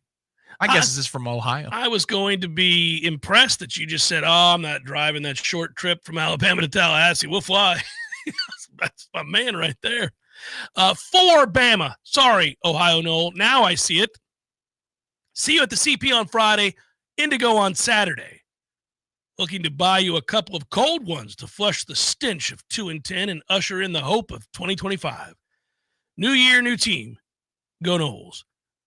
I guess this is from Ohio. I was going to be impressed that you just said, I'm not driving that short trip from Alabama to Tallahassee. We'll fly. That's my man right there. 4 Bama. Sorry, Ohio Noel. Now I see it. See you at the CP on Friday. Indigo on Saturday. Looking to buy you a couple of cold ones to flush the stench of 2-10 and usher in the hope of 2025. New year, new team. Go Noles.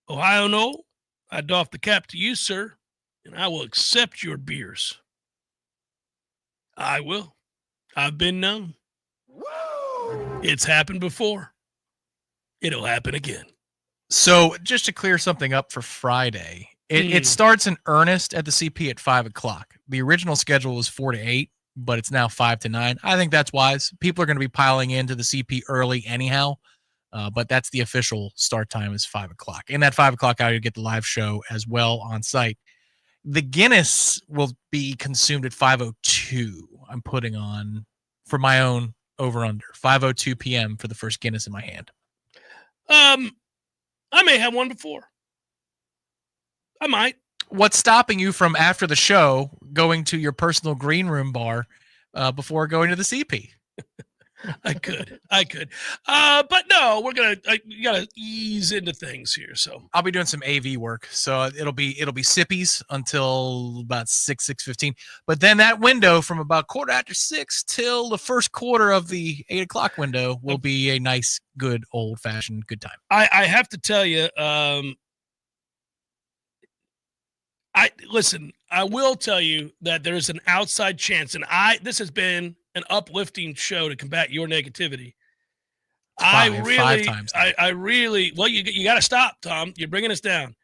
Ohio Noel, I doff the cap to you, sir, and I will accept your beers. I will. I've been known. It's happened before. It'll happen again. So just to clear something up for Friday, it starts in earnest at the CP at 5 o'clock. The original schedule was 4 to 8, but it's now 5 to 9. I think that's wise. People are going to be piling into the CP early anyhow, but that's the official start time is 5 o'clock. In that 5 o'clock hour, you get the live show as well on site. The Guinness will be consumed at 5:02. I'm putting on for my own over-under, 5:02 p.m. for the first Guinness in my hand. I may have one before. I might. What's stopping you from after the show going to your personal green room bar before going to the CP? I could. But no, you gotta ease into things here. So I'll be doing some AV work. So it'll be sippies until about 6:15. But then that window from about 6:15 till the first quarter of the 8 o'clock window will be a nice, good, old-fashioned good time. I have to tell you, I will tell you that there's an outside chance, and this has been an uplifting show to combat your negativity. Five times. I really, well, you got to stop, Tom. You're bringing us down.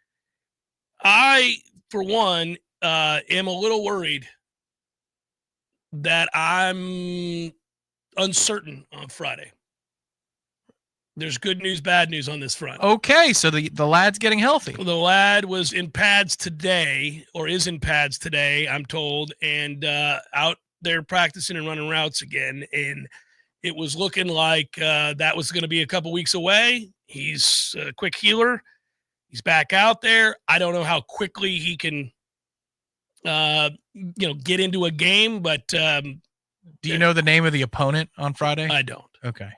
I, for one, am a little worried that I'm uncertain on Friday. There's good news, bad news on this front. Okay, so the lad's getting healthy. The lad was in pads today, or is in pads today, I'm told, and out there practicing and running routes again. And it was looking like that was going to be a couple weeks away. He's a quick healer. He's back out there. I don't know how quickly he can, get into a game, but do you know the name of the opponent on Friday? I don't. Okay.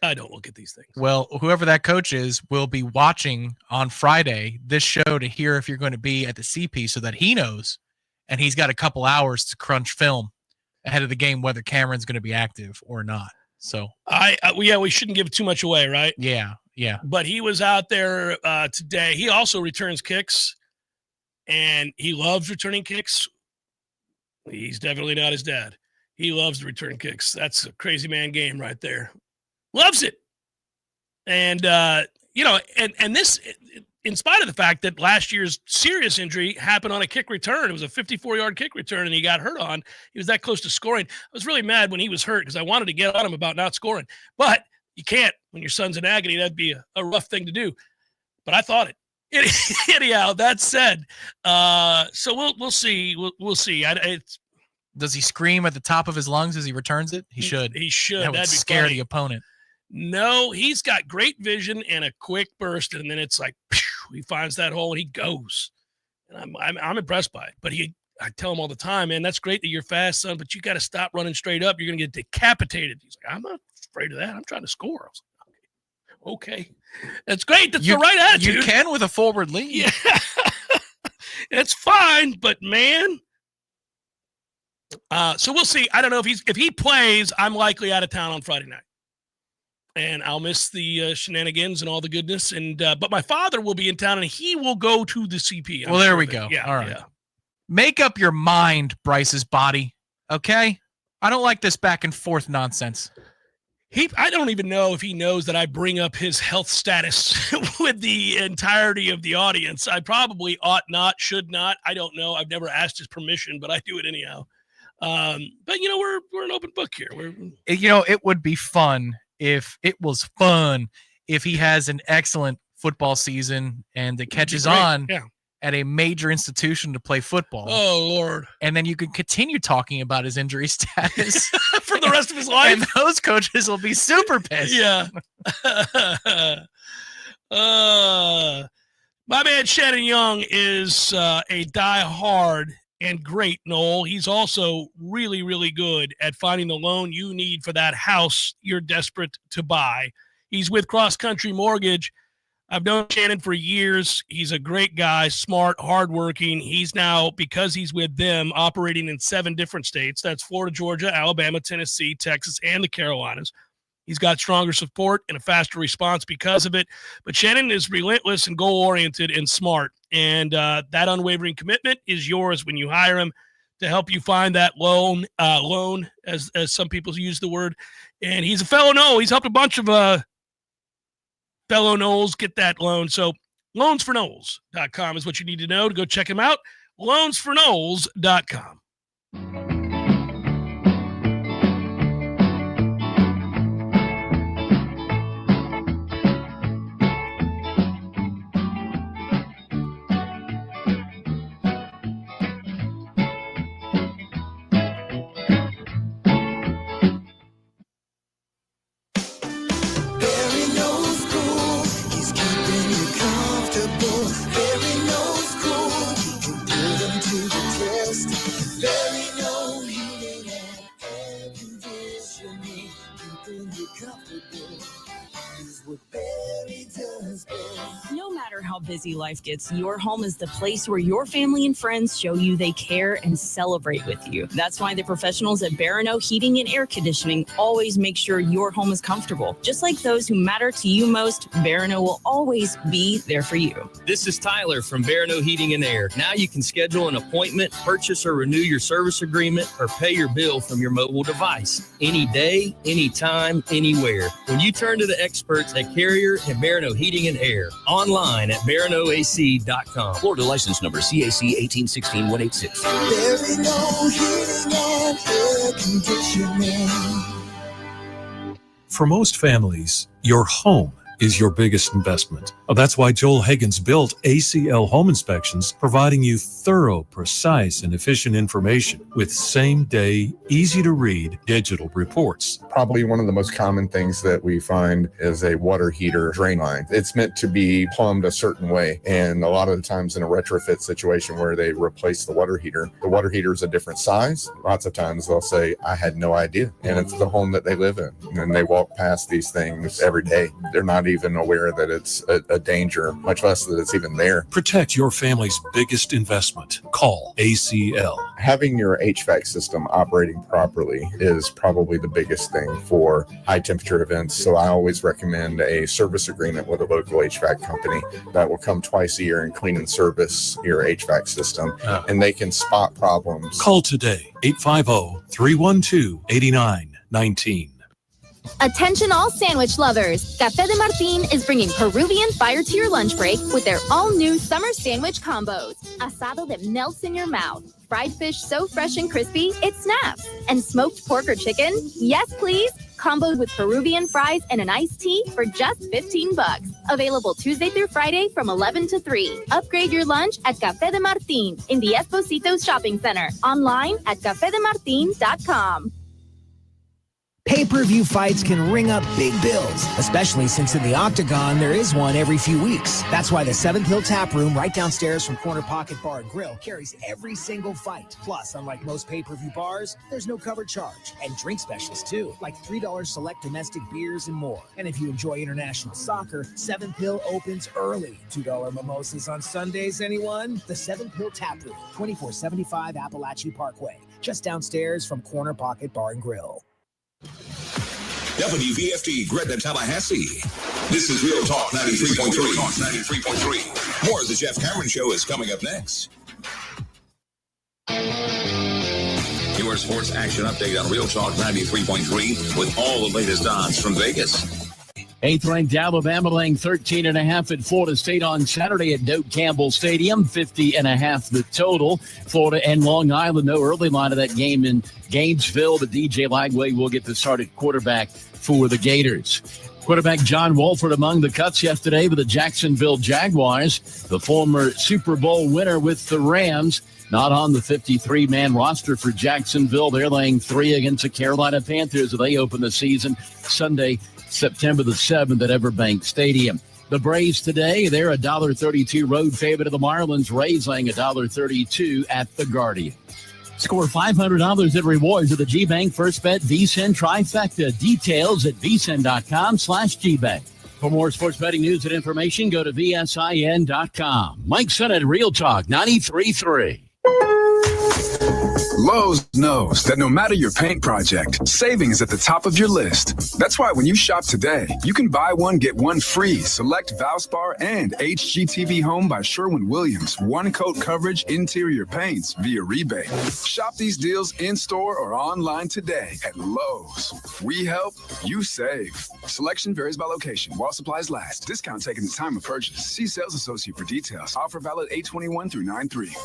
I don't look at these things. Well, whoever that coach is will be watching on Friday this show to hear if you're going to be at the CP so that he knows, and he's got a couple hours to crunch film ahead of the game whether Cameron's going to be active or not. So we shouldn't give too much away, right? Yeah. But he was out there today. He also returns kicks, and he loves returning kicks. He's definitely not his dad. He loves to return kicks. That's a crazy man game right there. Loves it. And, and this, in spite of the fact that last year's serious injury happened on a kick return. It was a 54-yard kick return, and he got hurt on. He was that close to scoring. I was really mad when he was hurt because I wanted to get on him about not scoring. But you can't when your son's in agony. That'd be a rough thing to do. But I thought it. Anyhow, that said, so we'll see. We'll see. Does he scream at the top of his lungs as he returns it? He should. He should. That would scare the opponent. No, he's got great vision and a quick burst, and then it's like he finds that hole and he goes. And I'm impressed by it. But I tell him all the time, man, that's great that you're fast, son, but you got to stop running straight up. You're going to get decapitated. He's like, I'm not afraid of that. I'm trying to score. I was like, okay. That's great. That's the right attitude. You can with a forward lead. Yeah. It's fine, but man. So we'll see. I don't know if he plays, I'm likely out of town on Friday night. And I'll miss the shenanigans and all the goodness. And but my father will be in town, and he will go to the CP. Well, there we go. Yeah, all right. Yeah. Make up your mind, Bryce's body. Okay? I don't like this back and forth nonsense. I don't even know if he knows that I bring up his health status with the entirety of the audience. I probably ought not, should not. I don't know. I've never asked his permission, but I do it anyhow. But we're an open book here. It would be fun if he has an excellent football season and it catches on at a major institution to play football. Oh, Lord. And then you can continue talking about his injury status for the rest of his life. And those coaches will be super pissed. Yeah. My man Shannon Young is a die-hard and great Noel. He's also really, really good at finding the loan you need for that house you're desperate to buy. He's with Cross Country Mortgage. I've known Shannon for years. He's a great guy, smart, hardworking. He's now, because he's with them, operating in 7 different states. That's Florida, Georgia, Alabama, Tennessee, Texas, and the Carolinas. He's got stronger support and a faster response because of it. But Shannon is relentless and goal-oriented and smart. And that unwavering commitment is yours when you hire him to help you find that loan, as some people use the word. And he's a fellow Noel. He's helped a bunch of fellow Noels get that loan. So loansfornoels.com is what you need to know to go check him out. Loansfornoels.com. No matter how busy life gets, your home is the place where your family and friends show you they care and celebrate with you. That's why the professionals at Barano Heating and Air Conditioning always make sure your home is comfortable. Just like those who matter to you most, Barano will always be there for you. This is Tyler from Barano Heating and Air. Now you can schedule an appointment, purchase or renew your service agreement, or pay your bill from your mobile device. Any day, anytime, anywhere. When you turn to the experts at Carrier and Barano Heating and Air. Online at baranoac.com. Florida license number CAC 1816186. Barano Heating and Air Conditioning. For most families, your home is your biggest investment. That's why Joel Higgins built ACL Home Inspections, providing you thorough, precise, and efficient information with same-day, easy-to-read digital reports. Probably one of the most common things that we find is a water heater drain line. It's meant to be plumbed a certain way, and a lot of the times in a retrofit situation where they replace the water heater is a different size. Lots of times they'll say, I had no idea, and it's the home that they live in, and they walk past these things every day. They're not even aware that it's a danger, much less that it's even there. Protect your family's biggest investment. Call ACL. Having your HVAC system operating properly is probably the biggest thing for high temperature events. So I always recommend a service agreement with a local HVAC company that will come twice a year and clean and service your HVAC system. And they can spot problems. Call today, 850-312-8919. Attention all sandwich lovers. Café de Martín is bringing Peruvian fire to your lunch break with their all-new summer sandwich combos. Asado that melts in your mouth. Fried fish so fresh and crispy, it snaps. And smoked pork or chicken? Yes, please. Comboed with Peruvian fries and an iced tea for just $15. Available Tuesday through Friday from 11 to 3. Upgrade your lunch at Café de Martín in the Espositos Shopping Center. Online at cafedemartin.com. Pay-per-view fights can ring up big bills, especially since in the Octagon there is one every few weeks. That's why the Seventh Hill Tap Room right downstairs from Corner Pocket Bar and Grill carries every single fight. Plus, unlike most pay-per-view bars, there's no cover charge. And drink specials too, like $3 select domestic beers and more. And if you enjoy international soccer, Seventh Hill opens early. $2 mimosas on Sundays, anyone? The Seventh Hill Tap Room, 2475 Appalachia Parkway, just downstairs from Corner Pocket Bar and Grill. WVFD Gretna, Tallahassee. This is Real Talk 93.3. More of the Jeff Cameron Show is coming up next. Your sports action update on Real Talk 93.3 with all the latest odds from Vegas. 8th-ranked Alabama laying 13.5 at Florida State on Saturday at Doak Campbell Stadium, 50.5 the total. Florida and Long Island, no early line of that game in Gainesville, but DJ Lagway will get the start at quarterback for the Gators. Quarterback John Wolford among the cuts yesterday with the Jacksonville Jaguars, the former Super Bowl winner with the Rams. Not on the 53-man roster for Jacksonville. They're laying 3 against the Carolina Panthers as they open the season Sunday, September the 7th at Everbank Stadium. The Braves today, they're $1.32 road favorite of the Marlins. Rays laying $1.32 at the Guardian. Score $500 in rewards at the GBank First Bet VSiN Trifecta. Details at vsin.com/GBank. For more sports betting news and information, go to vsin.com. Mike Sennett, Real Talk 93.3. Lowe's knows that no matter your paint project, saving is at the top of your list. That's why when you shop today, you can buy one, get one free. Select Valspar and HGTV Home by Sherwin-Williams. One coat coverage, interior paints via rebate. Shop these deals in-store or online today at Lowe's. We help, you save. Selection varies by location while supplies last. Discount taken at the time of purchase. See sales associate for details. Offer valid 8/21 through 9/3.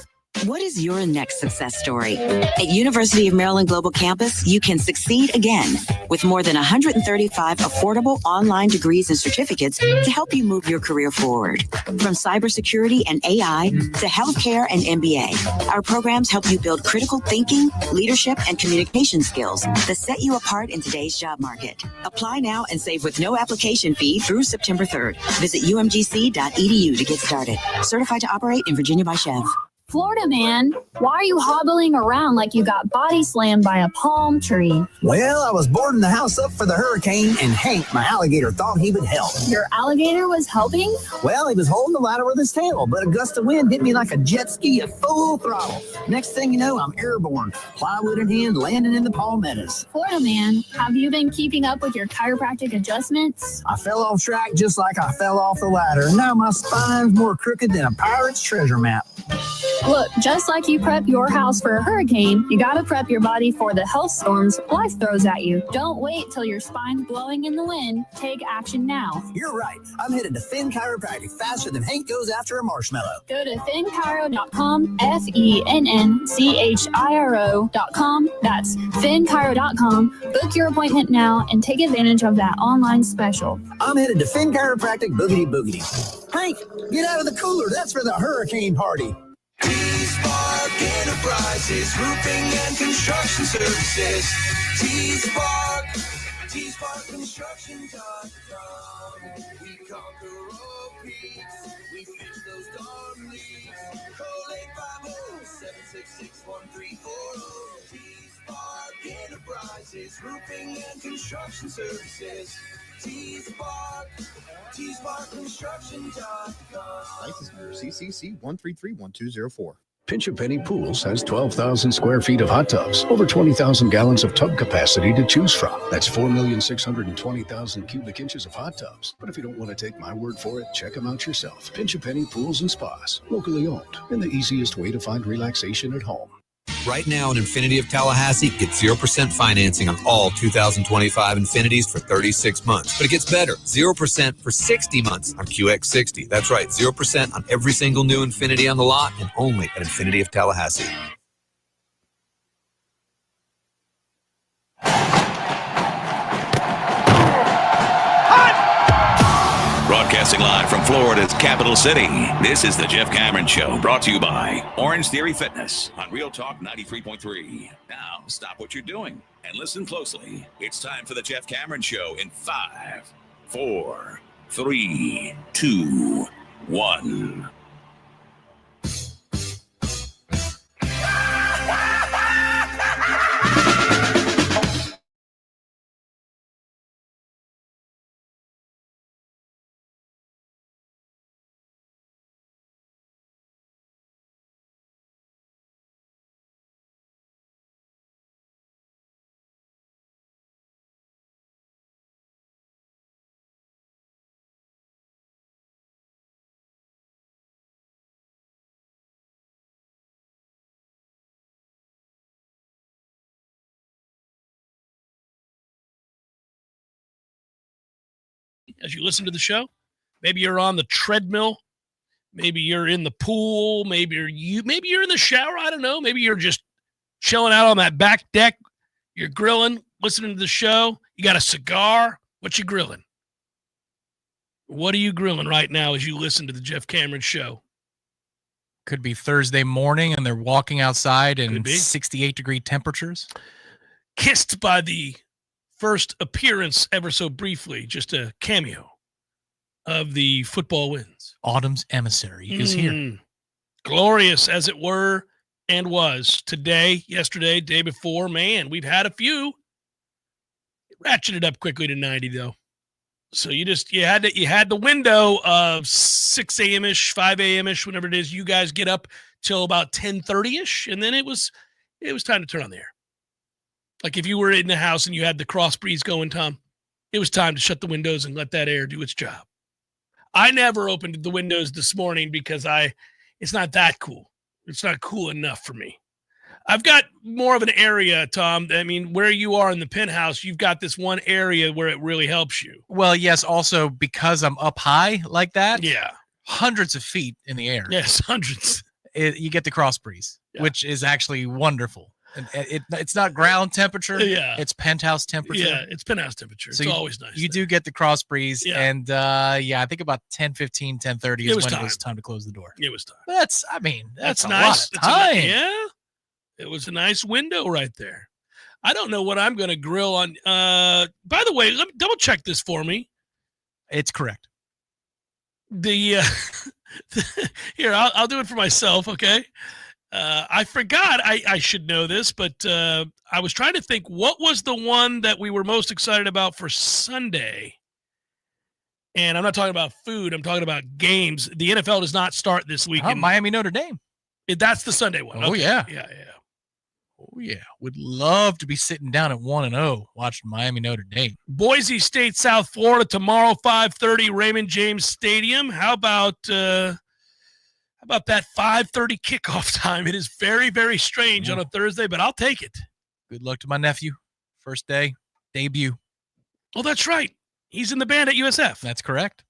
What is your next success story? At University of Maryland Global Campus, you can succeed again with more than 135 affordable online degrees and certificates to help you move your career forward. From cybersecurity and AI to healthcare and MBA, our programs help you build critical thinking, leadership, and communication skills that set you apart in today's job market. Apply now and save with no application fee through September 3rd. Visit umgc.edu to get started. Certified to operate in Virginia by Chev. Florida man, why are you hobbling around like you got body slammed by a palm tree? Well, I was boarding the house up for the hurricane, and Hank, my alligator, thought he would help. Your alligator was helping? Well, he was holding the ladder with his tail, but a gust of wind hit me like a jet ski at full throttle. Next thing you know, I'm airborne, plywood in hand, landing in the palmettos. Florida man, have you been keeping up with your chiropractic adjustments? I fell off track just like I fell off the ladder. Now my spine's more crooked than a pirate's treasure map. Look, just like you prep your house for a hurricane, you gotta prep your body for the health storms life throws at you. Don't wait till your spine's blowing in the wind. Take action now. You're right. I'm headed to Finn Chiropractic faster than Hank goes after a marshmallow. Go to finnchiro.com, FENNCHIRO.com. That's finnchiro.com. Book your appointment now and take advantage of that online special. I'm headed to Finn Chiropractic Boogity Boogity. Hank, get out of the cooler. That's for the hurricane party. T-Spark Enterprises, roofing and construction services. T-Spark Construction.com. We conquer all peaks. We fix those darn leaks. Call 850-766-1340. T-Spark Enterprises, roofing and construction services. T-Spark Construction.com. License number CCC 1331204. Pinch A Penny Pools has 12,000 square feet of hot tubs, over 20,000 gallons of tub capacity to choose from. That's 4,620,000 cubic inches of hot tubs. But if you don't want to take my word for it, check them out yourself. Pinch A Penny Pools and Spas, locally owned, and the easiest way to find relaxation at home. Right now in Infinity of Tallahassee, get 0% financing on all 2025 Infinities for 36 months. But it gets better. 0% for 60 months on QX60. That's right, 0% on every single new Infinity on the lot and only at Infinity of Tallahassee. Broadcasting Broadcasting live from Florida's capital city, this is the Jeff Cameron Show, brought to you by Orange Theory Fitness on Real Talk 93.3. Now, stop what you're doing and listen closely. It's time for the Jeff Cameron Show in 5, 4, 3, 2, 1. As you listen to the show, maybe you're on the treadmill, maybe you're in the pool, maybe you're in the shower, I don't know, maybe you're just chilling out on that back deck, you're grilling, listening to the show, you got a cigar, what you grilling? What are you grilling right now as you listen to the Jeff Cameron Show? Could be Thursday morning and they're walking outside in 68-degree temperatures. Kissed by the first appearance ever so briefly, just a cameo of the football wins. Autumn's emissary is here. Glorious as it were and was. Today, yesterday, day before, man, we've had a few. Ratcheted up quickly to 90 though. So you had the window of 6 a.m.ish, 5 a.m.ish, whenever it is you guys get up till about 10:30ish, and then it was time to turn on the air. Like if you were in the house and you had the cross breeze going, Tom, it was time to shut the windows and let that air do its job. I never opened the windows this morning because it's not that cool. It's not cool enough for me. I've got more of an area, Tom. I mean, where you are in the penthouse, you've got this one area where it really helps you. Well, yes, also because I'm up high like that. Yeah. Hundreds of feet in the air. Yes, hundreds. You get the cross breeze, which is actually wonderful. It's not ground temperature. Yeah. It's penthouse temperature. Yeah, it's penthouse temperature. So it's always nice. You do get the cross breeze. Yeah. And I think about 10:15, 10:30 is when it was time to close the door. It was time. That's That's a nice. lot of time. Yeah. It was a nice window right there. I don't know what I'm going to grill on. By the way, let me double check this for me. It's correct. Here, I'll do it for myself. Okay. I forgot I should know this, but I was trying to think what was the one that we were most excited about for Sunday. And I'm not talking about food. I'm talking about games. The NFL does not start this weekend. Miami Notre Dame. That's the Sunday one. Oh, okay. yeah. Yeah. Oh, yeah. Would love to be sitting down at 1-0 watching Miami Notre Dame. Boise State, South Florida tomorrow, 5:30, Raymond James Stadium. How about that 5:30 kickoff time? It is very, very strange on a Thursday, but I'll take it. Good luck to my nephew. First day, debut. Oh, that's right. He's in the band at USF. That's correct.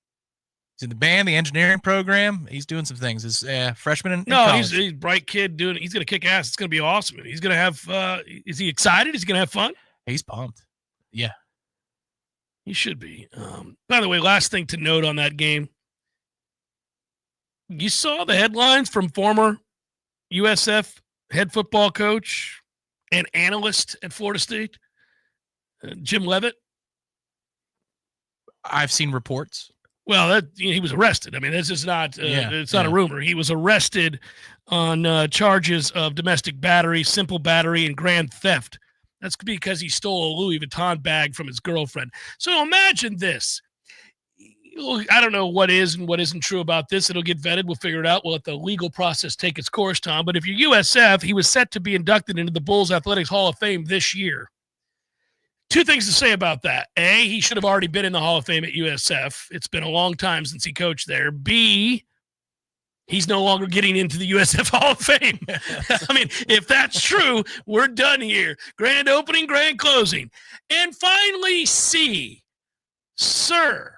He's in the band, the engineering program. He's doing some things. He's freshman in college. He's a bright kid doing it. He's going to kick ass. It's going to be awesome. He's going to have is he excited? Is he going to have fun? He's pumped. Yeah. He should be. By the way, last thing to note on that game. You saw the headlines from former USF head football coach and analyst at Florida State, Jim Leavitt. I've seen reports. Well, he was arrested. I mean, this is not it's not a rumor. He was arrested on charges of domestic battery, simple battery, and grand theft. That's because he stole a Louis Vuitton bag from his girlfriend. So imagine this. I don't know what is and what isn't true about this. It'll get vetted. We'll figure it out. We'll let the legal process take its course, Tom. But if you're USF, he was set to be inducted into the Bulls Athletics Hall of Fame this year. Two things to say about that. A, he should have already been in the Hall of Fame at USF. It's been a long time since he coached there. B, he's no longer getting into the USF Hall of Fame. I mean, if that's true, we're done here. Grand opening, grand closing. And finally, C, sir,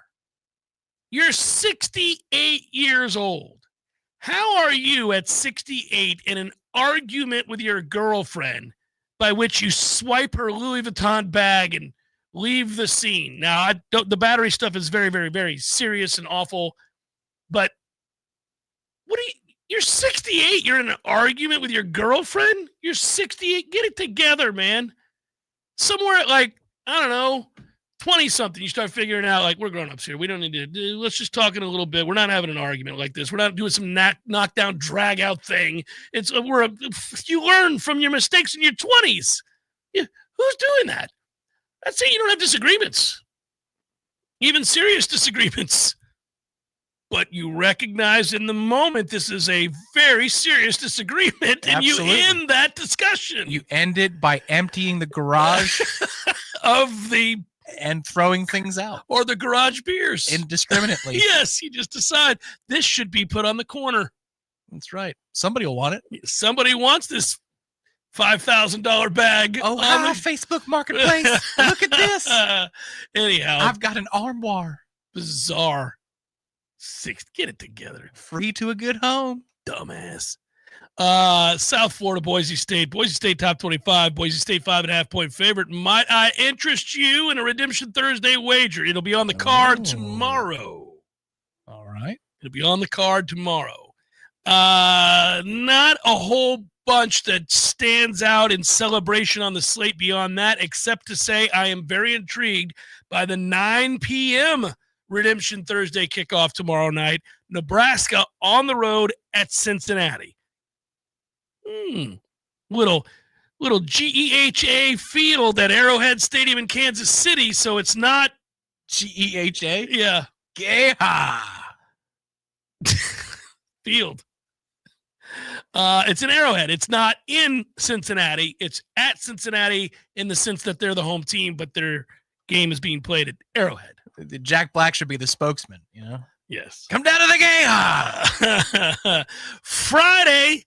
you're 68 years old. How are you at 68 in an argument with your girlfriend by which you swipe her Louis Vuitton bag and leave the scene. Now, the battery stuff is very, very, very serious and awful, but you're 68. You're in an argument with your girlfriend. You're 68. Get it together, man. Somewhere at I don't know, 20-something, you start figuring out, we're grown-ups here. We don't need to let's just talk in a little bit. We're not having an argument like this. We're not doing some knockdown, drag-out thing. You learn from your mistakes in your 20s. Who's doing that? That's saying you don't have disagreements, even serious disagreements. But you recognize in the moment this is a very serious disagreement, and Absolutely. you end that discussion. You end it by emptying the garage and throwing things out. Or the garage beers. Indiscriminately. Yes, you just decide this should be put on the corner. That's right. Somebody will want it. Somebody wants this $5,000 bag. Oh, hi, Facebook Marketplace. Look at this. Anyhow. I've got an armoire. Bizarre. Get it together. Free to a good home. Dumbass. South Florida, Boise State. Boise State top 25. Boise State 5.5-point favorite. Might I interest you in a Redemption Thursday wager? It'll be on the card tomorrow. All right. It'll be on the card tomorrow. Not a whole bunch that stands out in celebration on the slate beyond that, except to say I am very intrigued by the 9 p.m. Redemption Thursday kickoff tomorrow night. Nebraska on the road at Cincinnati. Little GEHA field at Arrowhead Stadium in Kansas City, so it's not GEHA? Yeah. Geha. Field. It's in Arrowhead. It's not in Cincinnati. It's at Cincinnati in the sense that they're the home team, but their game is being played at Arrowhead. Jack Black should be the spokesman, Yes. Come down to the game. Friday.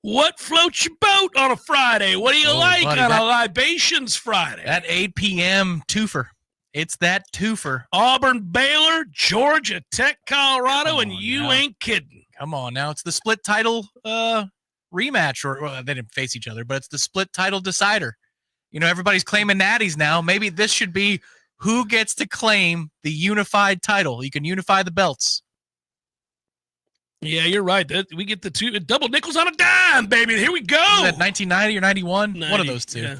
What floats your boat on a Friday? What do you like buddy, on a Libations Friday? That 8 p.m. twofer. It's that twofer. Auburn, Baylor, Georgia Tech, Colorado, and you ain't kidding. Come on now. It's the split title rematch, or they didn't face each other, but it's the split title decider. Everybody's claiming natties now. Maybe this should be who gets to claim the unified title. You can unify the belts. Yeah, you're right. We get the two double nickels on a dime, baby. Here we go. Is that 1990 or 91? 90, One of those two.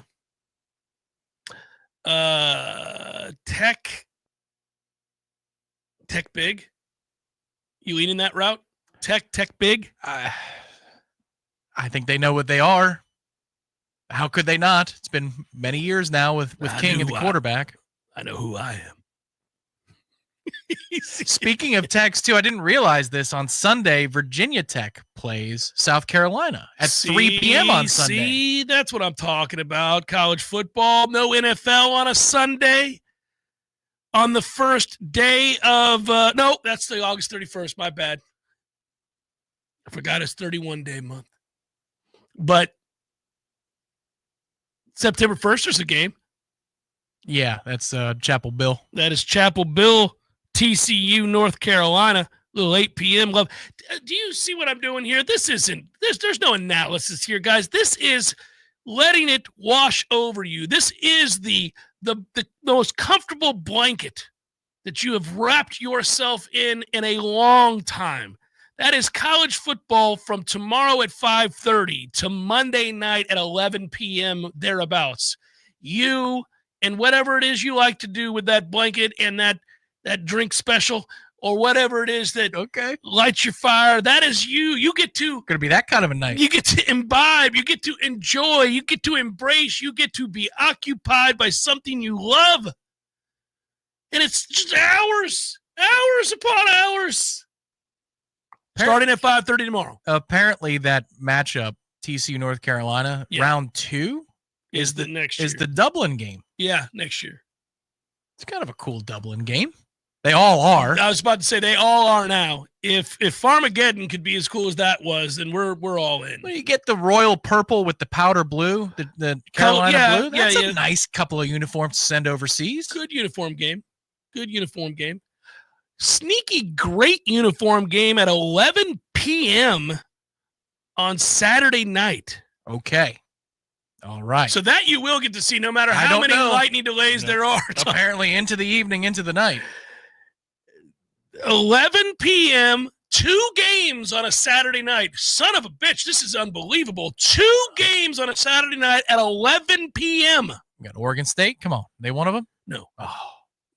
Yeah. Tech big. You leaning that route? Tech big? I think they know what they are. How could they not? It's been many years now with King and the quarterback. I know who I am. Speaking of Techs, too, I didn't realize this. On Sunday, Virginia Tech plays South Carolina at 3 p.m. on Sunday. See, that's what I'm talking about. College football, no NFL on a Sunday. On the first day of, no, that's the August 31st. My bad. I forgot it's 31-day month. But September 1st, there's a game. Yeah, that's Chapel Bill. That is Chapel Bill, TCU, North Carolina, little 8 p.m. love. Do you see what I'm doing here? There's no analysis here, guys. This is letting it wash over you. This is the most comfortable blanket that you have wrapped yourself in a long time. That is college football from tomorrow at 5:30 to Monday night at 11 p.m. thereabouts. You and whatever it is you like to do with that blanket and that drink special or whatever it is that lights your fire, that is you. You get to gonna be that kind of a night. You get to imbibe, you get to enjoy, you get to embrace, you get to be occupied by something you love. And it's just hours upon hours. Starting at 5:30 tomorrow. Apparently that matchup, TCU North Carolina, round 2 is the next year. Is the Dublin game. Yeah, next year. It's kind of a cool Dublin game. They all are. I was about to say they all are now. If Farmageddon could be as cool as that was, then we're all in. Well, you get the royal purple with the powder blue, the Carolina blue. That's a nice couple of uniforms to send overseas. Good uniform game. Sneaky great uniform game at 11 p.m. on Saturday night. Okay. All right. So that you will get to see no matter how many lightning delays there are. Apparently into the evening, into the night. 11 p.m., 2 games on a Saturday night. Son of a bitch, this is unbelievable. 2 games on a Saturday night at 11 p.m. We got Oregon State. Come on. They one of them? No. Oh,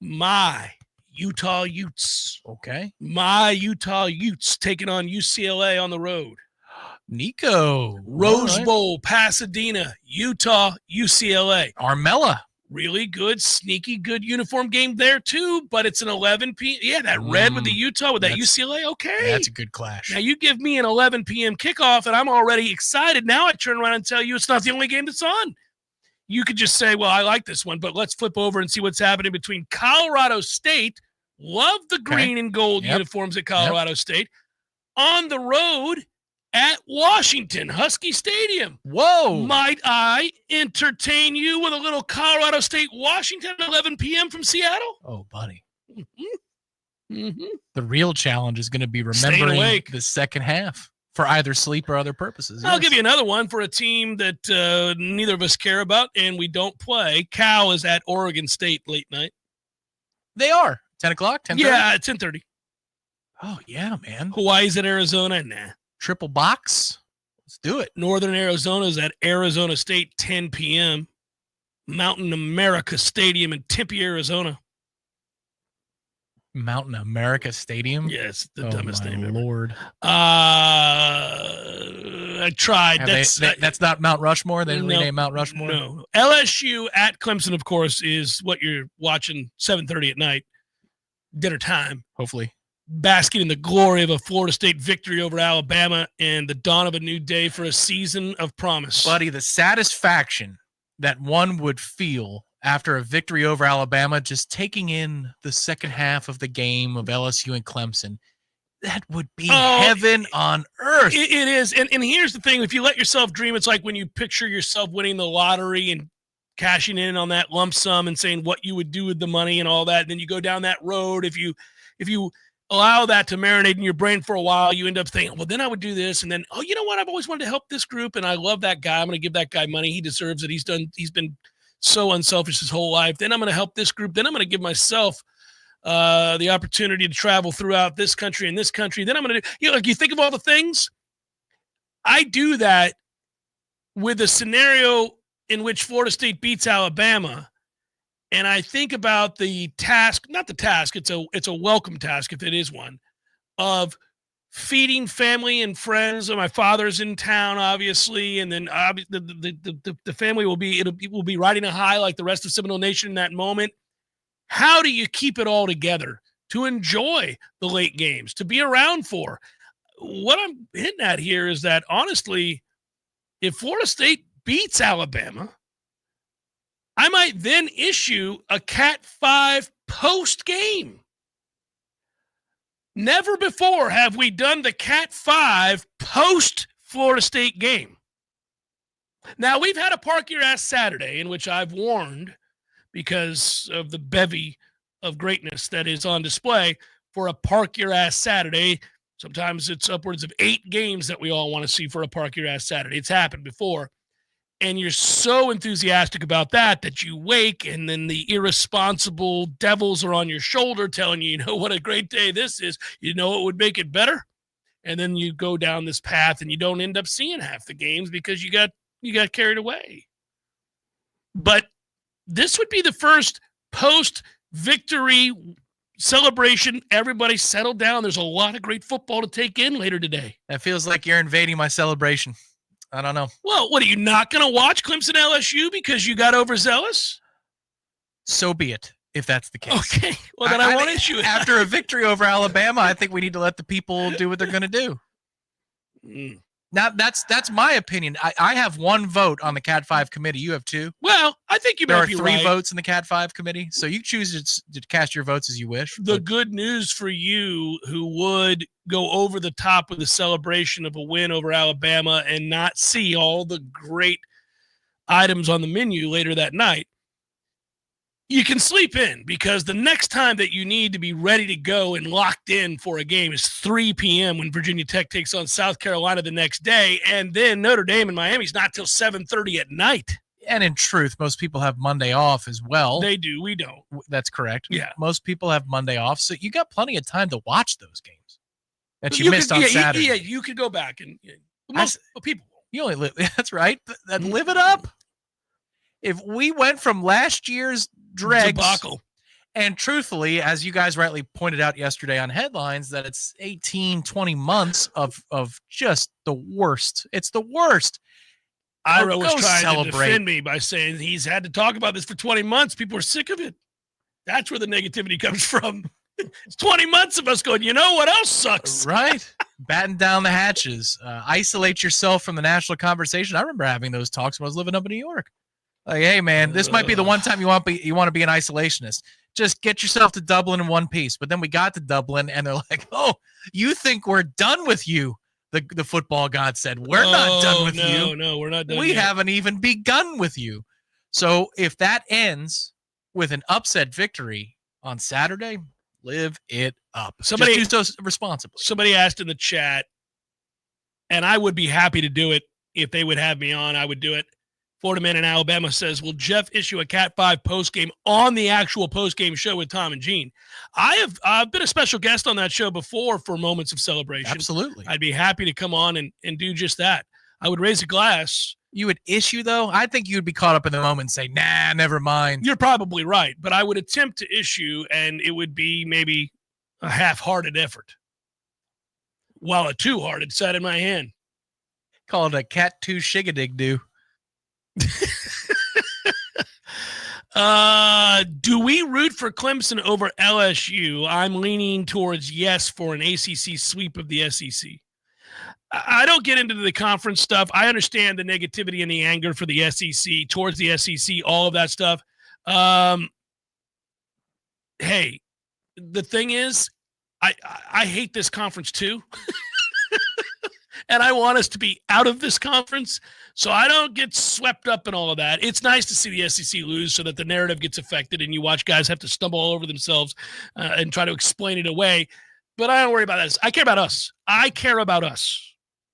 my Utah Utes. Okay. My Utah Utes taking on UCLA on the road. Nico. Rose Bowl, Pasadena, Utah, UCLA. Armella. Really good, sneaky good uniform game there too, but it's an 11 p.m. Yeah, that red with the Utah with that UCLA. Okay. That's a good clash. Now you give me an 11 p.m. kickoff and I'm already excited. Now I turn around and tell you it's not the only game that's on. You could just say, well, I like this one, but let's flip over and see what's happening between Colorado State. Love the green and gold uniforms at Colorado State. On the road at Washington, Husky Stadium. Whoa. Might I entertain you with a little Colorado State, Washington at 11 p.m. from Seattle? Oh, buddy. Mm-hmm. The real challenge is going to be remembering the second half for either sleep or other purposes. I'll give you another one for a team that neither of us care about and we don't play. Cal is at Oregon State late night. They are. 10 o'clock? 10:30? Yeah, 10:30. Oh, yeah, man. Hawaii's at Arizona? Nah. Triple box? Let's do it. Northern Arizona is at Arizona State, 10 p.m. Mountain America Stadium in Tempe, Arizona. Mountain America Stadium? Yes, the dumbest name ever. Lord. I tried. That's not Mount Rushmore? They didn't rename Mount Rushmore? No. LSU at Clemson, of course, is what you're watching 7:30 at night. Dinner time. Hopefully. Basking in the glory of a Florida State victory over Alabama and the dawn of a new day for a season of promise. Buddy, the satisfaction that one would feel after a victory over Alabama, just taking in the second half of the game of LSU and Clemson, that would be heaven on earth. It is. And here's the thing. If you let yourself dream, it's like when you picture yourself winning the lottery and cashing in on that lump sum and saying what you would do with the money and all that. And then you go down that road. If you allow that to marinate in your brain for a while, you end up thinking, well, then I would do this. And then, oh, you know what? I've always wanted to help this group. And I love that guy. I'm going to give that guy money. He deserves it. He's been so unselfish his whole life. Then I'm going to help this group. Then I'm going to give myself the opportunity to travel throughout this country and this country. Then I'm going to do, like you think of all the things. I do that with a scenario in which Florida State beats Alabama. And I think about the task, not the task, it's a welcome task if it is one, of feeding family and friends. My father's in town, obviously, and then the family will be riding a high like the rest of Seminole Nation in that moment. How do you keep it all together to enjoy the late games, to be around for? What I'm hitting at here is that, honestly, if Florida State beats Alabama, I might then issue a Cat 5 post-game. Never before have we done the Cat 5 post-Florida State game. Now, we've had a Park Your Ass Saturday in which I've warned, because of the bevy of greatness that is on display for a Park Your Ass Saturday. Sometimes it's upwards of 8 games that we all want to see for a Park Your Ass Saturday. It's happened before. And you're so enthusiastic about that you wake, and then the irresponsible devils are on your shoulder telling you, you know what a great day this is. You know what would make it better? And then you go down this path and you don't end up seeing half the games because you got carried away. But this would be the first post-victory celebration. Everybody settle down. There's a lot of great football to take in later today. That feels like you're invading my celebration. I don't know. Well, what, are you not going to watch Clemson LSU because you got overzealous? So be it, if that's the case. Okay. Well, then I won't issue it. After a victory over Alabama, I think we need to let the people do what they're going to do. Now, that's my opinion. I have 1 vote on the Cat 5 committee. You have 2. Well, I think you might be right. There are 3 votes in the Cat 5 committee, so you choose to cast your votes as you wish. The good news for you who would go over the top with the celebration of a win over Alabama and not see all the great items on the menu later that night, you can sleep in, because the next time that you need to be ready to go and locked in for a game is 3 p.m. when Virginia Tech takes on South Carolina the next day, and then Notre Dame and Miami's not till 7:30 at night. And in truth, most people have Monday off as well. They do. We don't. That's correct. Yeah. Most people have Monday off, so you got plenty of time to watch those games that you missed on Saturday. You could go back and most people. You only live. That's right. Live it up. If we went from last year's dregs, debacle, and truthfully, as you guys rightly pointed out yesterday on headlines, that it's 18, 20 months of just the worst. It's the worst. Ira was trying to defend me by saying he's had to talk about this for 20 months. People are sick of it. That's where the negativity comes from. It's 20 months of us going, you know what else sucks? Right. Batten down the hatches. Isolate yourself from the national conversation. I remember having those talks when I was living up in New York. Like, hey, man, this might be the one time you want to be an isolationist. Just get yourself to Dublin in one piece. But then we got to Dublin, and they're like, oh, you think we're done with you? The football god said, we're not done with you. No, we're not done We yet. haven't even begun with you. So if that ends with an upset victory on Saturday, live it up. Somebody just do so responsibly. Somebody asked in the chat, and I would be happy to do it if they would have me on. I would do it. Florida Man in Alabama says, will Jeff issue a Cat 5 postgame on the actual postgame show with Tom and Gene? I've been a special guest on that show before for Moments of Celebration. Absolutely. I'd be happy to come on and do just that. I would raise a glass. You would issue, though? I think you'd be caught up in the moment and say, nah, never mind. You're probably right, but I would attempt to issue, and it would be maybe a half-hearted effort, while a two-hearted sat in my hand. Call it a Cat 2 shigadig-do. Do we root for Clemson over LSU? I'm leaning towards yes for an ACC sweep of the SEC. I don't get into the conference stuff. I understand the negativity and the anger for the SEC, towards the SEC, all of that stuff. Hey, the thing is, I hate this conference too. And I want us to be out of this conference, so I don't get swept up in all of that. It's nice to see the SEC lose so that the narrative gets affected and you watch guys have to stumble all over themselves and try to explain it away. But I don't worry about this. I care about us. I care about us.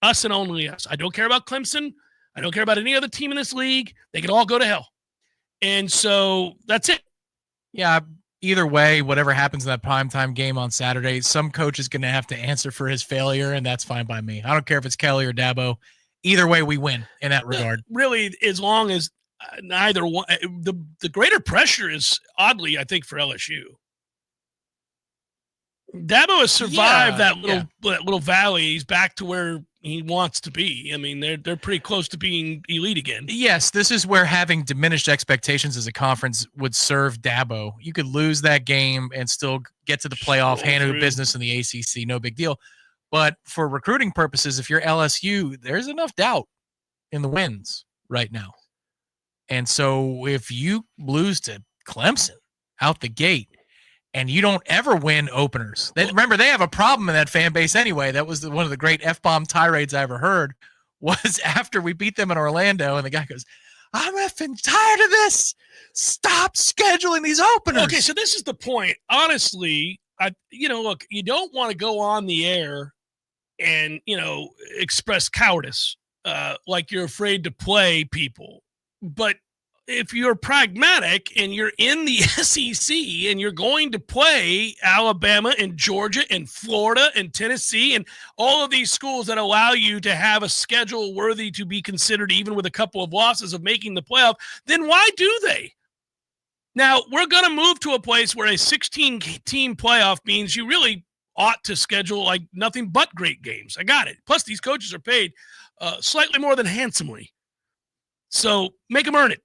Us and only us. I don't care about Clemson. I don't care about any other team in this league. They can all go to hell. And so that's it. Yeah, either way, whatever happens in that primetime game on Saturday, some coach is going to have to answer for his failure, and that's fine by me. I don't care if it's Kelly or Dabo. Either way, we win in that regard. Really, as long as neither one, the greater pressure is, oddly, I think, for LSU. Dabo has survived that little valley. He's back to where he wants to be. I mean, they're pretty close to being elite again. Yes, this is where having diminished expectations as a conference would serve Dabo. You could lose that game and still get to the playoff, handle business in the ACC, no big deal. But for recruiting purposes, if you're LSU, there's enough doubt in the wins right now. And so if you lose to Clemson out the gate, and you don't ever win openers. Remember, they have a problem in that fan base anyway. That was one of the great F-bomb tirades I ever heard, was after we beat them in Orlando, and the guy goes, I'm effing tired of this. Stop scheduling these openers. Okay, so this is the point. Honestly, look, you don't want to go on the air and, express cowardice like you're afraid to play people. But if you're pragmatic and you're in the SEC and you're going to play Alabama and Georgia and Florida and Tennessee and all of these schools that allow you to have a schedule worthy to be considered, even with a couple of losses, of making the playoff, then why do they? Now, we're going to move to a place where a 16-team playoff means you really ought to schedule like nothing but great games. I got it. Plus, these coaches are paid slightly more than handsomely. So make them earn it.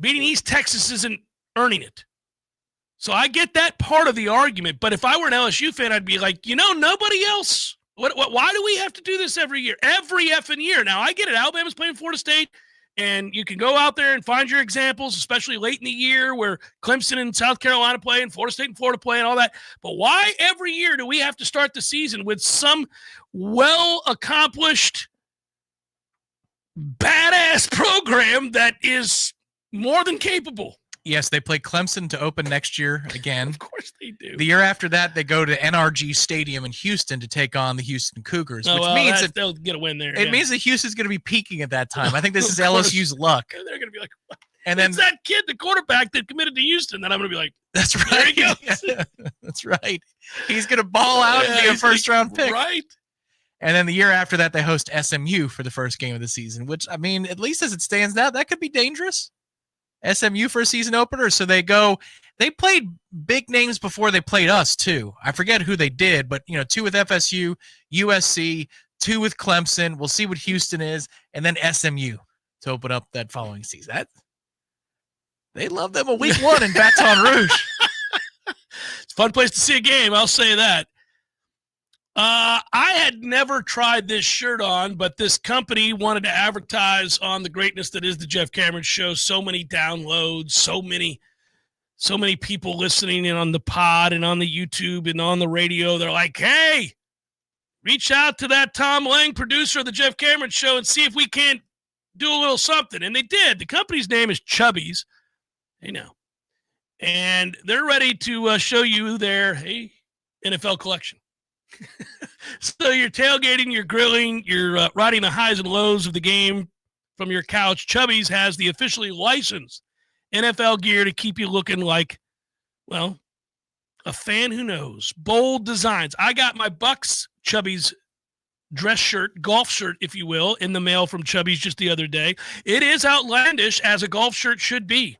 Beating East Texas isn't earning it. So I get that part of the argument. But if I were an LSU fan, I'd be like, nobody else. Why do we have to do this every year? Every effing year. Now, I get it. Alabama's playing Florida State, and you can go out there and find your examples, especially late in the year where Clemson and South Carolina play and Florida State and Florida play and all that. But why every year do we have to start the season with some well-accomplished, badass program that is more than capable? Yes, they play Clemson to open next year again. Of course they do. The year after that, they go to NRG Stadium in Houston to take on the Houston Cougars, which means that they'll get a win there. it means that Houston's going to be peaking at that time. I think this is LSU's luck. They're going to be like, and then it's that kid, the quarterback that committed to Houston, that I'm going to be like, that's there right. he goes. That's right. He's going to ball out and be a first-round pick. Right. And then the year after that, they host SMU for the first game of the season, which, I mean, at least as it stands now, that could be dangerous. SMU for a season opener. So they played big names before they played us too. I forget who they did, but 2 with FSU, USC, 2 with Clemson. We'll see what Houston is, and then SMU to open up that following season. They love them a week 1 in Baton Rouge. It's a fun place to see a game, I'll say that. I had never tried this shirt on, but this company wanted to advertise on the greatness that is the Jeff Cameron Show. So many downloads, so many people listening in on the pod and on the YouTube and on the radio. They're like, hey, reach out to that Tom Lang, producer of the Jeff Cameron Show, and see if we can't do a little something. And they did. The company's name is Chubbies. They know. And they're ready to show you their NFL collection. So you're tailgating, you're grilling, you're riding the highs and lows of the game from your couch. Chubbies has the officially licensed NFL gear to keep you looking like, well, a fan who knows. Bold designs. I got my Bucks Chubbies dress shirt, golf shirt, if you will, in the mail from Chubbies just the other day. It is outlandish, as a golf shirt should be.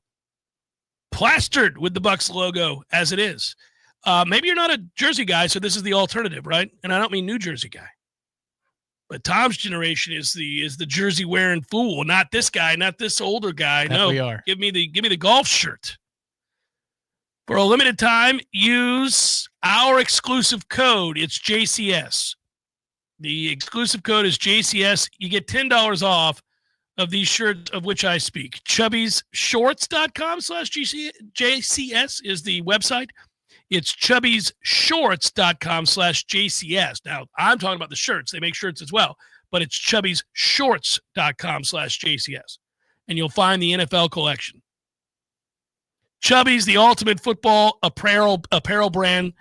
Plastered with the Bucks logo, as it is. Maybe you're not a Jersey guy, so this is the alternative, right? And I don't mean New Jersey guy. But Tom's generation is the jersey wearing fool, not this guy, not this older guy. That no, we are. Give me the golf shirt. For a limited time, use our exclusive code. It's JCS. The exclusive code is JCS. You get $10 off of these shirts of which I speak. Chubbiesshorts.com/JCS is the website. It's chubbiesshorts.com/JCS. Now, I'm talking about the shirts. They make shirts as well, but it's chubbiesshorts.com/JCS. And you'll find the NFL collection. Chubbies, the ultimate football apparel brand,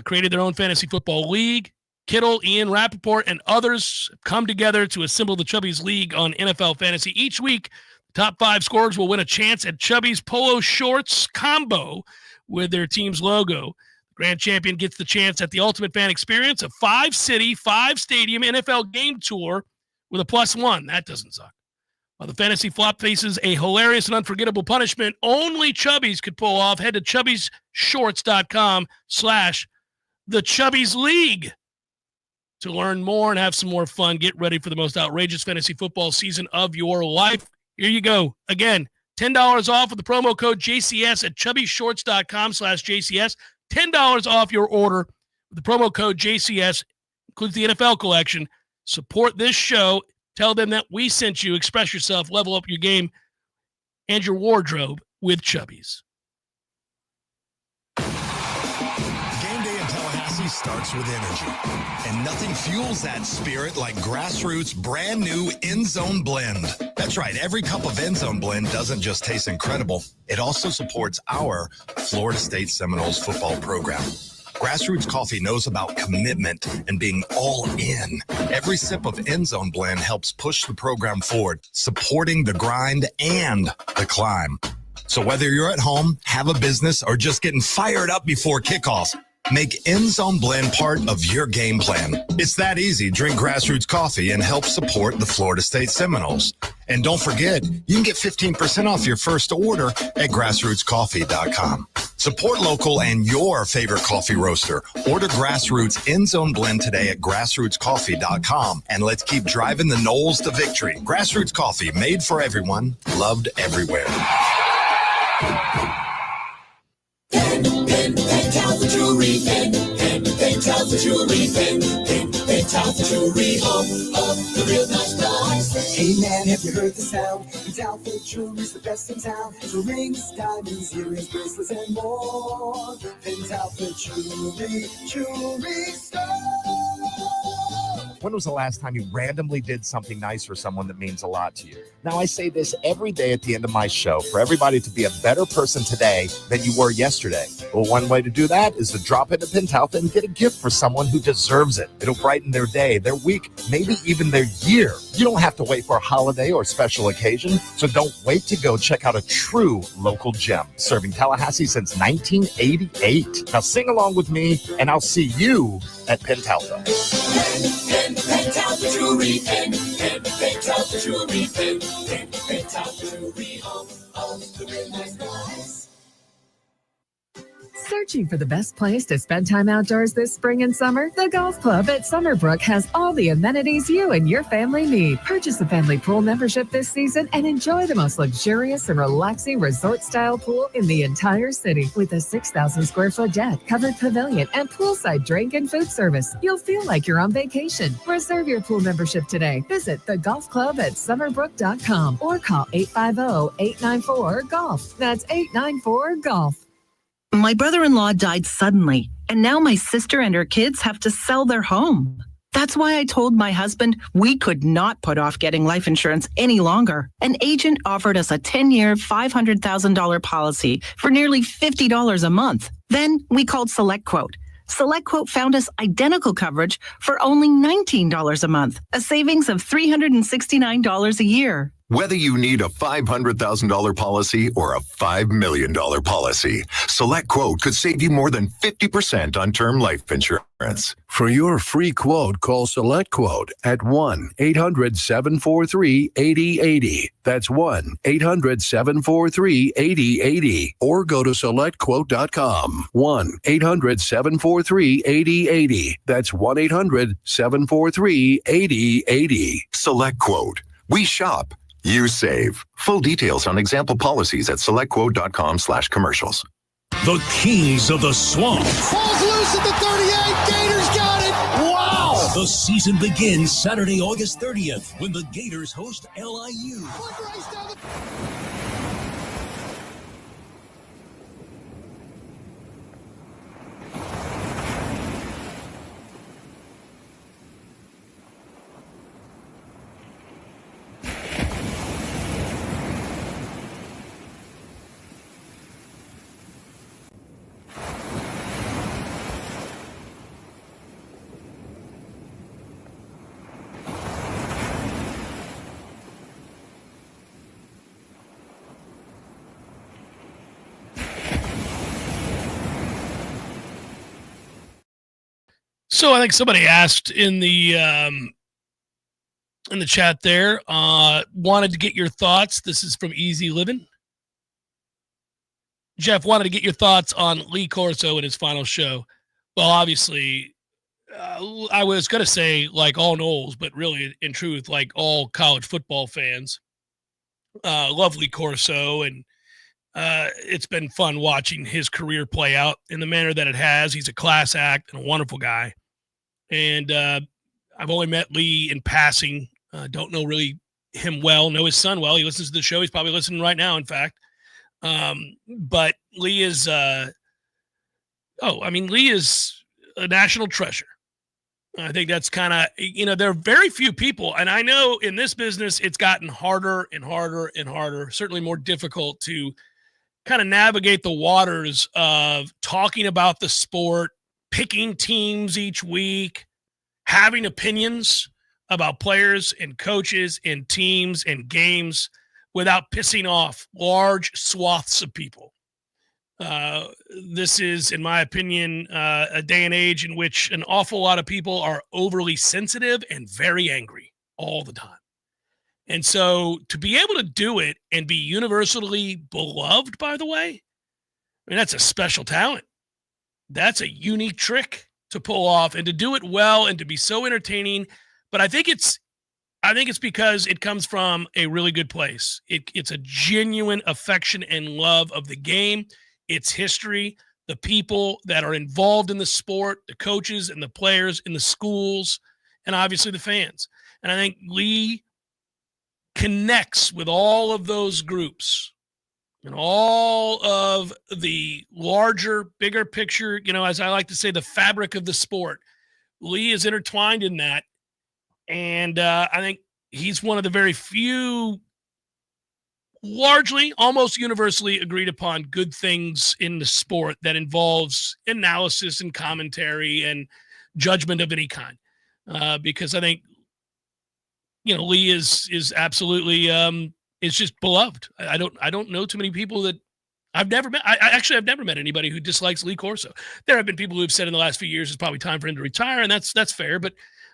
created their own fantasy football league. Kittle, Ian Rappaport, and others have come together to assemble the Chubbies League on NFL Fantasy. Each week, the top 5 scorers will win a chance at Chubbies polo shorts combo with their team's logo. The grand champion gets the chance at the ultimate fan experience, a 5-city, 5-stadium NFL game tour with a +1. That doesn't suck. While the fantasy flop faces a hilarious and unforgettable punishment only Chubbies could pull off, head to chubbiesshorts.com/the Chubbies League to learn more and have some more fun. Get ready for the most outrageous fantasy football season of your life. Here you go. Again, $10 off with the promo code JCS at chubbiesshorts.com/JCS. $10 off your order with the promo code JCS. Includes the NFL collection. Support this show. Tell them that we sent you. Express yourself. Level up your game and your wardrobe with Chubbies. Game day in Tallahassee starts with energy, and nothing fuels that spirit like Grassroots' brand new End Zone Blend. That's right, every cup of End Zone Blend doesn't just taste incredible, it also supports our Florida State Seminoles football program. Grassroots Coffee knows about commitment and being all in. Every sip of End Zone Blend helps push the program forward, supporting the grind and the climb. So whether you're at home, have a business, or just getting fired up before kickoff, make End Zone Blend part of your game plan. It's that easy. Drink Grassroots Coffee and help support the Florida State Seminoles. And don't forget, you can get 15% off your first order at grassrootscoffee.com. Support local and your favorite coffee roaster. Order Grassroots End Zone Blend today at grassrootscoffee.com. And let's keep driving the Noles to victory. Grassroots Coffee, made for everyone, loved everywhere. Townsend Jewelry, Townsend Jewelry, Townsend Jewelry, home of the real nice price. Hey man, have you heard the sound? Townsend Jewelry's the best in town. For rings, diamonds, earrings, bracelets, and more. Townsend Jewelry, Jewelry Store. When was the last time you randomly did something nice for someone that means a lot to you? Now, I say this every day at the end of my show for everybody to be a better person today than you were yesterday. Well, one way to do that is to drop into Pentalpha and get a gift for someone who deserves it. It'll brighten their day, their week, maybe even their year. You don't have to wait for a holiday or special occasion, so don't wait to go check out a true local gem, serving Tallahassee since 1988. Now sing along with me, and I'll see you at Pentalpha. Pentalpha Jewelry, Pentalpha Jewelry, Pentalpha Jewelry, home of the real nice guys. Searching for the best place to spend time outdoors this spring and summer? The Golf Club at Summerbrook has all the amenities you and your family need. Purchase a family pool membership this season and enjoy the most luxurious and relaxing resort-style pool in the entire city with a 6,000 square foot deck, covered pavilion, and poolside drink and food service. You'll feel like you're on vacation. Reserve your pool membership today. Visit the Golf Club at Summerbrook.com or call 850-894-GOLF. That's 894-GOLF. My brother-in-law died suddenly, and now my sister and her kids have to sell their home. That's why I told my husband we could not put off getting life insurance any longer. An agent offered us a 10-year, $500,000 policy for nearly $50 a month. Then we called SelectQuote. SelectQuote found us identical coverage for only $19 a month, a savings of $369 a year. Whether you need a $500,000 policy or a $5 million policy, SelectQuote could save you more than 50% on term life insurance. For your free quote, call SelectQuote at 1-800-743-8080. That's 1-800-743-8080. Or go to SelectQuote.com. 1-800-743-8080. That's 1-800-743-8080. SelectQuote. We shop. You save. Full details on example policies at selectquote.com/commercials. The Kings of the Swamp. Falls loose at the 38. Gators got it. Wow. The season begins Saturday, August 30th, when the Gators host LIU. So I think somebody asked in the chat there, wanted to get your thoughts. This is from Easy Living. Jeff wanted to get your thoughts on Lee Corso and his final show. Well, obviously, I was going to say like all Noles, but really, in truth, like all college football fans. Love Lee Corso, and it's been fun watching his career play out in the manner that it has. He's a class act and a wonderful guy. And I've only met Lee in passing. Don't know really him well, know his son well. He listens to the show. He's probably listening right now, in fact. But Lee is, Lee is a national treasure. I think that's kind of, there are very few people, and I know in this business it's gotten harder and harder and harder, certainly more difficult to kind of navigate the waters of talking about the sport, picking teams each week, having opinions about players and coaches and teams and games without pissing off large swaths of people. This is, in my opinion, a day and age in which an awful lot of people are overly sensitive and very angry all the time. And so to be able to do it and be universally beloved, by the way, I mean, that's a special talent. That's a unique trick to pull off and to do it well and to be so entertaining. But I think it's because it comes from a really good place. It's a genuine affection and love of the game, its history, the people that are involved in the sport, the coaches and the players in the schools, and obviously the fans. And I think Lee connects with all of those groups and all of the larger, bigger picture, as I like to say, the fabric of the sport. Lee is intertwined in that And I think he's one of the very few largely, almost universally agreed upon good things in the sport that involves analysis and commentary and judgment of any kind. Because I think, Lee is absolutely is just beloved. I don't know too many people that I've never met. I've never met anybody who dislikes Lee Corso. There have been people who have said in the last few years it's probably time for him to retire, and that's fair. But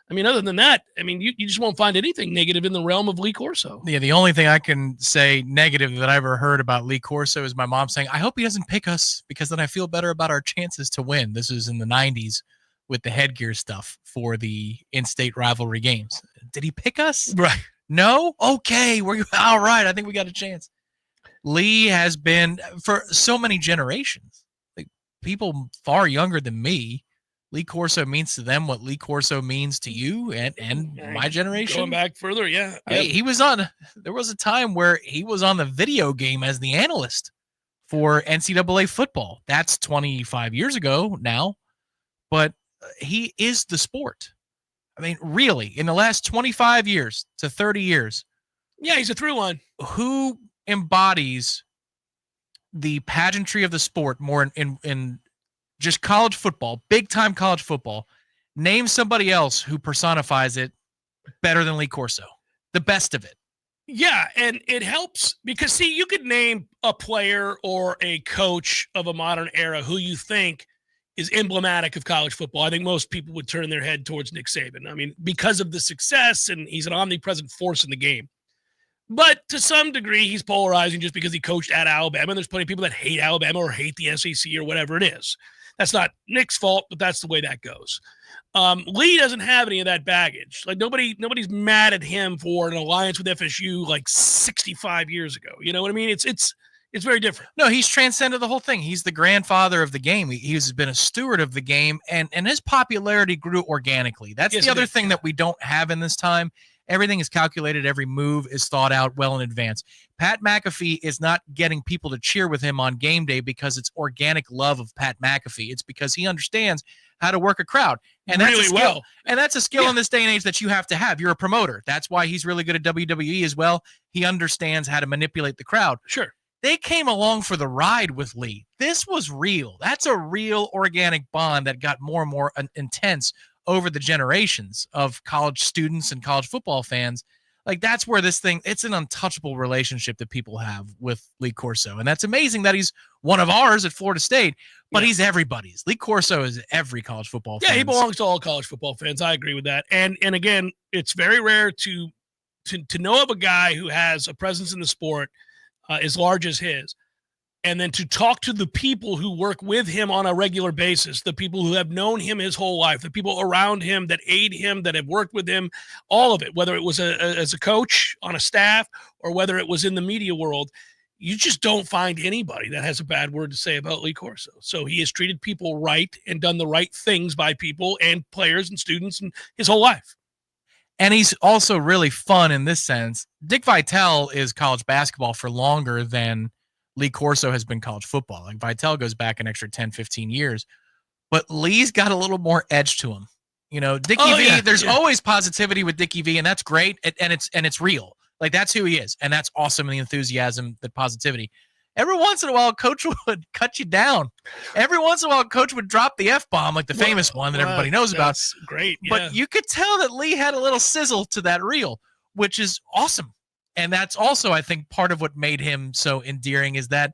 I mean, other than that, I mean, you just won't find anything negative in the realm of Lee Corso. Yeah, the only thing I can say negative that I ever heard about Lee Corso is my mom saying, I hope he doesn't pick us because then I feel better about our chances to win. This was in the 90s with the headgear stuff for the in-state rivalry games. Did he pick us? Right. No? Okay, we're all right. I think we got a chance. Lee has been, for so many generations, like people far younger than me, Lee Corso means to them what Lee Corso means to you and my generation. Going back further, yeah. There was a time where he was on the video game as the analyst for NCAA football. That's 25 years ago now, but he is the sport. I mean, really, in the last 25 years to 30 years. Yeah, he's a through line. Who embodies the pageantry of the sport more in just college football, big-time college football? Name somebody else who personifies it better than Lee Corso, the best of it. Yeah, and it helps because, see, you could name a player or a coach of a modern era who you think is emblematic of college football. I think most people would turn their head towards Nick Saban. I mean, because of the success, and he's an omnipresent force in the game. But to some degree, he's polarizing just because he coached at Alabama. And there's plenty of people that hate Alabama or hate the SEC or whatever it is. That's not Nick's fault, but that's the way that goes. Lee doesn't have any of that baggage. Like nobody's mad at him for an alliance with FSU like 65 years ago. You know what I mean? It's very different. No, he's transcended the whole thing. He's the grandfather of the game. He's been a steward of the game, and his popularity grew organically. That's the other thing that we don't have in this time. Everything is calculated. Every move is thought out well in advance. Pat McAfee is not getting people to cheer with him on game day because it's organic love of Pat McAfee. It's because he understands how to work a crowd. And that's really a skill. well. And that's a skill in this day and age that you have to have. You're a promoter. That's why he's really good at WWE as well. He understands how to manipulate the crowd. Sure. They came along for the ride with Lee. This was real. That's a real organic bond that got more and more intense over the generations of college students and college football fans. Like, that's where this thing, it's an untouchable relationship that people have with Lee Corso. And that's amazing that he's one of ours at Florida State, but he's everybody's. Lee Corso is every college football fan. Yeah, he belongs to all college football fans. I agree with that. And again, it's very rare to know of a guy who has a presence in the sport as large as his, and then to talk to the people who work with him on a regular basis, the people who have known him his whole life, the people around him that aid him, that have worked with him, all of it, whether it was as a coach on a staff or whether it was in the media world, you just don't find anybody that has a bad word to say about Lee Corso. So he has treated people right and done the right things by people and players and students and his whole life. And he's also really fun in this sense. Dick Vitale is college basketball for longer than Lee Corso has been college football. Like, Vitale goes back an extra 10, 15 years. But Lee's got a little more edge to him. You know, Dickie V, there's always positivity with Dickie V, and that's great, and it's real. Like, that's who he is, and that's awesome, and the enthusiasm, the positivity. Every once in a while, Coach would cut you down. Every once in a while, Coach would drop the F-bomb, like the famous one that everybody knows about. That's great, yeah. But you could tell that Lee had a little sizzle to that reel, which is awesome. And that's also, I think, part of what made him so endearing is that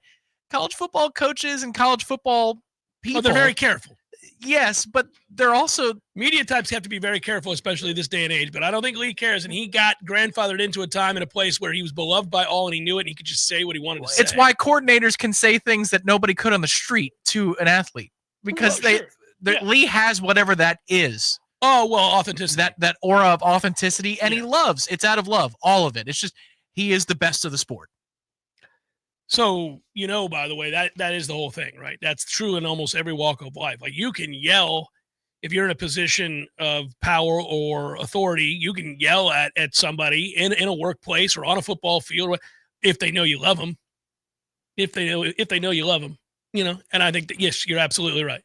college football coaches and college football people. Oh, they're very careful. Yes, but they're also. Media types have to be very careful, especially this day and age. But I don't think Lee cares. And he got grandfathered into a time and a place where he was beloved by all and he knew it and he could just say what he wanted to say. It's why coordinators can say things that nobody could on the street to an athlete because Lee has whatever that is. Oh, well, authenticity. That aura of authenticity, and he loves. It's out of love, all of it. It's just he is the best of the sport. So, by the way, that is the whole thing, right? That's true in almost every walk of life. Like, you can yell if you're in a position of power or authority. You can yell at somebody in a workplace or on a football field if they know you love them. If they know you love them, And I think that, yes, you're absolutely right.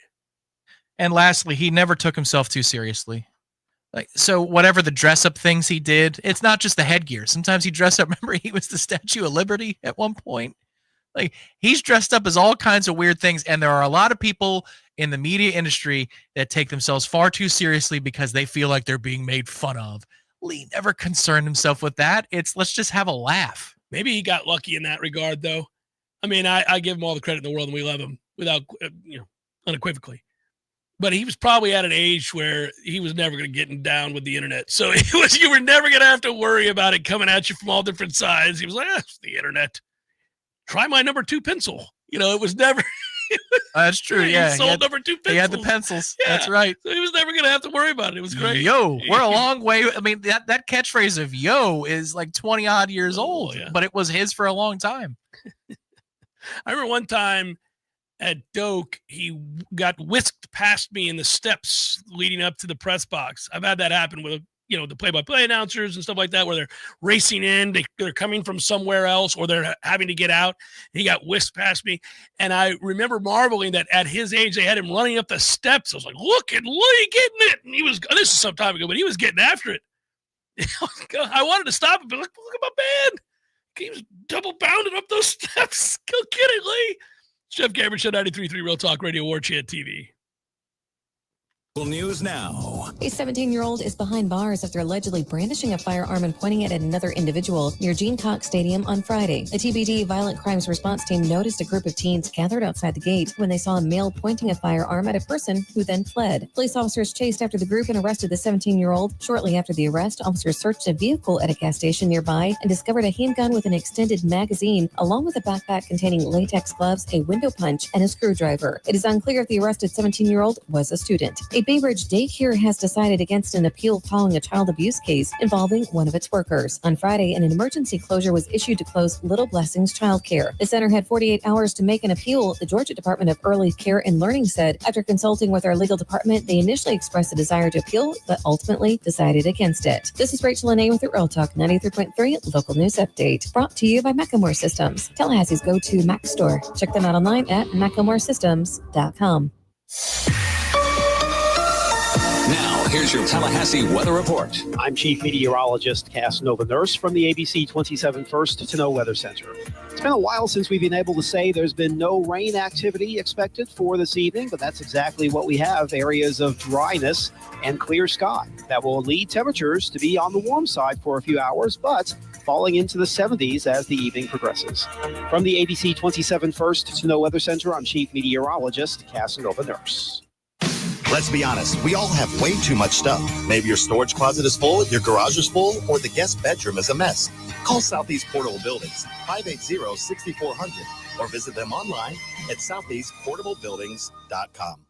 And lastly, he never took himself too seriously. Like, so whatever the dress up things he did, it's not just the headgear. Sometimes he dressed up. Remember, he was the Statue of Liberty at one point. Like, he's dressed up as all kinds of weird things. And there are a lot of people in the media industry that take themselves far too seriously because they feel like they're being made fun of. Lee never concerned himself with that. It's let's just have a laugh. Maybe he got lucky in that regard, though. I mean, I give him all the credit in the world, and we love him without, unequivocally. But he was probably at an age where he was never going to get down with the internet. So you were never going to have to worry about it coming at you from all different sides. He was like, it's the internet. Try my number 2 pencil. It was never. That's true. Yeah. He sold number 2 pencils. He had the pencils. Yeah. That's right. So he was never going to have to worry about it. It was great. Yo, we're a long way. I mean, that catchphrase of yo is like 20 odd years old, but it was his for a long time. I remember one time at Doak, he got whisked past me in the steps leading up to the press box. I've had that happen with, the play-by-play announcers and stuff like that, where they're racing in, they're coming from somewhere else, or they're having to get out. He got whisked past me. And I remember marveling that at his age, they had him running up the steps. I was like, look at Lee getting it. And he was, this is some time ago, but he was getting after it. I wanted to stop him, but look at my man. He was double bounding up those steps. Go get it, Lee. Jeff Cameron Show, 93.3 Real Talk Radio, Warchant TV. News now. A 17-year-old is behind bars after allegedly brandishing a firearm and pointing it at another individual near Gene Cox Stadium on Friday. The TBD Violent Crimes Response Team noticed a group of teens gathered outside the gate when they saw a male pointing a firearm at a person who then fled. Police officers chased after the group and arrested the 17-year-old. Shortly after the arrest, officers searched a vehicle at a gas station nearby and discovered a handgun with an extended magazine, along with a backpack containing latex gloves, a window punch, and a screwdriver. It is unclear if the arrested 17-year-old was a student. A Baybridge daycare has decided against an appeal following a child abuse case involving one of its workers. On Friday, an emergency closure was issued to close Little Blessings childcare. The center had 48 hours to make an appeal. The Georgia Department of Early Care and Learning said, after consulting with our legal department, they initially expressed a desire to appeal, but ultimately decided against it. This is Rachel Lene with the Real Talk 93.3 Local News Update, brought to you by Macklemore Systems, Tallahassee's go-to Mac store. Check them out online at MacklemoreSystems.com. Now, here's your Tallahassee weather report. I'm Chief Meteorologist Cass Nova Nurse from the ABC 27 First to Know Weather Center. It's been a while since we've been able to say there's been no rain activity expected for this evening, but that's exactly what we have. Areas of dryness and clear sky that will lead temperatures to be on the warm side for a few hours, but falling into the 70s as the evening progresses. From the ABC 27 First to Know Weather Center, I'm Chief Meteorologist Cass Nova Nurse. Let's be honest, we all have way too much stuff. Maybe your storage closet is full, your garage is full, or the guest bedroom is a mess. Call Southeast Portable Buildings, 580-6400, or visit them online at southeastportablebuildings.com.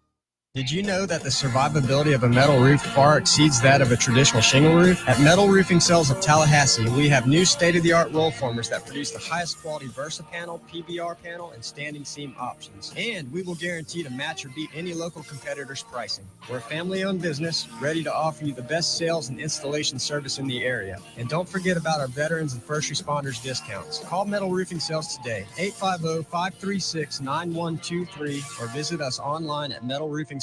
Did you know that the survivability of a metal roof far exceeds that of a traditional shingle roof? At Metal Roofing Sales of Tallahassee, we have new state-of-the-art roll formers that produce the highest quality Versa panel, PBR panel, and standing seam options. And we will guarantee to match or beat any local competitor's pricing. We're a family-owned business ready to offer you the best sales and installation service in the area. And don't forget about our veterans and first responders discounts. Call Metal Roofing Sales today, 850-536-9123, or visit us online at metalroofing.net.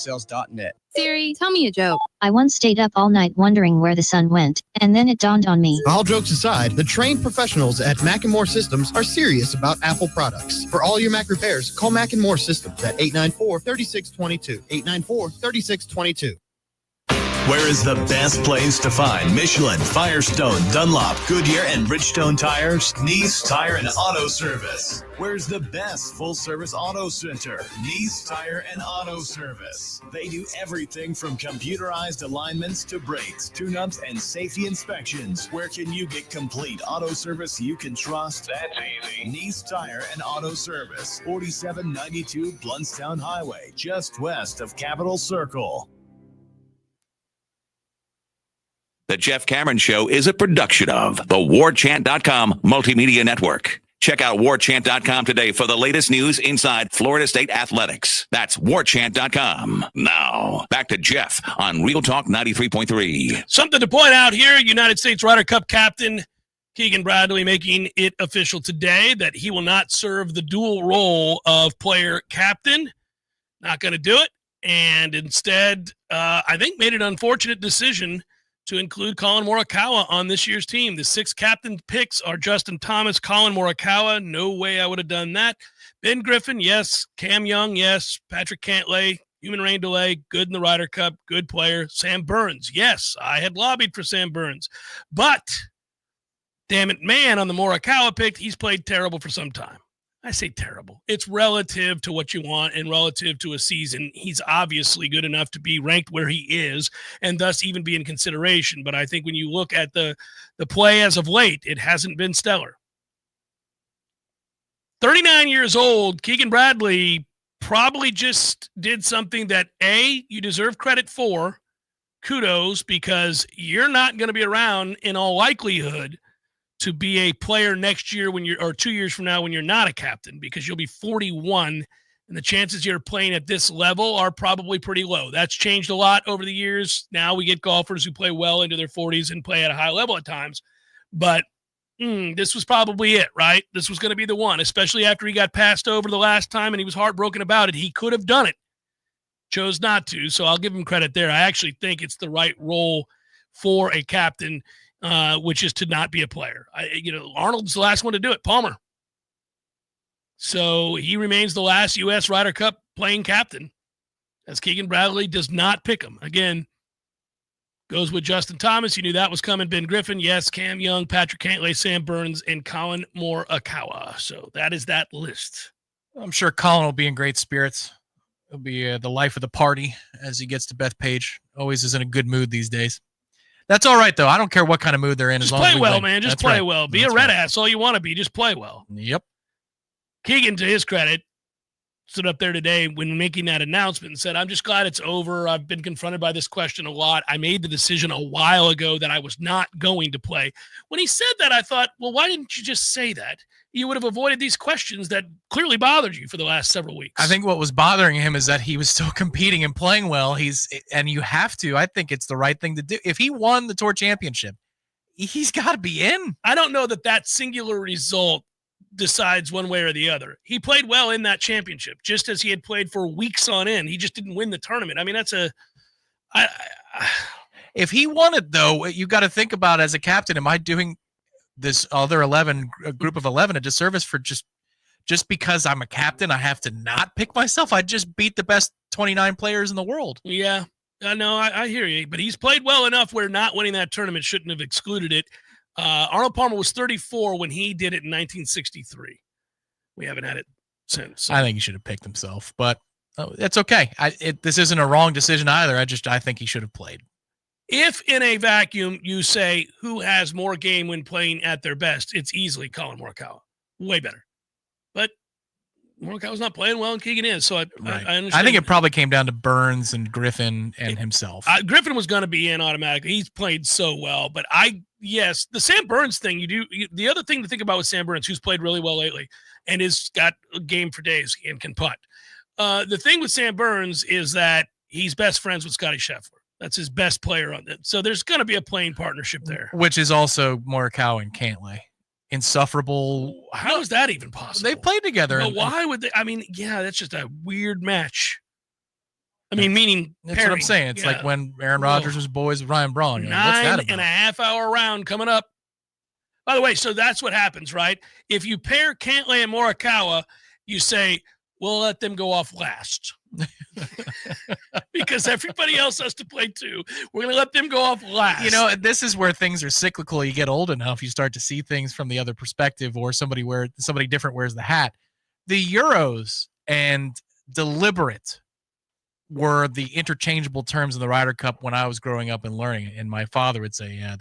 Siri, tell me a joke. I once stayed up all night wondering where the sun went, and then it dawned on me. All jokes aside, the trained professionals at Mac & More Systems are serious about Apple products. For all your Mac repairs, call Mac & More Systems at 894-3622. 894-3622. Where is the best place to find Michelin, Firestone, Dunlop, Goodyear, and Bridgestone tires? Nice Tire and Auto Service. Where's the best full-service auto center? Nice Tire and Auto Service. They do everything from computerized alignments to brakes, tune-ups, and safety inspections. Where can you get complete auto service you can trust? That's easy. Nice Tire and Auto Service, 4792 Bluntstown Highway, just west of Capitol Circle. The Jeff Cameron Show is a production of the Warchant.com Multimedia Network. Check out Warchant.com today for the latest news inside Florida State athletics. That's Warchant.com. Now, back to Jeff on Real Talk 93.3. Something to point out here, United States Ryder Cup captain Keegan Bradley making it official today that he will not serve the dual role of player captain. Not going to do it. And instead, I think made an unfortunate decision to include Colin Morikawa on this year's team. The 6 captain picks are Justin Thomas, Colin Morikawa. No way I would have done that. Ben Griffin, yes. Cam Young, yes. Patrick Cantlay, human rain delay, good in the Ryder Cup, good player. Sam Burns, yes. I had lobbied for Sam Burns. But, damn it, man, on the Morikawa pick, he's played terrible for some time. I say terrible. It's relative to what you want and relative to a season. He's obviously good enough to be ranked where he is and thus even be in consideration. But I think when you look at the play as of late, it hasn't been stellar. 39 years old, Keegan Bradley probably just did something that, A, you deserve credit for. Kudos, because you're not going to be around in all likelihood to be a player next year or 2 years from now when you're not a captain, because you'll be 41 and the chances you're playing at this level are probably pretty low. That's changed a lot over the years. Now we get golfers who play well into their 40s and play at a high level at times. But this was probably it, right? This was going to be the one, especially after he got passed over the last time and he was heartbroken about it. He could have done it. Chose not to, so I'll give him credit there. I actually think it's the right role for a captain, which is to not be a player. Arnold's the last one to do it, Palmer. So he remains the last U.S. Ryder Cup playing captain, as Keegan Bradley does not pick him. Again, goes with Justin Thomas. You knew that was coming. Ben Griffin, yes. Cam Young, Patrick Cantlay, Sam Burns, and Colin Morikawa. So that is that list. I'm sure Colin will be in great spirits. He'll be the life of the party as he gets to Bethpage. Always is in a good mood these days. That's all right, though. I don't care what kind of mood they're in. Just as long play as well, win. man. Just That's play right. well. Be That's a red right. ass. All you want to be. Just play well. Yep. Keegan, to his credit, stood up there today when making that announcement and said, I'm just glad it's over. I've been confronted by this question a lot. I made the decision a while ago that I was not going to play. When he said that, I thought, well, why didn't you just say that? You would have avoided these questions that clearly bothered you for the last several weeks. I think what was bothering him is that he was still competing and playing well. And you have to. I think it's the right thing to do. If he won the Tour Championship, he's got to be in. I don't know that singular result decides one way or the other. He played well in that championship, just as he had played for weeks on end. He just didn't win the tournament. I mean, if he won it, though, you got to think about, as a captain, am I doing this other group of 11 a disservice for just because I'm a captain? I have to not pick myself. I just beat the best 29 players in the world. Yeah, no, I hear you, but he's played well enough where not winning that tournament shouldn't have excluded it. Arnold Palmer was 34 when he did it in 1963. We haven't had it since. So. I think he should have picked himself, but it's okay. This isn't a wrong decision either. I think he should have played. If in a vacuum you say who has more game when playing at their best, it's easily Colin Morikawa. Way better. But Morikawa's not playing well and Keegan is, so I understand. I think it probably came down to Burns and Griffin and himself. Griffin was going to be in automatically. He's played so well, but yes, the Sam Burns thing, the other thing to think about with Sam Burns, who's played really well lately and has got a game for days and can putt. The thing with Sam Burns is that he's best friends with Scotty Scheffler. That's his best player on it. So there's going to be a playing partnership there. Which is also Morikawa and Cantlay. Insufferable. How is that even possible? They played together. But why would they? I mean, yeah, that's just a weird match. I mean, meaning that's pairing. what I'm saying. It's like when Aaron Rodgers was boys with Ryan Braun. What's that about? 9.5 hour round coming up. By the way, so that's what happens, right? If you pair Cantlay and Morikawa, you say, we'll let them go off last. Because everybody else has to play too. We're going to let them go off last. You know, this is where things are cyclical. You get old enough, you start to see things from the other perspective, or somebody different wears the hat. The Euros and deliberate were the interchangeable terms in the Ryder Cup when I was growing up and learning. And my father would say, yeah,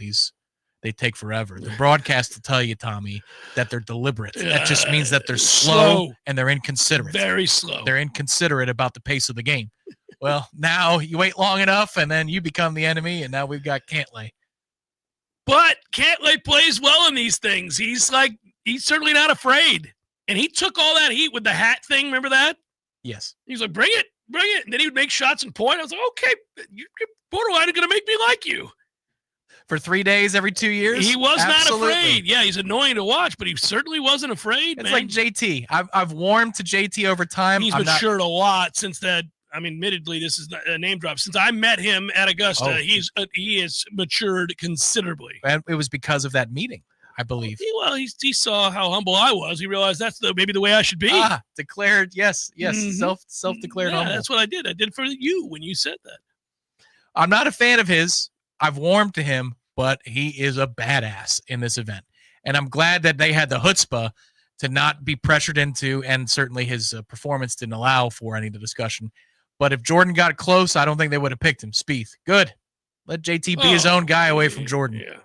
they take forever. The broadcast will tell you, Tommy, that they're deliberate. That just means that they're slow and they're inconsiderate. Very slow. They're inconsiderate about the pace of the game. Well, now you wait long enough and then you become the enemy, and now we've got Cantlay. But Cantlay plays well in these things. He's certainly not afraid. And he took all that heat with the hat thing. Remember that? Yes. He's like, bring it. And then he would make shots and point. I was like, okay, you're borderline going to make me like you. For 3 days every 2 years? He was Absolutely. not afraid. Yeah, he's annoying to watch, but he certainly wasn't afraid. It's like JT. I've warmed to JT over time. He's matured a lot since that admittedly, this is not a name drop. Since I met him at Augusta, he has matured considerably. And it was because of that meeting, I believe. He saw how humble I was. He realized that's maybe the way I should be. Declared, yes, self-declared humble. That's what I did. I did for you when you said that. I'm not a fan of his. I've warmed to him, but he is a badass in this event. And I'm glad that they had the chutzpah to not be pressured into, and certainly his performance didn't allow for any of the discussion. But if Jordan got close, I don't think they would have picked him. Spieth, good. Let JT be his own guy away from Jordan. Yeah,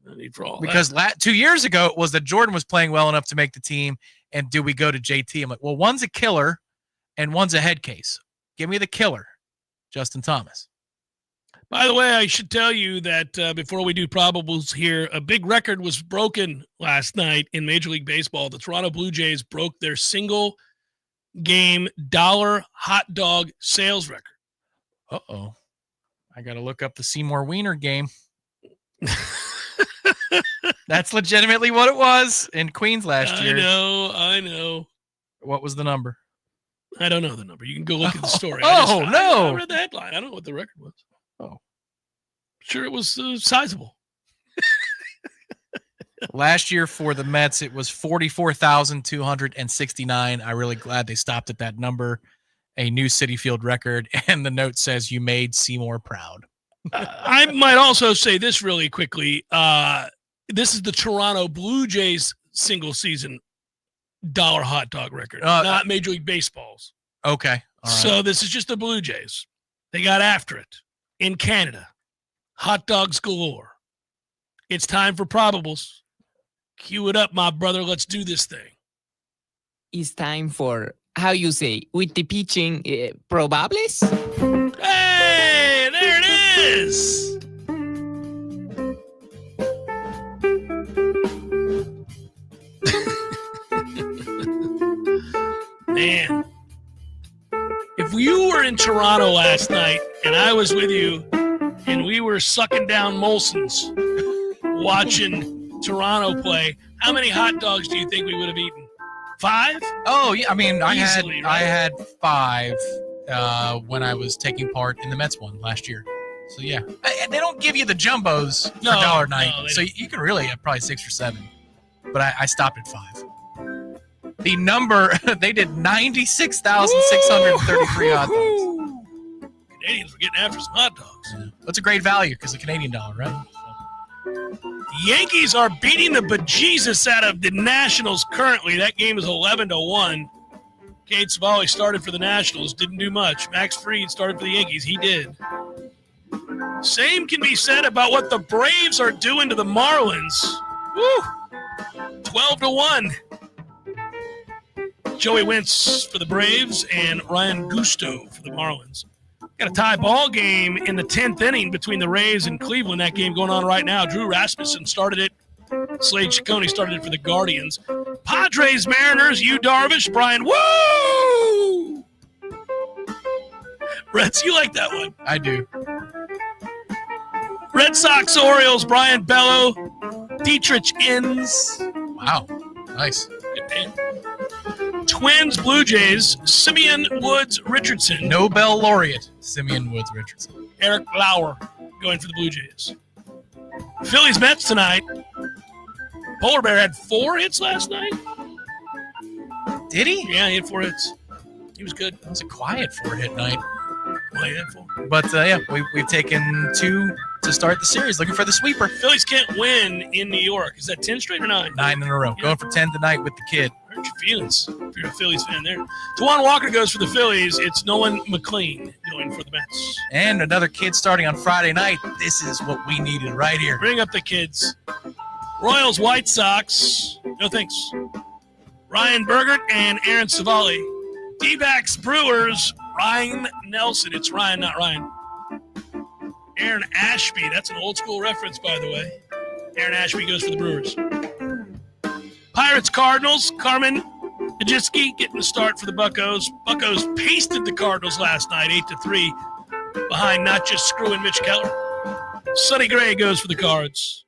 no need for all because that. 2 years ago, it was that Jordan was playing well enough to make the team, and do we go to JT? I'm like, well, one's a killer, and one's a head case. Give me the killer, Justin Thomas. By the way, I should tell you that before we do probables here, a big record was broken last night in Major League Baseball. The Toronto Blue Jays broke their single-game dollar hot dog sales record. Uh-oh. I got to look up the Seymour Wiener game. That's legitimately what it was in Queens last year. I know. What was the number? I don't know the number. You can go look at the story. No. I read the headline. I don't know what the record was. Oh. Sure, it was sizable. Last year for the Mets, it was 44,269. I'm really glad they stopped at that number. A new Citi Field record, and the note says, "You made Seymour proud." I might also say this really quickly. This is the Toronto Blue Jays single season dollar hot dog record, not Major League Baseball's. Okay. All right. So this is just the Blue Jays. They got after it in Canada. Hot dogs galore. It's time for probables. Cue it up, my brother. Let's do this thing. It's time for, how you say, with the pitching, probables? Hey, there it is. Man, if you were in Toronto last night and I was with you and we were sucking down Molson's watching Toronto play, how many hot dogs do you think we would have eaten? 5? Oh, yeah. I mean, Easily, I had 5 when I was taking part in the Mets one last year. So, yeah. And they don't give you the jumbos for $1.90. So you can really have probably 6 or 7. But I stopped at 5. The number, they did 96,633 hot dogs. Canadians were getting after some hot dogs. Yeah. That's a great value because the Canadian dollar, right? The Yankees are beating the bejesus out of the Nationals currently. That game is 11-1. Cade Savali started for the Nationals, didn't do much. Max Fried started for the Yankees. He did. Same can be said about what the Braves are doing to the Marlins. Woo! 12-1. Joey Wentz for the Braves and Ryan Gusto for the Marlins. Got a tie ball game in the 10th inning between the Rays and Cleveland. That game going on right now. Drew Rasmussen started it. Slade Ciccone started it for the Guardians. Padres, Mariners, Yu Darvish, Brian. Woo! Reds, you like that one? I do. Red Sox, Orioles, Brian Bello, Dietrich Inns. Wow. Nice. Good man. Twins, Blue Jays, Simeon Woods Richardson. Nobel laureate, Simeon Woods Richardson. Eric Lauer going for the Blue Jays. Phillies, Mets tonight. Polar Bear had 4 hits last night. Did he? Yeah, he had 4 hits. He was good. It was a quiet 4-hit night. Well, he had 4. But, yeah, we've taken 2 to start the series, looking for the sweeper. Phillies can't win in New York. Is that 10 straight or 9? 9 in a row. Yeah. Going for 10 tonight with the kid. Hurt your feelings if you're a Phillies fan there. Tawan Walker goes for the Phillies. It's Nolan McLean going for the Mets. And another kid starting on Friday night. This is what we needed right here. Bring up the kids. Royals, White Sox. No thanks. Ryan Bergert and Aaron Savali. D-backs, Brewers, Ryan Nelson. It's Ryan, not Ryan. Aaron Ashby. That's an old school reference, by the way. Aaron Ashby goes for the Brewers. Pirates, Cardinals. Carmen Majewski getting the start for the Buccos. Buccos pasted the Cardinals last night, 8-3, behind not just screwing Mitch Keller. Sonny Gray goes for the Cards.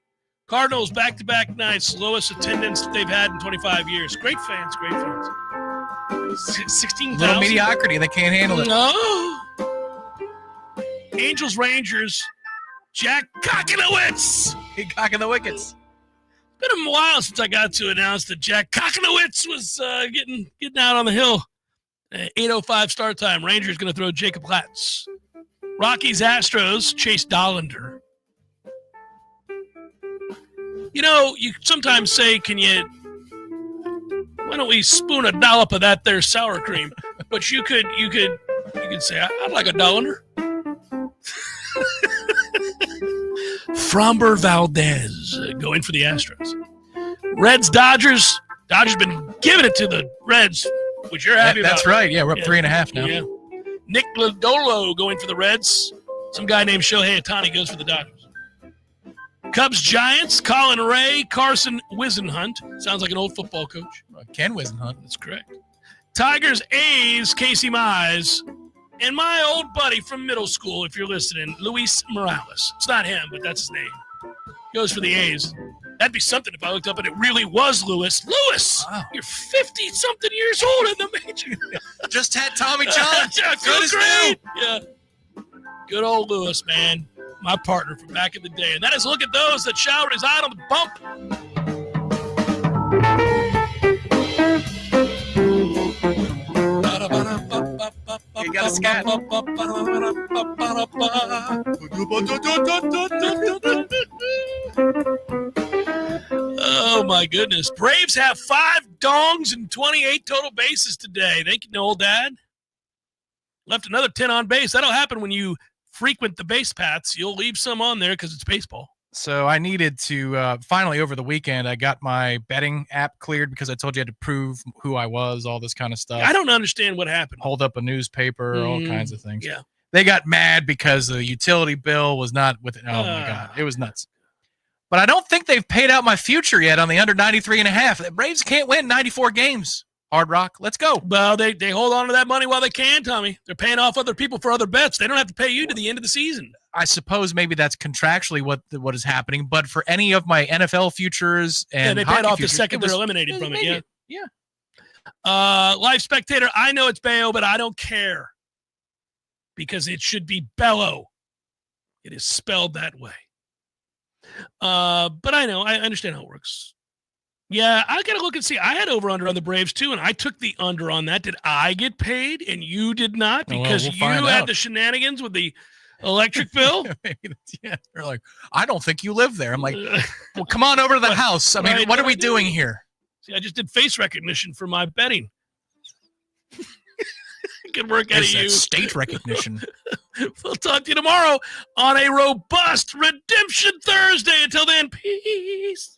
Cardinals back-to-back nights, lowest attendance that they've had in 25 years. Great fans, great fans. 16,000. Little mediocrity. They can't handle it. No. Angels, Rangers, Jack Cockinowitz. He cocking the wickets. It's been a while since I got to announce that Jack Cockinowitz was getting out on the hill. 8:05 start time. Rangers going to throw Jacob Latz. Rockies, Astros, Chase Dollander. You know, you sometimes say, why don't we spoon a dollop of that there sour cream? But you could say, I'd like a Dollander. Framber Valdez going for the Astros. Reds, Dodgers. Dodgers been giving it to the Reds, which you're happy about. That's right. Yeah, we're up 3.5 now. Yeah. Nick Lodolo going for the Reds. Some guy named Shohei Ohtani goes for the Dodgers. Cubs, Giants, Colin Ray, Carson Wisenhunt. Sounds like an old football coach. Ken Wisenhunt. That's correct. Tigers, A's, Casey Mize. And my old buddy from middle school, if you're listening, Luis Morales. It's not him, but that's his name. Goes for the A's. That'd be something if I looked up and it really was Lewis. Lewis, wow. You're 50-something years old in the major. Just had Tommy John. Good as new. Yeah. Good old Lewis, man. My partner from back in the day. And that is look at those that shall reside on the bump. You got a scat. Oh, my goodness. Braves have 5 dongs and 28 total bases today. Thank you, old Dad. Left another 10 on base. That'll happen when you frequent the base paths. You'll leave some on there because it's baseball. So I needed to finally over the weekend, I got my betting app cleared because I told you I had to prove who I was, all this kind of stuff. I don't understand what happened. Hold up a newspaper, all kinds of things. Yeah. They got mad because the utility bill was not with it. Oh, my God. It was nuts. But I don't think they've paid out my future yet on the under 93.5. The Braves can't win 94 games. Hard Rock, let's go. Well, they hold on to that money while they can, Tommy. They're paying off other people for other bets. They don't have to pay you to the end of the season. I suppose maybe that's contractually what is happening. But for any of my NFL futures and they paid off futures, the second they're eliminated from it. Yeah. Live Spectator, I know it's Bayo, but I don't care because it should be Bello. It is spelled that way. But I understand how it works. Yeah, I got to look and see. I had over-under on the Braves, too, and I took the under on that. Did I get paid and you did not because you had the shenanigans with the electric bill? Yeah, they're like, I don't think you live there. I'm like, well, come on over to the house. I mean, what are we doing here? See, I just did face recognition for my betting. Good work out of you. State recognition. We'll talk to you tomorrow on a robust Redemption Thursday. Until then, peace.